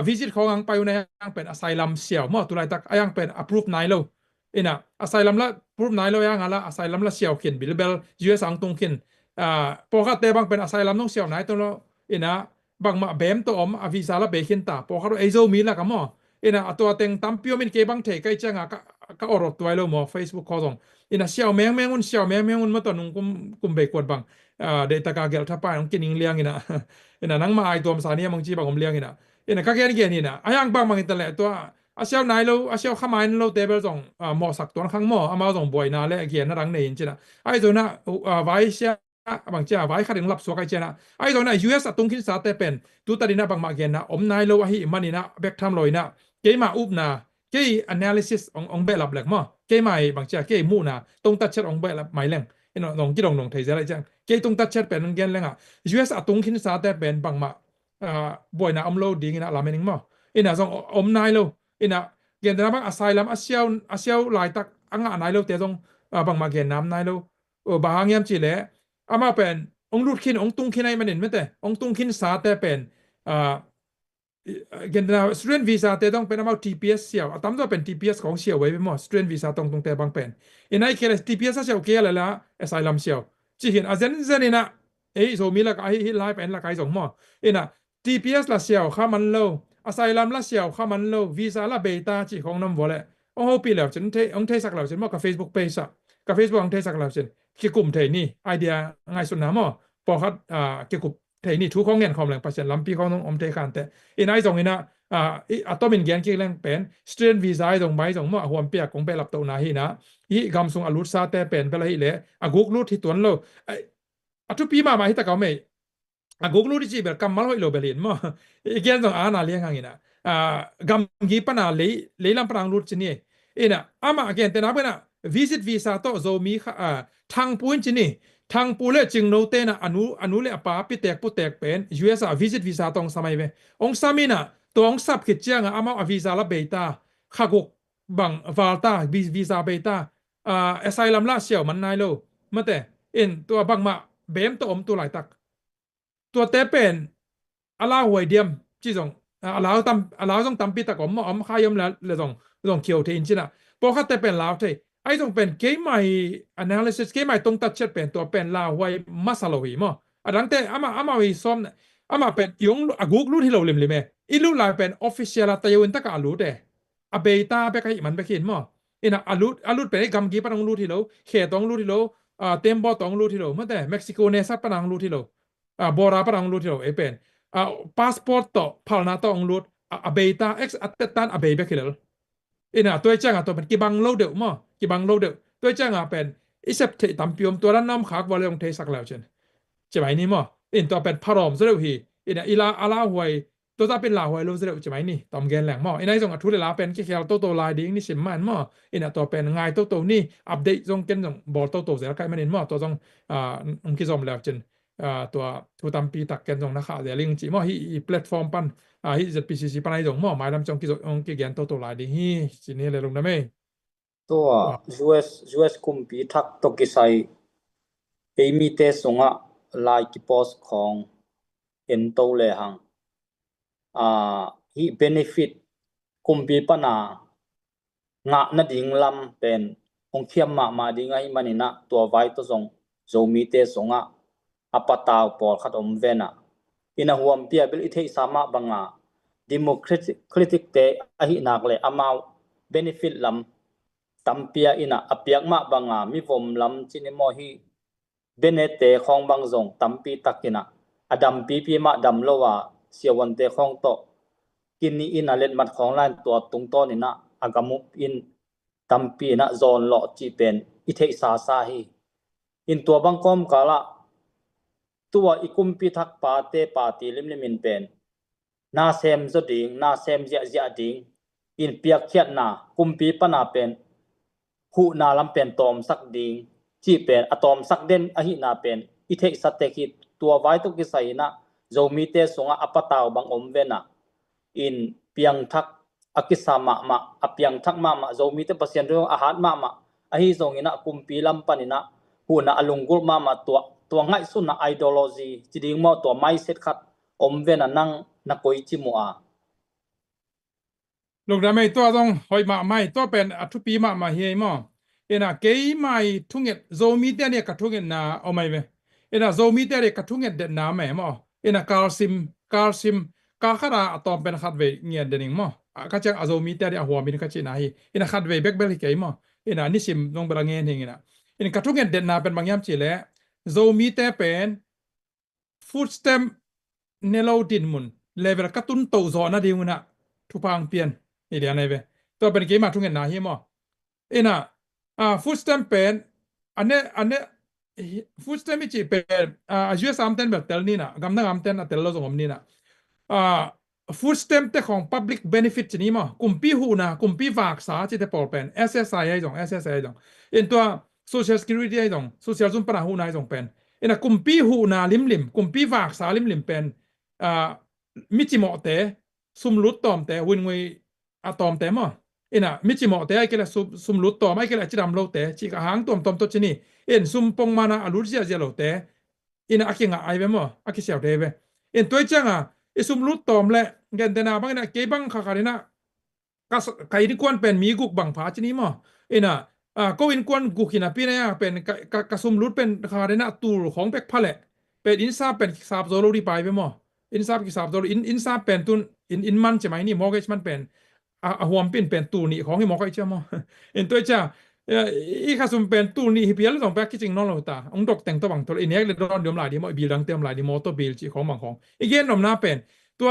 visit ของอังไปในยังเป็น asylum เสี่ยวตุลายตักยังเป็น approve นายโลasylum ละ approve นายโลยังละ asylum ละเสี่ยวขึ้นบิลเบล US อังตรงขึ้นปอคัตเตบางเป็น asylum ต้องเสี่ยวนายตัวเราบางมาเบมตัววีซ่าละเบขึ้นตาปอคัตเอโซมีละกันตัวเต็งตั้มพิวมินเก็บังเทใกล้จัง ก็อรดตัวเลยหมอ Facebook เขาส่งอินะเชี่ยวแมงงุนเชี่ยวแมงงุนมาตอนนุ่งกุมเบกวดบังเดตากาเกลทับไปน้องกินอิงเลี้ยงอินะอินะนั่งมาไอตัวมสานี่มังจีบังผมเลี้ยงอินะก็แค่นี้นี่นะยังบางอินเตอร์เน็ตตัวเชี่ยวนายเราเชี่ยวข้ามายเราเตเบิลส่งหมอสักตัวข้างหมอเอามาส่งบ่อยนาเลยเขียนน่ารังในอินจีนะไอตัวน่ะไว้เชี่ยบางเจ้าไว้ขัดถึงรับสวกไอเจนะไอตัวน่ะ US ตุงคินสาเตเป็นตัวตัดนะบางมาเกียนนะนายเราหิมันนี่นะเบกทำลอยนะเกมาอุบนะเก analysis องเบลับแหลกมั้งเกไม่บางเจ้าเกมูนะตรงตัดเช็ดองเบลับไม่แรงน้องกี่น้องไทยจะอะไรจังเกตรงตัดเช็ดเป็นเงินแรงUS ตุงคินสาเตเป็นบางมาบ่อยนะโหลดดิ้งนะลาเมนิงมั้งส่งนายเราเกียนนะบางอาศัยลำอาเซียวหลายตักอ่างนายเราเตะส่งบางมาเกียนน้ำนายเราบางอย่างจีเล่มาเป็นรูดขินตุงขินไอมันเห็นไหมแต่ตุงขินสาเตเป็นเกณฑ์ student visa เตต้องเป็นเอา TPS เสียวตั้มตัวเป็น TPS ของเสียวไว้เป็นหมด student visa ตรงแต่บางเป็นในเคส TPS เสียวเกี่ยอะไรละ asylum เสียวจีเห็นอาเซนนี่นะโซมีละไอ้ฮิไลฟ์เป็นละไอ้สองหมอTPS ละเสียวข้ามันโล asylum ละเสียวข้ามันโล visa ละเบต้าจีของน้ำวอลเล่โอ้โหปีแล้วฉันเทสักแล้วฉันมอกับ Facebook page กับ Facebook เทสักแล้วฉันคือกลุ่มเทนี่ไอเดียง่ายสุดนะหมอพอคัดเกี่ยวกับเทนี่ทุกของเงินความแรงประชันลำปีของน้องเทกันแต่ไอ้ตรงนี้นะต้องเป็นเงินเกี่ยวกับเป็น student visa ตรงใบตรงหมอหัวเปียกของไปรับตัวนาฮีนะกำส่งอลุตซาแต่เป็นไปเลยเลยกุกลุที่ตัวเราทุกปีมาที่ตะเกาไม่กุกลุที่จีแบบกำมาลอยโลเบลินมั้งเกี่ยนตรงนาเลี้ยงหางนะกำกีปนาเลยลำปรางลุที่นี่มาเกี่ยนแต่นับกันvisit visa โตโซมีทางปูนจีนี่ทางปูเลจึงโนเตนะอนุเลปาปิเตกปุเตกเป็น US visit visa ตรงสมัยเวองซามินะตัวองซับขิดเจียงมาวีซ่าละเบต้าข้ากุกบังวาลตาวีซ่าเบต้าasylum ละเสียวมันนายโลมาแต่ตัวบังมาเบมตัวตัวหลายตักตัวเตเป็นอาลาหวยเดียมจีจงอาลาต้องตั้มปีตะกอมข้ายมแล้วเลยต้องเขียวเทนจินะพอข้าเตเป็นลาวเทไอ้ต้องเป็นเกมใหม่ analysis เกมใหม่ตรงตัดเช็ดเป็นตัวเป็นลาวไว้มาสลาวีมั้งดังแต่อามาวิซ้อมมาเป็นยงกุกรู้ที่เราเล่มเลยไหมรู้ลายเป็น official แต่ยังตะการรู้แต่เบต้าไปใครมันไปเขียนมั้งอารุเป็นไอ้กำกีปะต้องรู้ที่เราเขตต้องรู้ที่เราเต็มบอต้องรู้ที่เราเมื่อแต่เม็กซิโกเนซัตปะต้องรู้ที่เราบอราปะต้องรู้ที่เราเป็นพาสปอร์ตต่อพาลนาต้องรู้เบต้าเอ็กซ์อัตตันเบย์ไปเขียนตัวจ้างตัวเป็นกีบังโลเดอร์มั้งกีบังโลเดอร์ตัวจ้างเป็นอิสเทตัมพิมตัวนั้นน้ำขากวอลเลงเทสักแล้วเช่นจะไหมนี่มั้งตัวเป็นพารอมซะแล้วฮีอีลาอาลาหวยตัวจะเป็นลาหวยรู้ซะแล้วจะไหมนี่ตอมแกนแหลงมั้งส่งทุเรศลาเป็นแค่โตลายดิ้งนี่สิมันมั้งตัวเป็นไงโตนี่อัปเดตส่งกันส่งบอลโตเสร็จแล้วใครไม่เห็นมั้งตัวส่งคิดส่งแล้วเช่นตัวตามปีตักกันส่งนะคะเดี๋ยวลิงจีมั้งฮีแพลตฟอร์มปันฮีจะ PCC ปันไอ้ส่งมั้งหมายลำจงคิดส่งกี่แกนโตลายดิ้งฮีสินี่เลยลงนะไม่ตัว US คุมปีทักตกิไซมีเตสงะลายกิปอสของโตเลยหังฮีเบเนฟิตคุมปีปนางะนาดิ่งลำเป็นองเขียมมาดิ่งไอ้มันนี่นะตัวไว้ตัวส่งโจมีเตสงะปะตาวปอลขัดเวนะหัวเปียเบลอิเทสามะบังดิโมคริติกเตอหินักเลยมาเบเนฟิตลำตัมเปียอเปียกมาบังมีวมลำจินิโมฮีเบเนเตของบางซงตัมปีตักดัมปีมาดัมโลวาเสียวันเตของโตกินนี่เล่นมัดของลานตัวตุงโตนี่นะกามุตัมปีโซนหล่อจีเป็นอิเทสาซาฮีตัวบางกอมกาละตัวกุมปีทักปาเตปาตีลิมินเป็นนาเซมจดิงนาเซมเจียดิงเปียกเขียนนากุมปีปนาเป็นหูนาลำเป็นตอมสักดิงจีเป็นอะตอมสักเด่นอหินาเป็นอิเทสเตกิตัวไว้ตุกิไซนะโจมีเตสงะปะตาวบางเวนะเปียงทักอากิสามะเปียงทักมาโจมีเตปเซียนเรื่องอาหารมาอหิทรงกุมปีลำปนินะหูนาอลุงกุลมาตัวง่ายสุดนะไอดอโลจีจีดิ่งมาตัวไม่เสร็จขัดเวนะนั่งนักโอยจิมัวลูกดำไม่ตัวต้องหอยมาไม่ตัวเป็นทุกปีมาเฮียมั้งเกย์ไม่ทุ่งเงินโจมีเตเนี่ยกระทุ่งเงินนาเอาไม่ไหมโจมีเตเนี่ยกระทุ่งเงินเด่นนาไหมมั้งคาร์ซิมกาขราตอมเป็นขัดเวเงียนเด่นมั้ง ก็จะอาโซมีแต่หัวมินก็จะไหนอินะขัดเวเบกเบลที่เกี่ยมั้งอินะนิสิมน้องเบลเงินเองนะอินะกระทุกเงินเด่นนาเป็นบางอย่างจีเล่โซมีแต่เป็นฟูดสเต็มเนลาดินมุนเลเวลกระตุ้นโตโซนะดีมุนะทุพังเปลี่ยนอีเดียนไงเว้ตัวเป็นเกมมาทุกเงินนาเฮียมั้งอินะฟูดสเต็มเป็นอันเนี้ยฟูดสเต็มไม่จีเป็นอายุ3 เดือนแบบเทลนี่นะกำลัง3 เดือนเทลเราส่งผมนี่นะฟูดสเต็มแต่ของ public benefit ชนี้มั้งกลุ่มปีหูนะกลุ่มปีฝากษาที่จะปลอดเป็น SSI ไอ้ตรง SSI ตรงเอ็นตัว Social Security ไอ้ตรง Social ซุนปะหูนะไอ้ตรงเป็นเอ็นกลุ่มปีหูนะลิมกลุ่มปีฝากษาลิมเป็นมิจิโมเตซุมลุดตอมแต่วินวยอะตอมแต่มั้งเอ็นมิจิโมเตไอ้ก็เลยซุมลุดตอมไอ้ก็เลยจิดำโลเตจิกหางตอมตัวชนี้เอ็นซุมปงมานะอลุเจียโลเตเอ็นอากิงะไอ้เว้มั้งอากิเสียวเตเว้เอ็นตัวจังซุมลุดตอมและเงินเดนาบังนะเก็บังคาคาเรนะก็ใครที่ควรเป็นมีกุกบังผาชนี้มั้งก็วินควรกุกินะพี่เนี่ยเป็นกซุมลุดเป็นคาเรนะตูของเป็กพะเละเป็นอินซาเป็นซาบโซโลดีไปไปมั้งอินซากิซาบโซโลอินซาเป็นตุนอินมันใช่ไหมนี่มอร์เกจมันเป็นหัวเป็นตูนี่ของที่มอร์เกจใช่มั้งตัวจ้าอีข้าซุมเป็นตูนี่ฮิเปียลส่งไปคิดจริงน้องเราตาองดอกแต่งตัวบังตัวอินเนี้ยเลยร้อนเดือดหลายดีมั้งบิลดังเต็มหลายดีมอเตอร์บิลจีของบางของอีกเย็นหน่อมน้าเป็นตัว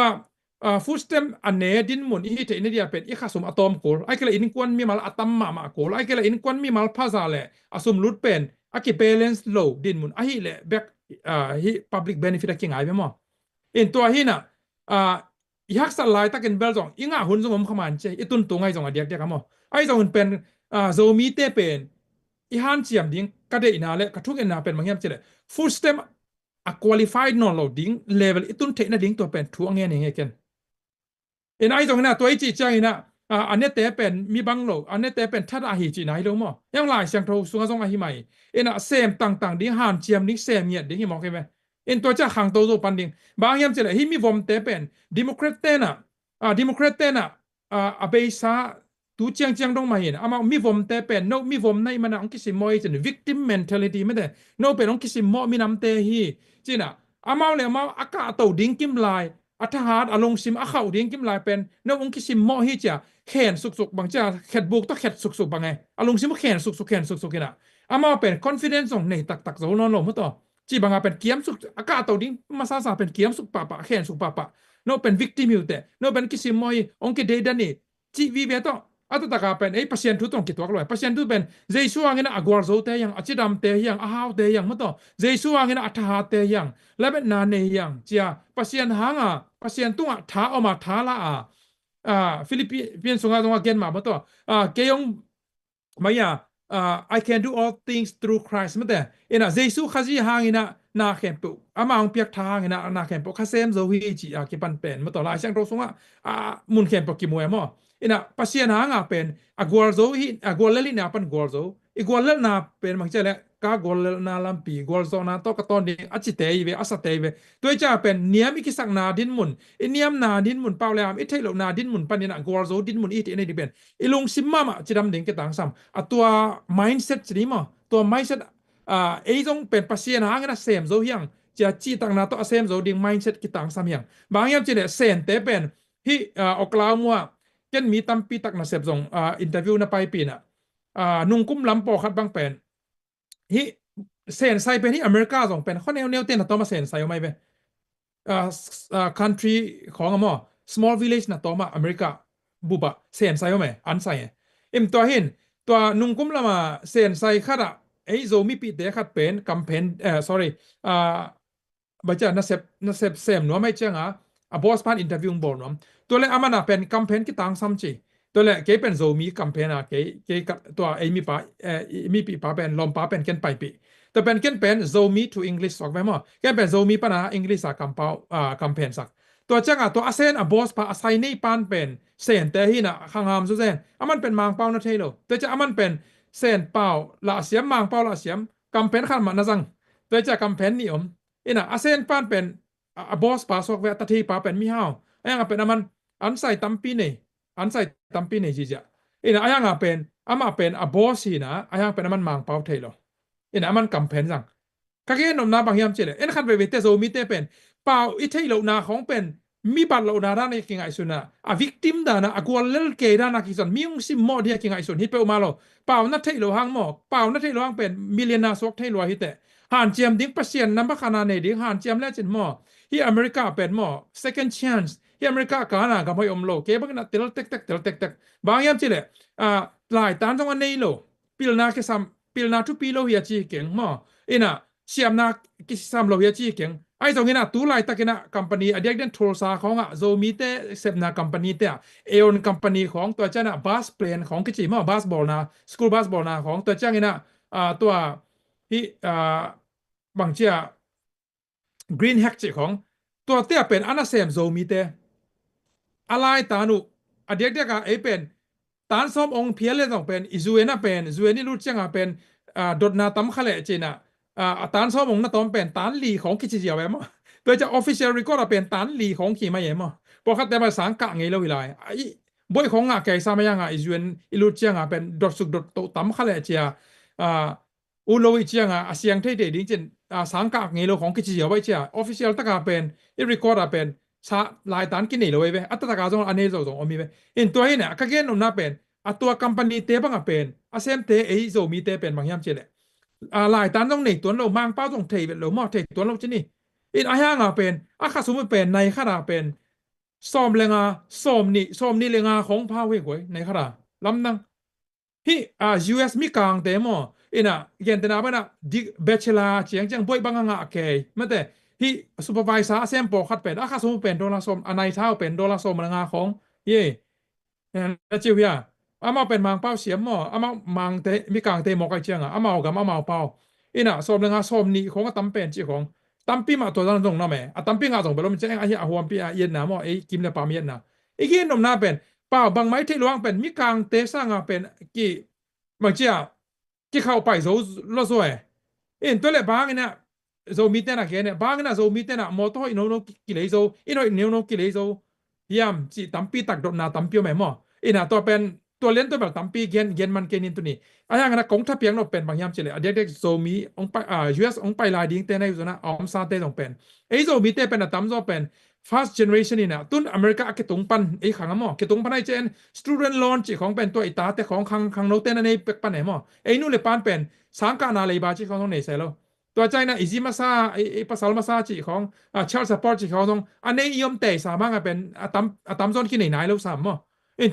ฟูดสเต็มอันเนดินมุนอีที่อินเดียเป็นอีข้าสมอะตอมโกลไอ้ก็เลยอินควนมีมาลอะตัมมาโกลไอ้ก็เลยอินควนมีมาลพาซาเลอะสมลุดเป็นอะกิเบเลนส์โลดินมุนไอ้เละแบกฮิ public benefit อะกิงไอ้เว้มั้งอินตัวฮิน่ะยักษ์สลายตะกันเบลจงอิงะหุ่นสมขมันเจอีตุนตัวไงจงอะเดียกมั้งไอ้จงเป็นโซมีเตเป็นอีฮันเจียมดิ้งก็ได้อินาเละกระทุกอินาเป็นบางอย่างเจเลยฟูดสเต็มqualified นอนโลดิ้ง level อีตุนเทน่ะดิ้งตัวเป็นทั่วเงี้ยนี่ไงกันไอ้ตรงนั้นตัวไอ้จีจังนะอันนี้แต่เป็นมีบางโลอันนี้แต่เป็นทัดอาหิจีไหนรู้มั้งยังหลายเสียงโทรสุงส่งอาหิใหม่เซมต่างๆดิ้งหันเจียมดิ้งเซมเนี่ยดิ้งหิมอกไหมตัวจะขังตัวโซปันดิ้งบางอย่างจะเลยมีวอมแต่เป็นดิโมแครตเต้น่ะอาเบซ่าตัวเจียงตรงมาเห็นมามีวอมแต่เป็นโนมีวอมในมันองคิสิมอยจน victim mentality ไม่ได้โนเป็นองคิสิมอมีน้ำเตฮีจีน่ะมาเลยมาอากาศตัวดิ้งกิมลายอัธหารอารมณ์ซิมเข้าดิ้งกิมลายเป็นนองคิสิมอฮีจะแขนสุกบางจ้าแขนบุกต้องแขนสุกบางไงอารมณ์ซิมแขนสุกกินมาเป็น confidence ของในตักโซนอนลงมั้งต่อจีบางเป็นเกียมสุกอากาศตัวดิ้งมาซาเป็นเกียมสุกปะแขนสุกปะโนเป็น victim อยู่แต่โนเป็นคิสิมอยองคิดได้ดันนี่จีวีเบต้ออัตตากาเป็นpasien tu tong kitwak loi pasien tu ben jesu angina agwar zo te yang achidam te yang ahaw te yang mato jesu angina atha te yang labet na ne yang chia pasien hanga pasien tu tha oma tha la philippine songa songa gen ma mato keyong maya I can do all things through Christ mate jesu khaji hangina na khempu amang piak tha hangina na khempu khasem zo hi chi ki pan pen mato la sang ro songa mun khempu ki moe mo pasien hanga pen agwalzo hi agwalali na pan gwalzo igwalal na pen mang chele ka gwalal na lampi gwalzo na to ka ton ding achite ibe asate ibe toi cha pen niam ikisak na din mun niam na din mun pawlam i thailo na din mun panina gwalzo din mun it ene di ben ilung simma ma chidam ding ke tang sam atua mindset chini ma to mindset jong pen pasien hanga na sem zo hyang cha chi tang na to sem zo ding mindset ki tang sam hyang bang yam chile sen te pen hi oklahomaเช่นมีตั้มปีตักนะเสพส่งอินเทอร์วิวนะไปปีน่ะนุ่งกุ้มลำปอคัดบางเป็นฮิเซนไซเป็นที่อเมริกาส่งเป็นข้อแนวเต้นนะต่อมาเซนไซเอาไหมเป็นcountry ของอ่ะมั้ง small village นะต่อมาอเมริกาบุบะเซนไซเอาไหมอันไซตัวเห็นตัวนุ่งกุ้มละมาเซนไซคัดอ่ะโซมีปีเตะคัดเป็นกัมเพนsorry บัจจานะเสพเซมหนูไม่เจ้าอ่ะบอสพานอินเทอร์วิวบอกน้องตัวเล็กอามันเป็นแคมเปญที่ต่างซ้ำจีตัวเล็กเกเป็นโซมีแคมเปญเกตัวมีปีป้าเป็นลมป้าเป็นเกนไปปีแต่เป็นเกนเป็นโซมี to English สักไหมมั้งเกนเป็นโซมีปัญหาอังกฤษสักแคมเปญสักตัวจังตัวอาเซนบอสพาอาศัยในปานเป็นเซนแต่ที่น่ะข้างหามสุดเซนมันเป็นมังเป้านะเทโลแต่จะมันเป็นเซนเป้าละเสียมมังเป้าละเสียมแคมเปญขันมันนะจังแต่จะแคมเปญนี่อาเซนปานเป็นบอสพาสกเวตที่ป้าเป็นมิฮาวยังเป็นมันอันใส่ตัมปีนี่จีจ้ะยังเป็นมาเป็นบอสนะยังเป็นมันมังเป้าเทโลมันแคมเปญจังก็แค่นมนาบางยามเจเลยขันไปเวทโซมีเตเป็นเป้าอีเทโลนาของเป็น mi bat lo na ran ki ngai suna a victim da na agwal lel ke da na ki son miung sim mo dia ki ngai sun hi pe ma lo pau na thei lo hang mo pau na thei lo hang pen millionaire sok thei lo hi te han chiam ding pasien number khana ne ding han chiam le chin mo hi america pen mo second chance hi america ka na ga moi om lo ke bang na tel tek tek bang yam chi le lai tan jong an nei lo pil na ke sam pil na tu pi lo hi chi keng mo ina siam na ki sam lo hi chi kengไอ้ตรงนี้นะตู้ไล่ตะกินะคอมพานีอเดียกเดนโทรซาของอ่ะโซมีเตเซฟนาคอมพานีเตะเอออนคอมพานีของตัวเจ้าน่ะบาสเพลนของกิจิมอบาสบอลนะสกูลบาสบอลนะของตัวเจ้านี่นะตัวที่บางเจ้ากรีนแฮกจิของตัวเตะเป็นอันนั้นเซมโซมีเตอะไรตานุอเดียกเดียกไอ้เป็นตานซ้อมองเพียเลยต้องเป็นอิซูเอน่ะเป็นอิซูเอนี่รู้จังอ่ะเป็นดดนาตั้มขะเลจีน่ะตานซ้อมองน่ะต้องเป็นตานลีของกิจเจียวแบบมั้งโดยจะ official record เป็นตานลีของขี่มาเยี่ยมมั้งพอคัดแต่ภาษาอังกฤษไงเราเวลาไอ้บ่อยของอ่ะแกสามัยยังอ่ะอิซูเอนอิลูจังอ่ะเป็นดดสุกดดโตตั้มขะเลเจียอุโลวิจังอ่ะเสียงเท่ๆดิ้งจินสังกัดไงเราของกิจเจียวไว้เจีย official ตะกาเป็นอี record อ่ะเป็นชาลายตานกินนี่เลยเว้ยอัตตะกาจงอันนี้จงอมีเว้ยอินตัวนี้เนี่ยก็เกณฑ์น่าเป็นตัวคอมพานีเตะบังอ่ะเป็นเซมเตะไอ้โซมีเตะเป็นบางอย่างเจเลยหลายตานต้องหนีตัวเรามังเป้าต้องเทเราหม้อเทตัวเราที่นี่อินอาหางเป็นข้าสมมติเป็นในขณะเป็นซ้อมเลงาซ้อมนี่เลงาของพาเวกไว้ในขณะลำนังที่US มีกลางเตะมั้งอินะเย็นแต่นาเป็นดิเบชลาเชียงจังบ่อยบางงาเกยไม่แต่ที่ซูเปอร์วิเซอร์เซมโปคัดเป็นข้าสมมติเป็นโดลาร์ส้มอันในเท้าเป็นโดลาร์ส้มเลงาของเย่แล้วจิวเฮียอามาเป็นมังเป้าเสียมมั้งอามามังเตะมีกลางเตะหมอกไอเจียงอามาเอากับอามาเอาเป้าอินะส้มเลงาส้มนี่ของก็ตั้มเป็นจีของตั้มปีมาตัวนั้นตรงนั่นไหมตั้มปีงาตรงไปแล้วมันจะไอ้หัวปีเย็นหนามั้งไอ้กิมเลยปามเย็นหนาไอ้กินนมหน้าเป็นเปล่าบางไม้ที่หลวงเป็นมีกลางเตะสร้างเป็นกี่บางเจ้าที่เข้าไปโซ่ละสวยตัวเล็กบางเนี่ยโซมีเตนะแกเนี่ยบางเนี่ยโซมีเตนะมอเตอร์อินโนกิเลโซอินโนอินโนกิเลโซยามจีตั้มปีตักดนาตั้มปีแม่หม้อตัวเป็นตัวเล่นตัวแบบตั้มปีเกนมันเกนินตัวนี้อะไรอย่างนั้นกงทัพเพียงเราเป็นบางยามเฉลี่ยเด็กโซมีองไปUS องไปลายดิ้งเตในอยู่นะอมซาเตต้องเป็นโซมีเตเป็นตั้มโซเป็น first generation นี่นะตุนอเมริกาเกตุงปันขังหม้อเกตุงปันไอเจน student loan จีของเป็นตัวไอตาแต่ของขังโนเตนในเป็กปันไหนหม้อนู่นเลยปันเป็นสังกัดนาเลยบาจีของตรงไหนเสร็จแล้วตัวใจนะอิซิมาซาภาษามาซาจีของชาร์ลสปอร์ตจีของตรงอันนี้ยอมเตะสามารถเป็นตั้มโซนกินไหนแล้วสามหม้อ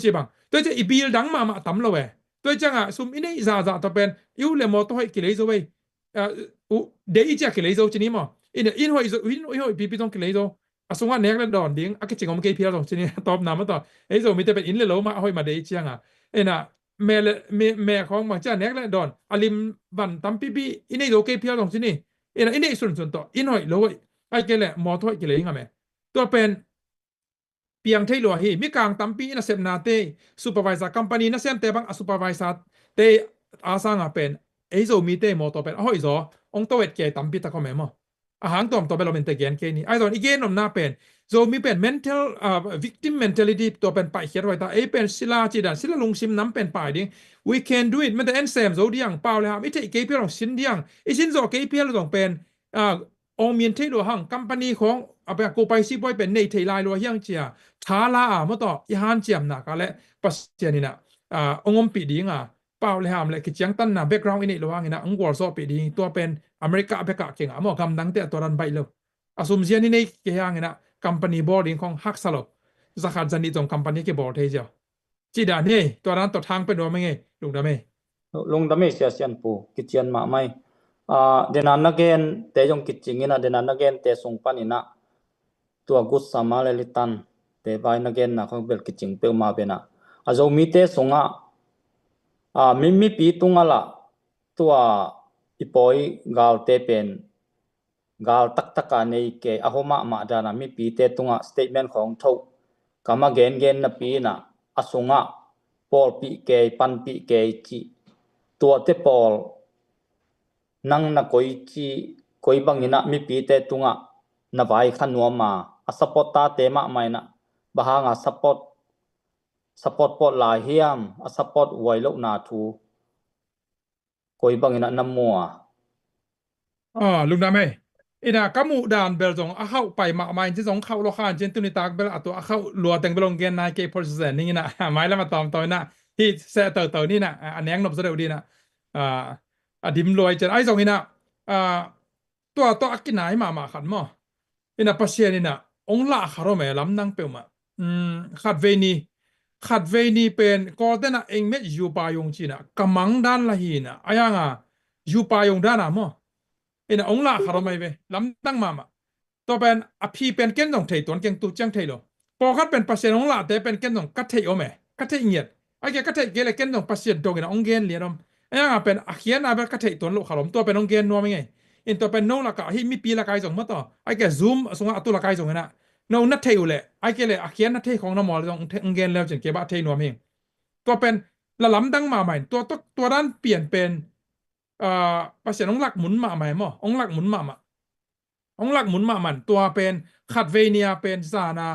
จีบังตัวจะอีบิลดังมาตั้มเราตัวจังซุมอินนี้ซาตัวเป็นยูเลมอตัวให้กิเลสเอาไว้เดี๋ยวอีจะกิเลสเอาจีนี้มั้งอินหัวปีต้องกิเลสเอาสงวนเน็กแล้วดอนดิ้งก็จริงของมันเกี่ยวกับตรงจีนี้ตอบน้ำมาต่อโซมีแต่เป็นอินเลยแล้วมาห้อยมาเดี๋ยวจังน่ะแม่ของบางเจ้าเน็กและดอนอลิมบันตั้มปีอินนี้โอเคเพียวตรงที่นี่อินนี้ส่วนต่ออินหอยเลยไอ้เกล่มอทอยเกล่ยังไงตัวเป็นเพียงที่หลวงฮีมีกลางตั้มปีน่ะเซมนาเตซูเปอร์วิเซอร์คอมพานีน่ะเซมเตบังซูเปอร์วิเซอร์เตอาซังเป็นโซมีเตมอตัวเป็นห้อยจ่อองตัวเวทเกตั้มปีตะคอมแม่มั้งอาหารตัวเป็นเราเป็นตะเกียนเกนี่ไอ้ตอนอีเกนนมหน้าเป็นโซมีเป็น mental victim mentality ตัวเป็นไปเขียนไว้ตาเป็นศิลาจีดันศิลาลุงซิมน้ำเป็นไปดิ้ง we can do it มันแต่เอ็นเซมโซเดียงเปล่าเลยครับไม่ใช่เกย์เพียงสินเดียงสินโซเกย์เพียงเราต้องเป็นองเมียนที่หลวงคอมพานีของไปกูไปซีบอยเป็นในไทยไลน์หลวงยังเจียท้าลาเมื่อต่ออีฮันเจียมหนักอะไรปัสเจียนี่นะองค์ปีดิ้งเปล่าเลยครับเลยกิจยังตั้นนะ background นี่หลวงนี่นะองค์วอร์ซอปีดิ้งตัวเป็นอเมริกาไปกะเก่งหมอกำดังแต่ตัวรันใบเลยสมเจียนี่ในเกี่ยงนี่นะคัมพานีบอร์ดิ้งของฮักซาลบสักการจันนี่ตรงคัมพานีเกี่ยบอร์ดเทียวจีดานี่ตัวนั้นตัวทางเป็นว่าไม่ไงลุงดำไม่เสียนปูกิจยันมาไม่เดนันนักเกนเตยงกิจจริงนะเดนันนักเกนเตส่งปันนี่นะตัวกุศลมาเลลิตันเตไปนักเกนนะเขาเป็นกิจจริงเปลมาเป็นนะจะมีเตส่งมีปีตุงละตัวอีปอยกาลเตเป็นกาลตักกันในเกอโฮมาดานะมีปีเตตุงstatement ของทุกกามาเกนนะปีนะสงปอลปีเกยปันปีเกยจีตัวเตปอลนังนักคอยบังนะมีปีเตตุงนับไอ้ขันวัวมาสปอตตาเตมะไม่นะบ้างสปอตปอลลายเฮียมสปอตไวโลนาทูคอยบังนะน้ำมัวลุงดำไม่ ina kamu dan beljong ahau pai ma main chi jong khau lo khan chen tu ni tak bel atu ahau lua teng belong gen na ke percent ni na mai la ma tom toy na hi se to ni na aneng nop zeu di na adim loi chen ai jong ina to akinai ma khan mo ina pasien ina ong la kharo me lam nang pe ma khat ve ni pen ko te na eng me yu pa yong chi na kamang dan la hi na ayanga yu pa yong dan na mo ina ong la kharo mai ve lam tang maตัวเป็นอภิเป็นเก้นของไทยตัวเก่งตัวจังไทยหรอพอคัดเป็นภาษาของลาแต่เป็นเก้นของกัตไทยโอเมกัตไทยเงียดไอ้แกกัตไทยเกลเก้นของภาษาดงนะองเกนเลียนไอ้ยังเป็นอาเขียนอาเป็นกัตไทยตัวลูกขลุ่มตัวเป็นองเกนนัวไม่ไงอินตัวเป็นโนละกะที่มีปีละกายส่งมาต่อไอ้แกซูมส่งอัตุละกายส่งนะโนนัทไทยอยู่เลยไอ้แกเลยอาเขียนนัทไทยของน้ำมอลองเกนแล้วจนเก็บอัทไทยนัวไม่เองตัวเป็นละล้ำดังมาใหม่ตัวด้านเปลี่ยนเป็นภาษาองหลักหมุนมาใหม่มั้งองหลักหมุนมาองหลักหมุนมามันตัวเป็นขัดเวเนียเป็นซานา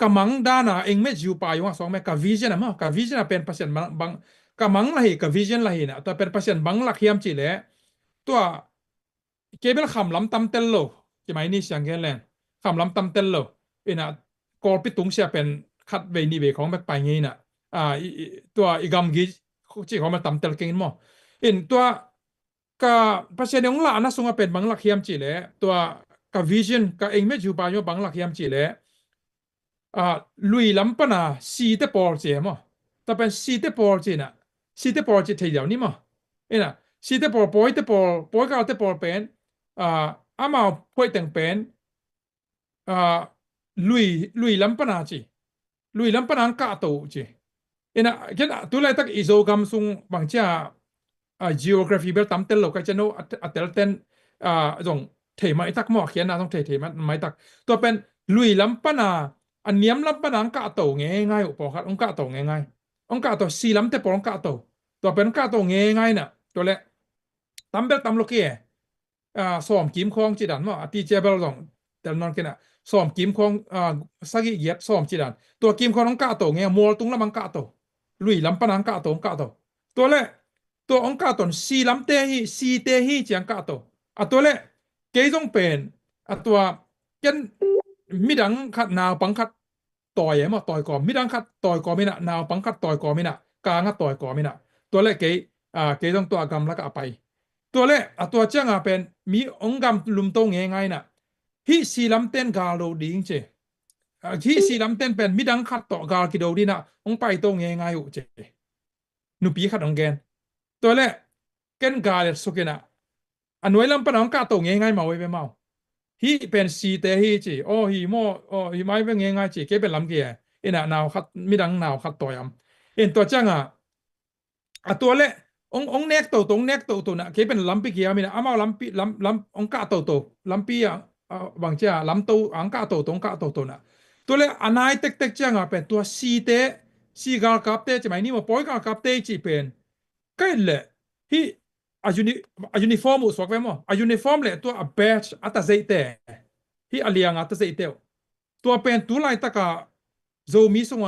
กำมังด้านาเองไม่อยู่ป่าอยู่ว่าสองแม่กับวิชั่นนะมั้งกับวิชั่นเป็นภาษาบางกำมังละเหกับวิชั่นละเหนะตัวเป็นภาษาบางหลักเฮียมจีเล่ตัวเก็บเป็นคำล้ำตำเตลโลจะไม่นี่เสียงแค่แรงคำล้ำตำเตลโลนะกอลปิตุงเสียเป็นขัดเวนีเบของแบบไปงี้นะตัวอีกำกิจีของมันตำเตลเก่งมั้งตัวกับภาษาของหลานนะส่งมาเป็นบางหลักเฮียมจีเล่ตัวกับวิชั่นกับเองไม่อยู่ป่าอยู่บางหลักยามจีเล่ลุยลำปนาซีเตปอลเจมั้งแต่เป็นซีเตปอลเจน่ะซีเตปอลเจเทียนี่มั้งน่ะซีเตปอลปอยเตปอลปอยก็เอาเตปอลเป็นอามาปอยแต่งเป็นลุยลำปนาจีลุยลำปนากาโตจีน่ะแค่ตัวแรกตักอิโซกัมซุงบางจ้าgeography เบลตั้มเตลโลก็จะโน้อัตเตลเตนจงเทมาไอ้ตักหมอกเขียนนะต้องเทมาไม่ตักตัวเป็นลุยลำปนาอันเนียมลำปนางกะโตง่ายอุปกรณ์องกะโตง่ายองกะโตสีลำเตปองกะโตตัวเป็นกะโตง่ายน่ะตัวเละตั้มเบลตั้มโลเกสอมกิมคองจีดันมั้งตีเจเบลจงแต่นอนกันน่ะสอมกิมคองสักเย็ดสอมจีดันตัวกิมคององกะโตง่ายมัวตุงละมังกะโตลุยลำปนางกะโตองกะโตตัวเละตัวองกะโตสีลำเตฮีสีเตฮีจียงกะโตตัวเละเกยจงเป็นตัวยันมิดังขัดนาวปังขัดต่อยมาต่อยก่อมิดังขัดต่อยก่อมินะนาวปังขัดต่อยก่อมินะกางขัดต่อยก่อมินะตัวเล็กเกยจงตัวกำแล้วก็ไปตัวเล็กตัวเจ้าเป็นมีองกำลุมโตงง่ายนะฮิสีลำเต้นกาโลดิ้งเจฮิสีลำเต้นเป็นมิดังขัดต่อกาลกิโดดีนะองไปโตงง่ายอยู่เจนุปีขัดองแกนตัวเล็กเกนกาเลสุกินะอันไว้ลำปนองกาโตง่ายมาไว้ไปเมาฮีเป็นสีเตฮีจีฮีโมฮีไม่เป็นง่ายจีเก็เป็นลำเกียนนาวขัดมิดังนาวขัดต่อยตัวจังตัวเละองเน็กโตตรงเน็กโตนะเก็เป็นลำปีเกียมินะมาลำองกาโตลำปีบางเจ้าลำโตองกาโตตรงกาโตนะตัวเละอันไหนเต็กจังเป็นตัวสีเตสีกาลกับเตจะไม่นี่มาปอยกาลกับเตจีเป็นก็เลยฮีuniform อุสวกเวมuniform เลยตัว badge อัตเซเตที่อเลียงอัตเซเตตัวเป็นตัวไล่ตะกะโจมีส่ง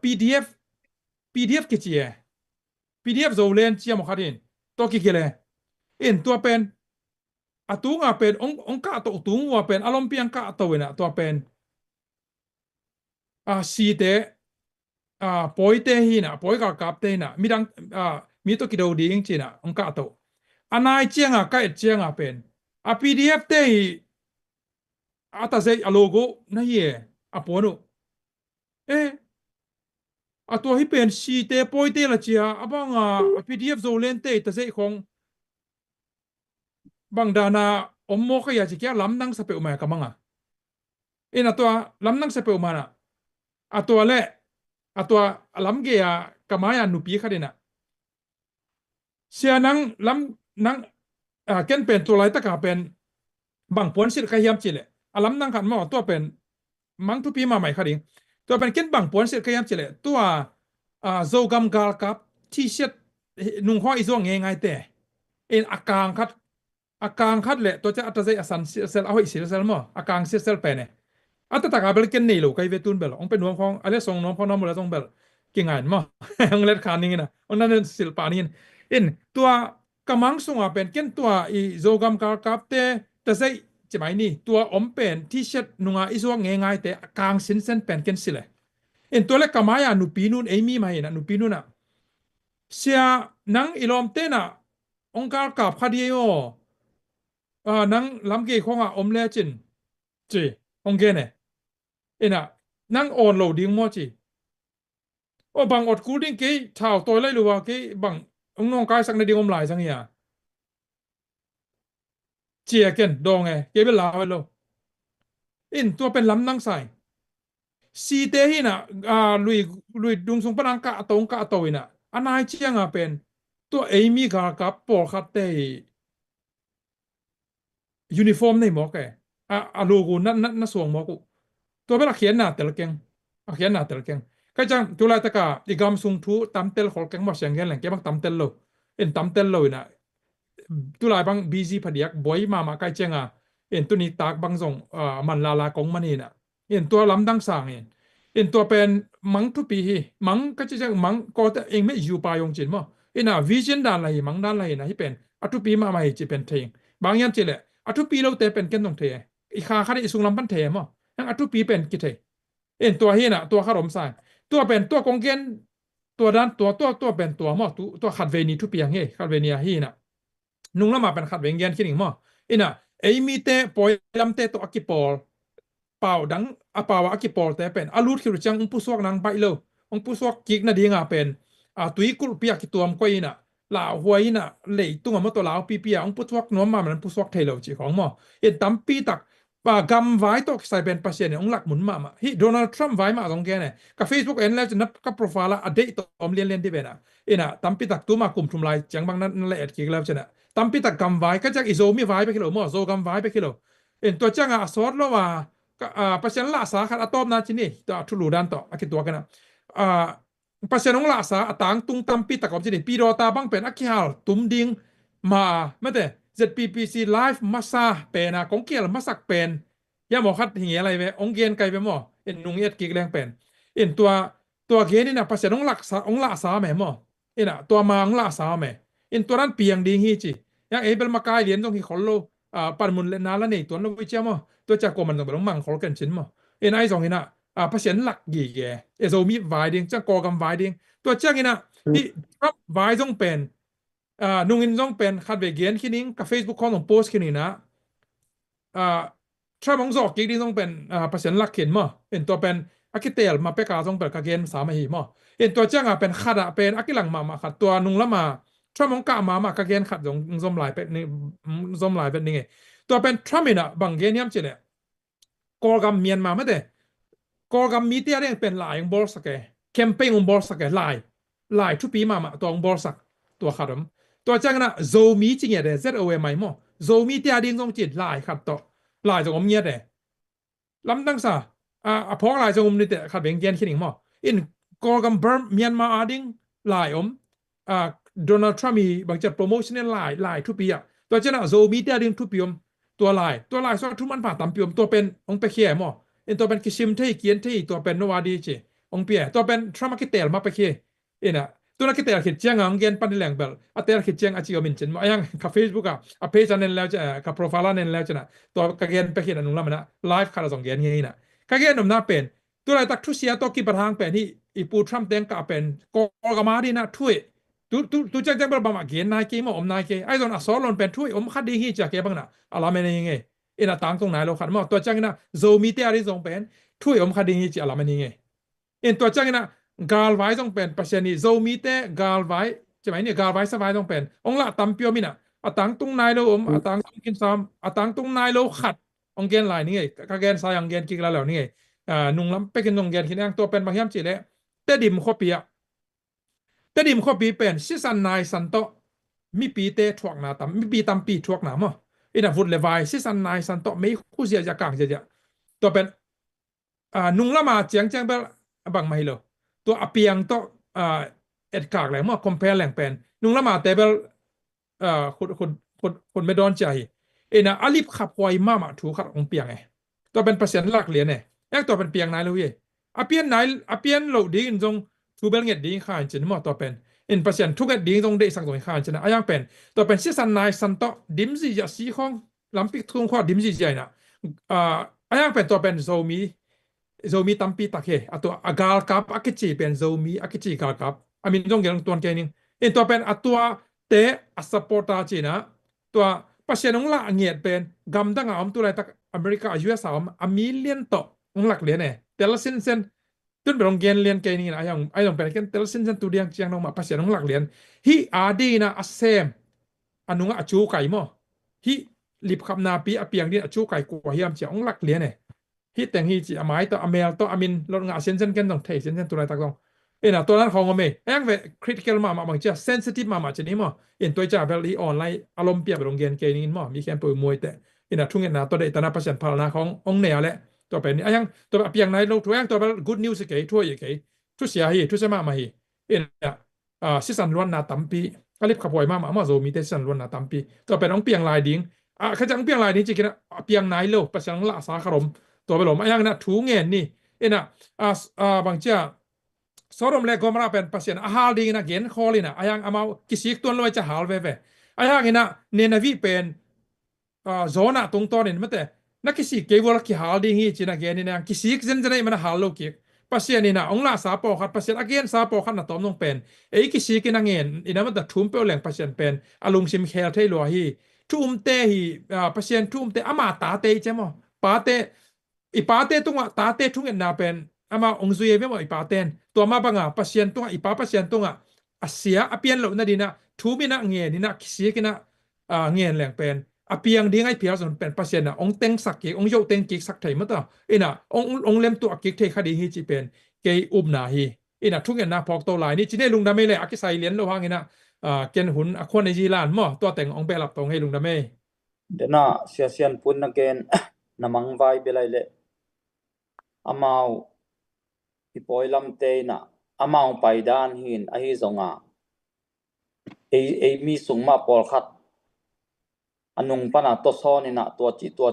PDF กิจPDF โจเล่นเชียมขัดอินตัวกิเลตัวเป็นตุงเป็นองกะตัวตุงว่าเป็นอารมณ์เพียงกะตัวนะตัวเป็นสีเตปอยเตหินะปอยกับเตนะมีดังมีตัวกิโดดีจริงๆนะองค์กาโตอันไหนเจียงก็เจียงเป็นPDF เตยตัดเซโลโก้นั่นเองปอนุตัวที่เป็นสีเตปอยเตละเจียบังPDF โซเลนเตตัดเซของบางดานาอมโมก็อยากจะแก้ล้ำนั่งสเปลมากับมังตัวล้ำนั่งสเปลมานะตัวเละตัวล้ำเกียกับมายันนุปีขัดนะเสียนังล้ำนังเกินเป็นตัวไรตะกาเป็นบางปวนสิทธิ์ขยำจิเลล้ำนังขันมาตัวเป็นมังทุปีมาใหม่ขัดเองตัวเป็นเกินบางปวนสิทธิ์ขยำจิเลตัวโจกัมกาลกับที่เช็ดนุ่งห้อยซ่วงง่ายแต่อาการคัดเลยตัวจะอัตใจสันเซลเอาอีกสิเซลมั้งอาการเซลเป็นอัตตะกาเบลเกินนี่ลูกไอเวตุนเบลองเป็นน้องของอะไรส่งน้องพ่อน้องมูลส่งเบลเก่งงานมั้งองเล็ดขานี่นะองนั่นศิลปะนี่ตัวกำมังส่งเป็นเกินตัวอีโจกัมกาลกับแต่ใช่ จะหมายนี่ตัวอมเป็นที่เช็ดนุงอิสวงง่ายๆแต่กลางเส้นเป็นกันสิเลยตัวเล็กกมายานุปีนุนมีมาเห็นนุปีนุนเสียนังอิลอมเตนะองค์การกับคดีโอนังลำเกยของอมเลจินจีองเกเนนังออนโหลดิ้งมั่วจีโอ้บางอดกูดิ้งเกยชาวตัวเลยหรือว่าเกยบางองน้องกายสักในดิ้งอมหลายสังเหียเจียกันดองไงเกยเป็นลาวเลยตัวเป็นลำนังใส่ซีเตหินะลุยดุงสงปนังกะตงกะตวินะอันไหนเชียงเป็นตัวมีกากับปอขัดเตยูนิฟอร์มในหมอกโลโก้นั่นสวงหมอกูตัวเป็นเขียนหน้าแต่ละเก่งเขียนหน้าแต่ละเก่งก็จังจุฬาตะกาอีกำสุงทูตำเตลขอลเก่งมาเสียงเงี้ยแหล่งเก่งบักตำเตลโลตำเตลโลนะตุลายบางบีซีพอดีกบ่อยมาใกล้เจงตัวนี้ตากบางส่งมันลากงมันนี่นะตัวลำดังสางตัวเป็นมังทุปีมังก็จะมังก็แต่เองไม่อยู่ปลายองจินมั้งวิชั่นด้านอะไรมังด้านอะไรนะที่เป็นทุปีมาจะเป็นเทียงบางอย่างเจเลยทุปีเราแต่เป็นกันตรงเทียอีกขาดอีสุงลำพันเทียมั้งยังทุปีเป็นกี่เทียตัวตัวขารมสายตัวเป็นตัวกงเกนตัวด้านตัวเป็นตัวมั้งตัวขัดเวนีทุปีอย่างเงี้ยขัดเวนีนะนุ่งละมาเป็นขัดเวงเงียนคิดอีกมั้งมีเตปอยลำเตตัวอักกิปอลเป่าดังเป่าอักกิปอลแต่เป็นอาลูดคิดจังผู้สวกนางไปเลยผู้สวกกิกน่ะดีงาเป็นตุยกุลเปียกิตัวมก้อยน่ะลาวหวยน่ะเลยตัวมันตัวลาวปีเปียผู้สวกน้อมมามันผู้สวกเทเลจีของมั้งตั้มปีตักกำไว้ตัวใส่เป็นเปอร์เซ็นต์หลักหมุนมาฮิโดนัลด์ทรัมป์ไว้มาตรงแกเนี่ยกับเฟซบุ๊กแล้วจะนับกับโปรไฟล์ละอดีตตัวเรียนที่เป็นตั้มปีตักตัวมากลุ่มทุมลายจังบางนั้นละเอียดกี่แล้วจะเนี่ยตั้มปีตักกำไว้ก็จะอิโซมีไว้ไปกี่โลมั้งโซกำไว้ไปกี่โลตัวจังสอดแล้วว่าเปอร์เซ็นต์ละสาขาอะตอมนาจินี่ตัวทุลูดันต่ออักตัวกันนะเปอร์เซ็นต์ของละสาต่างตุงตั้มปีตักกับจินี่ปีโรตาบังเป็นอักขิฮาลตุ้มดิ้งมาไม่แต่ ZPPC Live มาซาเป็นของเกี่ยวมาสักเป็นย่าหมอคัดอย่างเงี้ยอะไรไปองเกียนไกลไปหมอนุ่งเอ็ดกิกแรงเป็นตัวเกนี่นะภาษาองละสาแม่หมอตัวมาองละสาแม่ตัวนั้นเปียงดีฮีจียังเป็นมาไกลเรียนตรงที่เขาโลปันมุนเลนาแล้วนี่ตัวนั้นวิจัยหมอตัวจากกมันต้องเป็นมังเขากันชิ้นหมอไอ้สองนี่นะภาษาหลักกี่แกโซมีไวดิ้งจะกอกำไวดิ้งตัวเจ้านี่นะที่ครับไวต้องเป็นนุ่งอินต้องเป็นขัดเวเกียนคิดนิ่งกับ Facebook ของโพสต์คิดนิ่งนะชอบมองจอกกิ๊กที่ต้องเป็นเปอร์เซ็นต์หลักเขียนมั้งตัวเป็นอักกิเตลมาเปกาต้องเป็นกาเกนสามหีมั้งตัวเจ้าเป็นขัดเป็นอักกิหลังมาขัดตัวนุ่งละมาชอบมองกะมากาเกนขัดของซอมหลายเป็นนี่ซอมหลายเป็นนี่ไงตัวเป็นทรัมป์นะบางเกนยังเจเลยกอลกัมเมียนมาไม่ได้กอลกัมมีเตียเรื่องเป็นหลายองบอลสักแคมเปญองบอลสักหลายทุกปีมาตัวองบอลสักตัวขัดตัวจังนะโซมีจริงอย่างเดียว ZOM ไหมมั้งโซมีเตียดิ้งต้องจิตหลายขัดต่อหลายจงอมเงียดเลยลำตั้งซะพอหลายจงอมนี่แต่ขัดเบียงเกียนคิดอีกมั้งกอลกัมเบิร์มเมียนมาดิ้งหลายโดนัลด์ทรัมป์มีบางจัดโปรโมชั่นหลายทุกปีตัวจังนะโซมีเตียดิ้งทุกปีตัวหลายส่วนทุกมันผ่านตามปีตัวเป็นองไปเขี่ยมั้งตัวเป็นกิชิมที่เกียนที่ตัวเป็นนวาดีจีองเปียตัวเป็นทรัมป์กิเตลมาไปเขี่ยตัวนักเตะขิดเจียงเงินปันดิแหลงเบลเตะขิดเจียงอาชีพมินเชนมาอย่างกับ Facebook เพจนั้นแล้วจะกับโปรไฟล์นั้นแล้วจะนะตัวกเกนไปเขียนนุ่งละมันนะไลฟ์คาราส่งเกนงี้นะกเกนนุ่มน่าเป็นตัวอะไรตักทุเสียตัวกีบประทางเป็นที่อีปูทรัมป์เต็งกับเป็นกอกมาดีนะถ้วยตัวจังบางมาเกนนายเกมอมนายเกไอ้ตอนอัศรลนเป็นถ้วยคัดดีฮีจากเกบ้างนะอะไรไม่ยังไงต่างตรงไหนเราขัดมาตัวจังนะโซมีเตอริส่งเป็นถ้วยคัดดีฮีจากอะไรไม่ยังไงตัวจังนะกาลไว้ต้องเป็นเปอร์เซ็นต์นี่โซมีเตกาลไว้ใช่ไหมเนี่ยกาลไว้สบายต้องเป็นองละตั้มเปียวมินะต่างตรงไหนเราต่างตรงกินซ้ำต่างตรงไหนเราขัดองเกนหลายนี่ไงกาเกนสายองเกนกิกแล้วนี่ไงนุ่งล้ำไปกินองเกนคิดอย่างตัวเป็นบางอย่างจีเล่เตดิมข้อปีเป็นซิสันนายสันโตมีปีเตทวกนาตั้มมีปีตั้มปีทวกนามั้งฟุตเลวายซิสันนายสันโตไม่คู่เสียจากกลางเสียตัวเป็นนุ่งละมาเจียงเบลบางไม่เลยตัวอเปียงตัวเอ็ดกากแหลงมั่วคอมเพลแหลงเป็นนุ่งละมาแต่เบลคนไม่โดนใจอาลีบขับไวมากถูกขัดองเปียงไงตัวเป็นเปอร์เซ็นต์หลักเหรียญเนี่ยตัวเป็นเปียงไหนเลยอเปียนไหนอเปียนโหลดดีนจงทูเบลเงียดดีข้าจนมั่วตัวเป็นเปอร์เซ็นต์ทุกเอ็ดดีจงได้สักตัวข้าจนยังเป็นตัวเป็นซีซันนายซันโตดิมซีจะสีของ ลำปิกทุ่งขวาดิมจีใจนะayang pen to pen zomi tampi takhe atau agal kap akichi pen zomi akichi gal kap amin jong yang tuan kening in to pen atua te asapota china tua pasien ong la ngiet pen gam dang am tu lai tak America US am a million to ong lak le ne tel sen tun berong gen lian kening na ayang pen ken tel sen tu diang chiang nong ma pasien ong lak lian hi adi na asem anunga achu kai mo hi lip khap na pi apiang din achu kai ko hiam chi ong lak lian ne hi teng hi chi amai to amel to amin lon nga sen ken dong thei sen tu lai tak dong ena to nan khong ame ang ve critical ma bang cha sensitive ma chini mo in toi cha bel hi online alom pia berong gen ke nin mo mi ken pu moi te ena thung na to de tana pasien phal na khong ong ne ale to pe ni ayang to apiang nai lo tuang to good news ke thua ye ke tu sia hi tu se ma hi ena sisan luan na tampi kalip khapoi ma zo mi te sisan luan na tampi to pe ong piang lai ding khajang piang lai ni chi kina piang nai lo pasang la sa kharom to be lom ayang na thu ngen ni ena bang cha sorom le gomra pen pasien ahal ding na gen kholina ayang amau kisik ton loi cha hal ve ayang ina ne na vi pen zona tung ton in mate na kisik ke wala ki hal ding hi china gen ina kisik zen zen mana hal lo ki pasien ina ong la sa po khat pasien again sa po khat na tom nong pen ei kisik ina ngen ina ma da thum pe leng pasien pen alung sim khel thei lo hi thum te hi pasien thum te ama ta te chemo pa te ipa te tunga ta te thung en na pen ama ongzui ve mo ipaten to ma banga pasien tunga ipa pasien tunga asia apian lo na dina thumina nge ni na kisi kina ngen leng pen apiang dingai pia son pen pasien na ong teng sak ki ong yo teng ki sak thai mata ina ong lem tu akik thei khadi hi chi pen ke na hi ina thungen na phok to lai ni chine lungda me le akisai lian lo hangina ken hun akhon ji lan mo to teng ong belap tong hei lungda me dena sian pun again namang vai belai le amau ipoilam te na amau paidan hin a hi zonga ei mi sungma pol khat anung pana to son ina to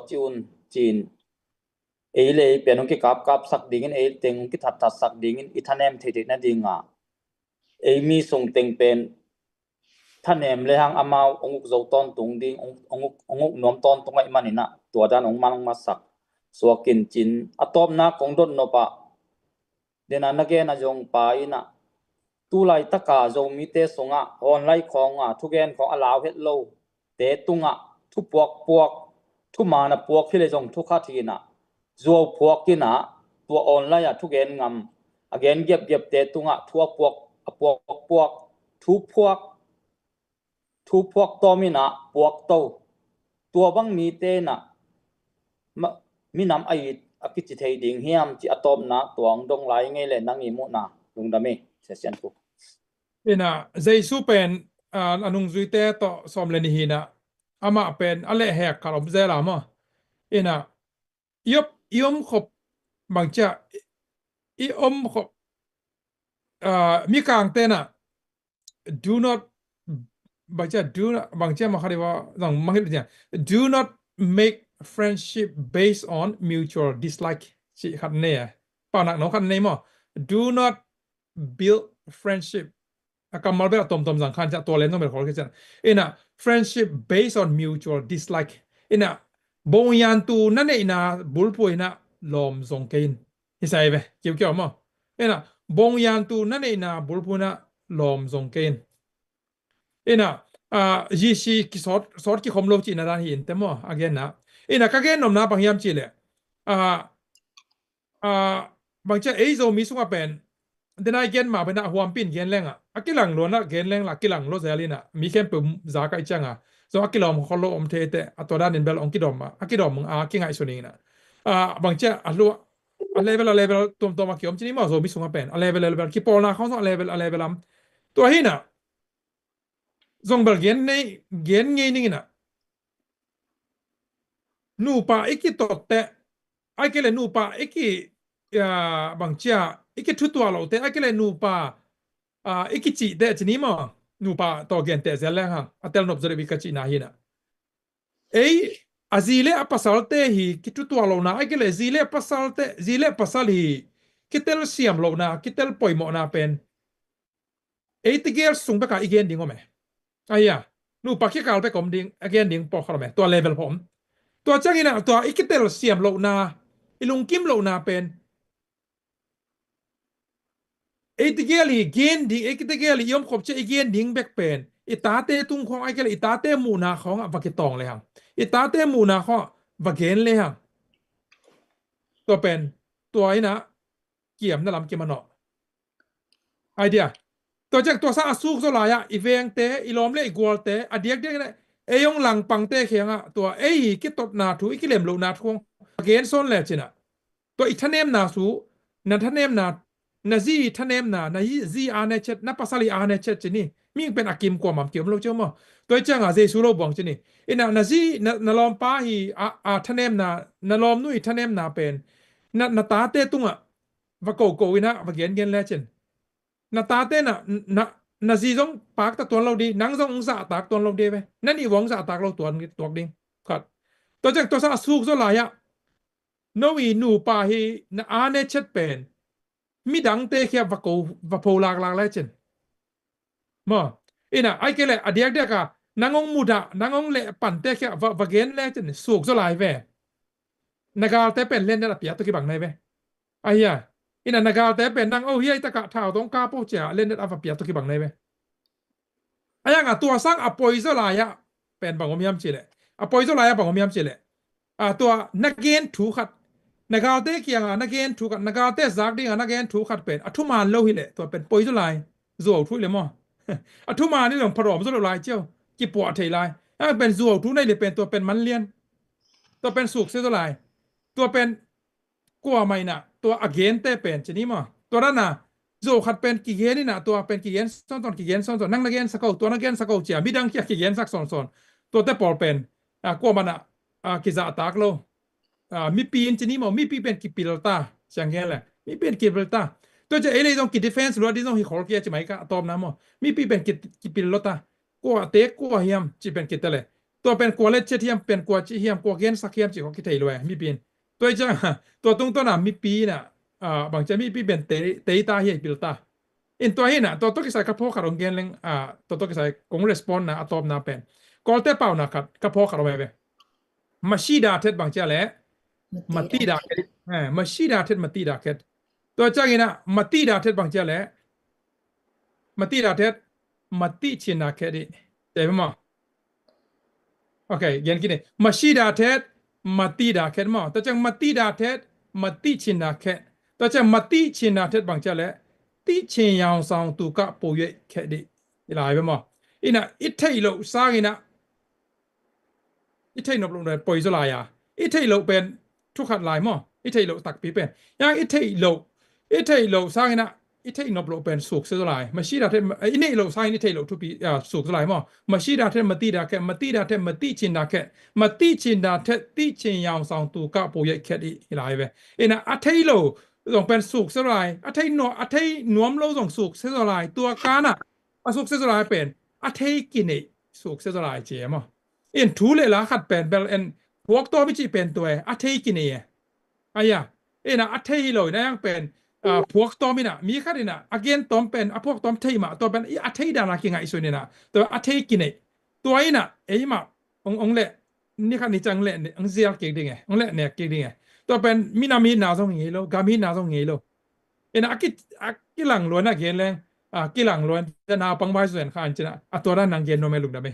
chiun chin ei le penong ki kap sak ding in ei teng ki that sak ding in ithanem thei na dinga ei mi sung teng pen thanem le hang amau onguk zo ton tung ding onguk nom ton tungai manina to dan ong manang masak suakin chin atop na kongdon no pa dena nage na jong pa ina tu lai taka zo mi te songa online khonga thugen khong alaw het lo te tunga thu puak thu mana puak phile jong thu kha thina zo puak kina tu online a thugen ngam again gep te tunga thua puak thu puak to mina puak to tua bang mi te na mi nam ai akichi thei ding hiam chi atom na tuang dong lai nge le nang i mu na lungdami session ku ina jaisu pen anung zuite to somle ni hina ama pen ale he karom zela mo ina yom khop bangcha khop mi kang te na do not bangcha ma khari wa dang mangil ja do not make friendship based on mutual dislike chi khat ne pa nak no khat ne mo do not build friendship akamal be tom jang khan cha to len no me khol ke cha ina friendship based on mutual dislike ina bong yan tu na ne ina bul pu ina lom zong kein hisai be kiu mo ina bong yan tu na ne ina bul pu na lom zong kein ina ji ki sort ki khomlo chi na ran hin te mo again na ina ka gen nom na bang yam chi le bang cha ei zo mi sunga pen dena gen ma bena huam pin gen lenga akilang lo na gen leng la kilang lo zelina mi kem pum za kai changa so akilom kholo om the te atoda nin bel on kidom ma akidom ki ngai suning na bang cha alu a level tom ki om chini ma zo mi sunga pen a level ki pol na khong so level am to hina zong bel gen nge ni na nu pa iki to te ai ke le nu pa iki bang cha iki thu tua lo te ai ke le nu pa iki chi de chini ma nu pa to gen te zel ha atel nop zore bi ka chi na hi na ei azile apasal te hi ki thu tua lo na ai ke le zile pasal hi kitel siam lo na kitel poimo na pen ei te gel sung ba ka igen ding o me aya nu pa ki kal pe kom ding again ding po khar me to level pom ตัวจังอินะตัวอีกเตลเสียมโลนาอีลุงกิมโลนาเป็นไอ้ที่เกลี่ยเกนดิ้งไอ้ที่เกลี่ยยมขบเชอีเกนดิ้งแบกเป็นอีตาเตตุงของไอ้เกลี่ยอีตาเตมูนาของวักเกตองเลยฮะอีตาเตมูนาของวักเกนเลยฮะตัวเป็นตัวไอ้นะเกี่ยมนั่นลำเกี่ยมมันเนาะไอเดียตัวจากตัวซาสุกโซลายะอีเวงเตอีลอมเลอีกัวเตอเดียกเดียกเนี่ยไอยงหลังปังเตเขียงอ่ะตัวไอ้กิตตนาทูอีกิเลมโลนาทวงวักเกนโซนแหละจินะตัวอีกท่านเนมนาสูนั่นท่านเนมนานาซีท่านเนมนาซีอาร์เนเชตนับภาษาลีอาร์เนเชตจินี่มีเป็นอากิมกว่ามันเกี่ยวเราเจ้ามั้งตัวจังอ่ะเจสุโรบองจินี่อินาซีนาลอมป้าฮีท่านเนมนาลอมนุยท่านเนมนาเป็นนาตาเตตุงอ่ะว่าโกวินะว่าเกียนเกียนแล้วจินนาตาเตนาซีจงปากตะตัวเราดีนังจงองศาตากตัวเราดีไปนั่นอีหวังศาตากเราตัวดิ้งครับตัวจังตัวซาสุกโซลายะโนวีนูปาฮีนาอาเนเชตเป็นมีดังเตะแค่ว่าโพลากแล้วจินมาอินะไอ้เกล่อเดียกเดียกะนางองมุดะนางองเละปั่นเตะแค่ว่าเกนแล้วจินสุกโซลายเวนักการเตะเป็นเล่นได้ละเปียตัวกี่บังในเวไอ้ยาอินะนักการเตะเป็นนางโอ้เฮียตะกะเท้าตรงกาโปเจเล่นได้ละเปียตัวกี่บังในเวไอ้ยังอ่ะตัวสร้างอปอยโซลายะเป็นบังอมยามจิเลอปอยโซลายะบังอมยามจิเลตัวนักเกนถูกขัดนักการเตะเกียงนักเกนถูกขัดนักการเตะซักดิ้งนักเกนถูกขัดเป็นทุมานโลหิเลตัวเป็นปอยโซลายโจทุเลยมั้งทุมานี่หลงพร้อมโซลายเจ้ากี่ปวดเทลายเป็นโจทุในเลยเป็นตัวเป็นมันเลียนตัวเป็นสุกเซโซลายตัวเป็นกลัวไม่น่ะตัวอเกนเตะเป็นชนิดมั้งตัวนั้นน่ะโจขัดเป็นกี่เกนนี่น่ะตัวเป็นกี่เกนซ้อนกี่เกนซ้อนนั่งนักเกนสักตัวนักเกนสักเจียมีดังกี่เกนสักซ้อนตัวเตะปอลเป็นกลัวมันน่ะกิจอัตากโลมีปีนชนิดมั้งมีปีเป็นกี่ปีลตาจังเงี้ยแหละมีเป็นกี่ปีลตาตัวจะเอเลยต้องกี่ดิเฟนส์หรือว่าที่ต้องฮิคอร์เกียจะไหมก็ตอบนะมั้งมีปีเป็นกี่ปีลตากลัวเตะกลัวเฮียมจีเป็นกี่เตเลยตัวเป็นกลัวเล็ดเชียมเป็นกลัวจีเฮียมกลัวเกนสักเฮียมจีของกี่เทเลยมีปีนตัวจะตัวตรงตัวน่ะมีปีน่ะบางจะมีปีเป็นเตะตาเฮียปีลตาอินตัวเฮียน่ะตัวตัวกี่สายกระเพาะขาดองเกนเลงตัวกี่สายกงรีสปอนนะตอบนะเป็นกอลเตะเป่านะคัดกระเพาะขาดเอาไว้มาชีดาเท็ดบางจะแหละมาตีดาเท็ดมาชีดาเท็ดมาตีดาเท็ดตัวจ้างอินะมาตีดาเท็ดบางจะแหละมาตีดาเท็ดมาตีชินาเท็ดดิเจ็บมั้ยโอเคยันกินเนี่ยมาชีดาเท็ดมาตีดาเท็ดมั้งตัวจ้างมาตีดาเท็ดมาตีชินาเท็ดตัวจ้างมาตีชินาเท็ดบางจะแหละตีชินยาวสองตุกะปุยเท็ดดิอีหลายไปมั้งอินะอิทเทโลสร้างอินะอิทเทนบลงเลยปอยโซลายาอิทเทโลเป็นทุกขัดลายมั้งอิทเทโลตักปีเป็นยังอิทเทโลสร้างนะอิทเทนบลเป็นสุกโซลายมาชีดาเทอินี่โลสร้างอิทเทโลทุกปีสุกโซลายมั้งมาชีดาเทมาตีดาแค่มาตีดาเทมาตีชินดาแค่มาตีชินดาเทตีชินยาวสองตัวก็ปุยแค่ดีหลายไปนะอัทเทโลต้องเป็นสุกโซลายอัทเทนวมโลต้องสุกโซลายตัวการน่ะสุกโซลายเป็นอัทเทกินเอสุกโซลายเจี๋ยมั้งทูเลยละขัดเป็นเบลพวกตัวไม่ใช่เป็นตัวอัทเทกินเองนะอัทเทฮิโลนะยังเป็นพวกตัวมีนะมีขัดนะอาเกนตัวเป็นพวกตัวเทมาตัวเป็นอัทเทดานาคิงไงส่วนนี้นะตัวอัทเทกินเองตัวนะมาองเล่นี่ขัดนี่จังเล่องเสียเก่งดีไงองเล่เนี่ยเก่งดีไงตัวเป็นมีนามีนาส่งเงี้ยโลกามีนาส่งเงี้ยโลนะกิหลังล้วนนะเกนเลยกิหลังล้วนจะนาปังใบส่วนข้างจะนะตัวนั้นนางเกนโนเมลุกได้ไหม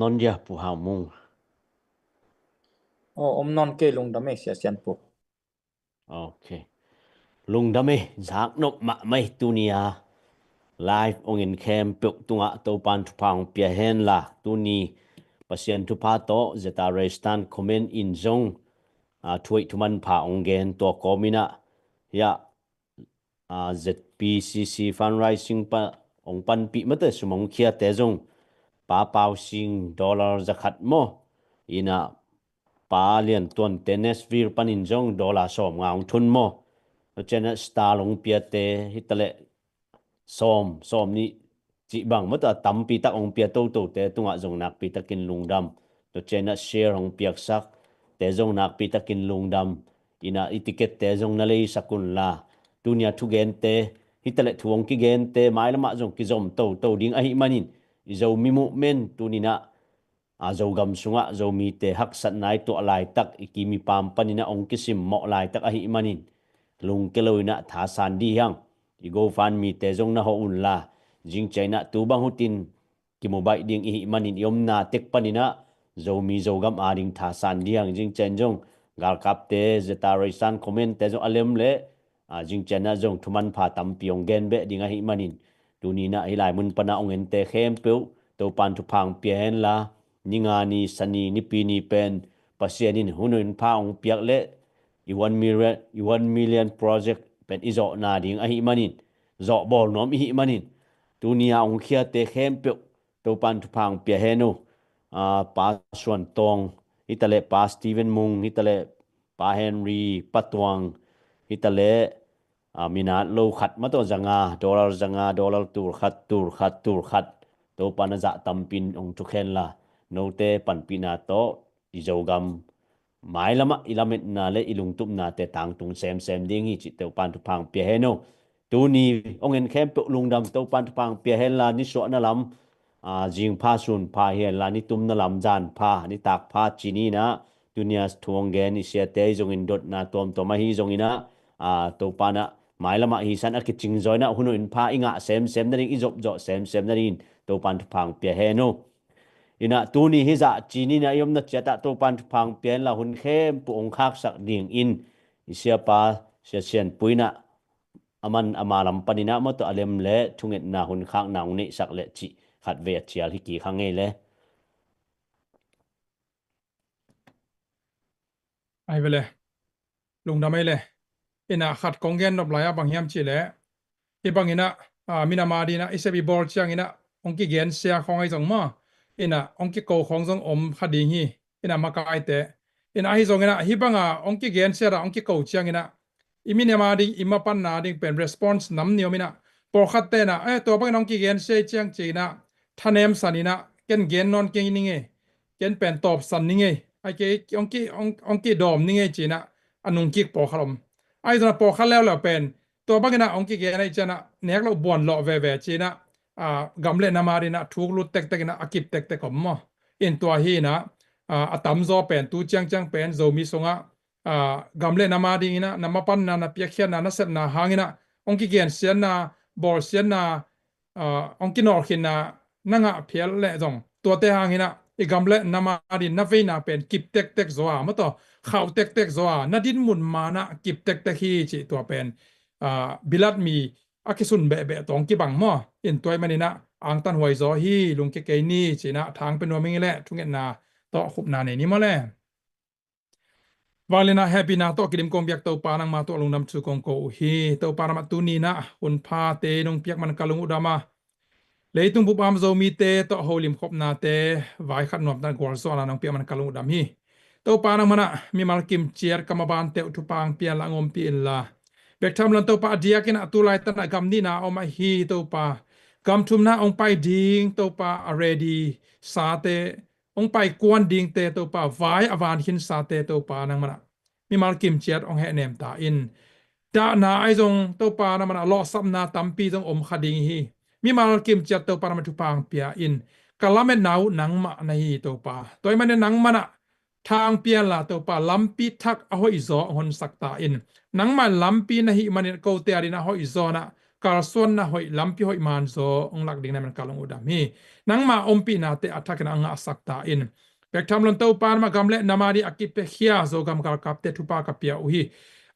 นนยาปูหามุงนอนเกลงดำไม่เสียเสียนปุ๊บโอเคลุงดำไม่จากนกมาไม่ตุนียาไลฟ์องอินแคมปุกตุงะตัวปันทุพังเปียเฮนละตุนีปัศยันทุพาโตเจตาเรสตันคอมเมนต์อินซงทวีทุมันพาองเกนตัวคอมินะยาZPCC fundraising pa ong pan pi mate sumong khia te jong pa pau sing dollar zakhat mo ina pa lian ton tennis vir panin jong dollar som ngaung thun mo chena star long pia te hitale som ni chi bang mata tampi tak ong pia to te tunga jong nak pi takin lungdam to chena share ong piak sak te jong nak pi takin lungdam ina itiket te jong na lei sakun la tunia thu gen te hitale thuang ki gen te mai lama jong ki zom to ding a hi manin zo mi mu men tunina a zo gam sunga zo mi te hak sat nai to lai tak ikimi pam panina ong kisim mo lai tak a hi manin lung keloina tha san di hang i go fan mi te jong na ho un la jing china tu bang hutin ki mobile ding i manin yom na tek panina zo mi zo gam a ding tha san di hang jing chen jong gal kap te zeta raisan comment te zo alem le jing chena jong thuman pha tam piong gen be ding a hi manin tunina hi lai mun pana ong en te khem pe to pan thu phang pi hen la ninga ni sani ni pi ni pen pasianin hunuin pha ong piak le i 1 million project pen izo na ding a hi manin zo bol nom hi manin tunia ong khia te khem pe to pan thu phang pi henu pa suan tong hitale pa Steven Mung hitale pa Henry Patwang hitale mina lo khat ma to zanga dollar tur khat to pana za tampin ong thu khen la no te pan pina to izogam mai lama ilamet na le ilung tup na te tang tung sem ding hi chi te pan thu phang pi heno tu ni ong en khem pe lungdam to pan thu phang pi hen la ni so na lam jing pha sun pha he la ni tum na lam jan pha ni tak pha chini na dunia thuang gen ni sia te jong in dot na tom to ma hi jong ina to pana mai lama hi san a ki ching joina hunu in pha inga sem na ring izop jo sem na rin to pan thu phang pi he no ina tu ni hi za chini na yom na chata to pan thu phang pi la hun khem pu ong khak sak ding in isia pa sia sian puina aman amalam panina ma to alem le thunget na hun khak naung ni sak le chi khat ve chial hi ki khang le ai vele lung da mai le ina khat kongen nop laya bang hiam chi le e bang ina mina ma di na isebi bol chiang ina ong ki gen sia khong ai jong ma ina ong ki ko khong jong om khading hi ina makai te ina hi jong ina hi banga ong ki gen sia ra ong ki ko chiang ina imine ma ding ima pan na ding pen response nam niomina por khat te na to bang ong ki gen se chiang chi na thanem sanina ken gen non ken ninge ken pen top san ninge ai ke ong ki dom ninge chi na anung ki por khalom ai jana por khal la pen to bang na ong ki gen ai chana nek lo bon lo ve chi na gamle na marina thuk lu tek na akip tek kom mo in to hi na atam zo pen tu chang pen zo mi songa gamle na mari ina namapan na piakhia na set na hangina ongki gen sian na bor sian na ongki nor khina nanga phial le jong to te hangina i gamle na mari na ve na pen kip tek zo ma to khaw tek zo na din mun mana kip tek hi chi to pen bilat mi akisun be tong ki bang mo in toy manina ang tan hoi zo hi lung ke ke ni china thang pen noming le thungen na to khup na ne ni mo le walina happy na to kidim kong biak to panang ma to lungnam chu kong ko hi to para ma tu ni na un pha te nong piak man kalung udama leitung bu pam zo mi te to holim khop na te vai khat nom tan gol so na nong piak man kalung udam hi to panang mana mi mal kim chiar kamaban te tu pang pia la ngom pi la bek tham lan to pa dia kin atu lai tan gam ni na o ma hi to pa gam thum na ong pai ding to pa already sa te ong pai kwan ding te to pa vai awan hin sa te to pa nang mana mi mal kim chiat ong he nem ta in da na ai jong to pa na mana lo sam na tampi jong om khading hi mi mal kim chiat to pa ma thu pang pia in kalamet nau nang ma na hi to pa toy man nang mana thang pia la to pa lampi thak a hoi zo hon sakta in nang ma lampi na hi man ko te ari na hoi zo na karson na hoi lampi hoi man zo ong lak ding na man kalong udam hi nang ma ompi na te attack na anga sakta in pek tham lon to par ma gamle namari akipe khia zo gam kal kap te thupa ka pia uhi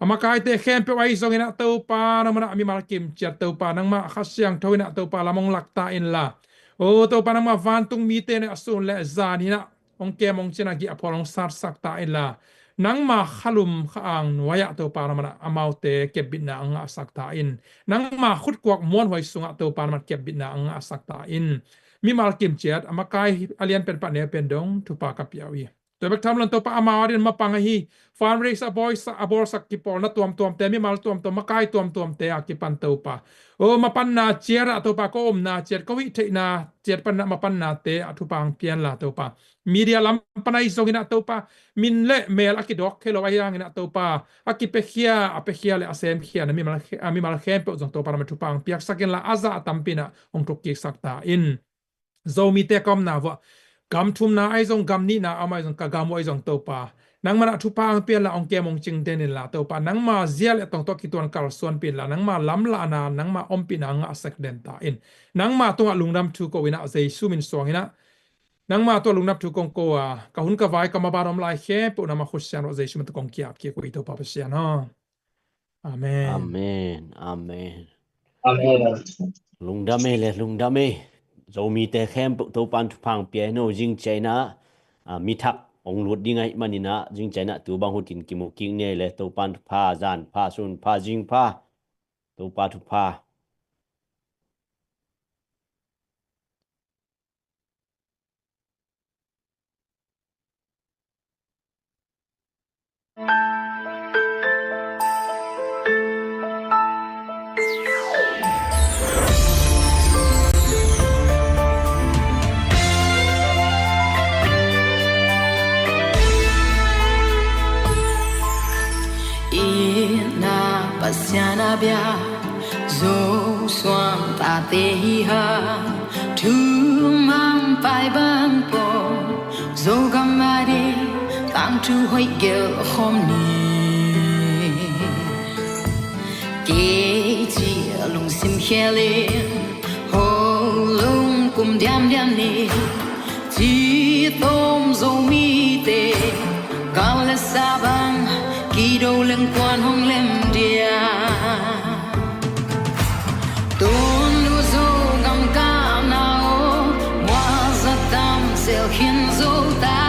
ama kai te khem pe wai zo ina to pa na mana mi mal kim chat to pa nang ma khasyang thoina to pa lamong lakta in la o to pa nang ma van tung mi te ne asun le zan hina ong ke mong china gi apolong sar sakta in la nang ma khalum khaang waya to pa na mana amaute kebit na anga sakta in nang ma khut kwak mon hoi sunga to pa na kebit na anga sakta in mi mal kim chat amakai alian pen pa ne pen dong thu pa ka piawi ตัวบักทำลันตัวปะอามาเรียนมาปังฮีฟาร์มเรสอะบอยส์อะบอร์สักกิปอนะตัวมเตมีมาตัวมาไกตัวเตอะกิปันตัวปะโอ้มาปันนาเจียระตัวปะก็อมนาเจียก็วิเทนาเจียปันนามาปันนาเตอะทุปังเปียนละตัวปะมีเดียลัมปันไอซงกินะตัวปะมินเละเมลอากิดอกเคโลไอยังกินะตัวปะอากิเปเคียอะเปเคียเลอะเซมเคียนะมีมาเข้มเปอจงตัวปะมาทุปังเปียกสักกินละอาซาตัมปินะองทุกกิสักตาอินมีเตกอมนาวะกำทุมนาไอซงกำนี้นาเอามาไอซงกะกำไอซงตัวปะนังมาทุพางเปลี่ยนละองเกมองจิงเดนิละตัวปะนังมาเจียลตองตัวกิตัวกัลส่วนเปลี่ยนละนังมาล้ำละนานังมาอมปีนังอาศักเดนตาอินนังมาตัวลุงดำทุกวินะเจสุมินสวงนะนังมาตัวลุงดำทุกงโกะกะหุนกะไว้กะมาบารมไลเขปุนามาขุชยานว่าเจสุมินตุกงเกียบเกียกุยตัวปะเปเสียนะอาเมน อาเมนอาเมน อาเมน ลุงดำเมเลยลุงดำเมเรามีแต่แคมป์ตัวปันทุพังเปียโนจิงใจนะมีทักองหลุดยังไงมันนี่นะจิงใจนะตัวบางหุดินกิมุกิงเนี่ยเลยตัวปันทุพาจานพาซุนพาจิงพาตัวปันทุพาPasiana bia zo swam ta te hi ha tu mang pai ban po zo gamari tang tu hoi gel khom ni ke chi lung sim khele ho lung kum diam ni chi tom zo mi te gal sa bang kỳ đâu lưng quan hong lem dia tôn lu zo gam ka nao wa za tam sel hin zo ta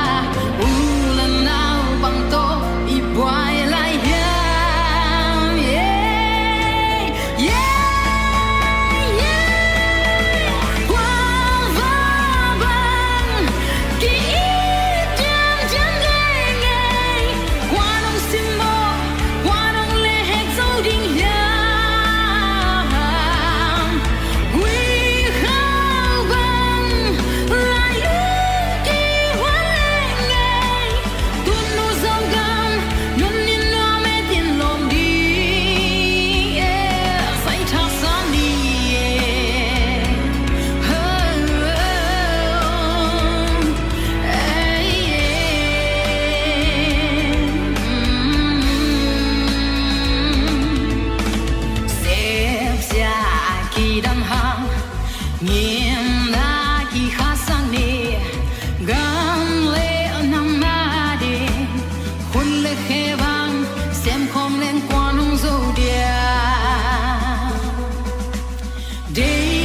u lan nao bang to i boy lai yam yeah yeah yeah wa va bang ki jam jam le quan ông sim Day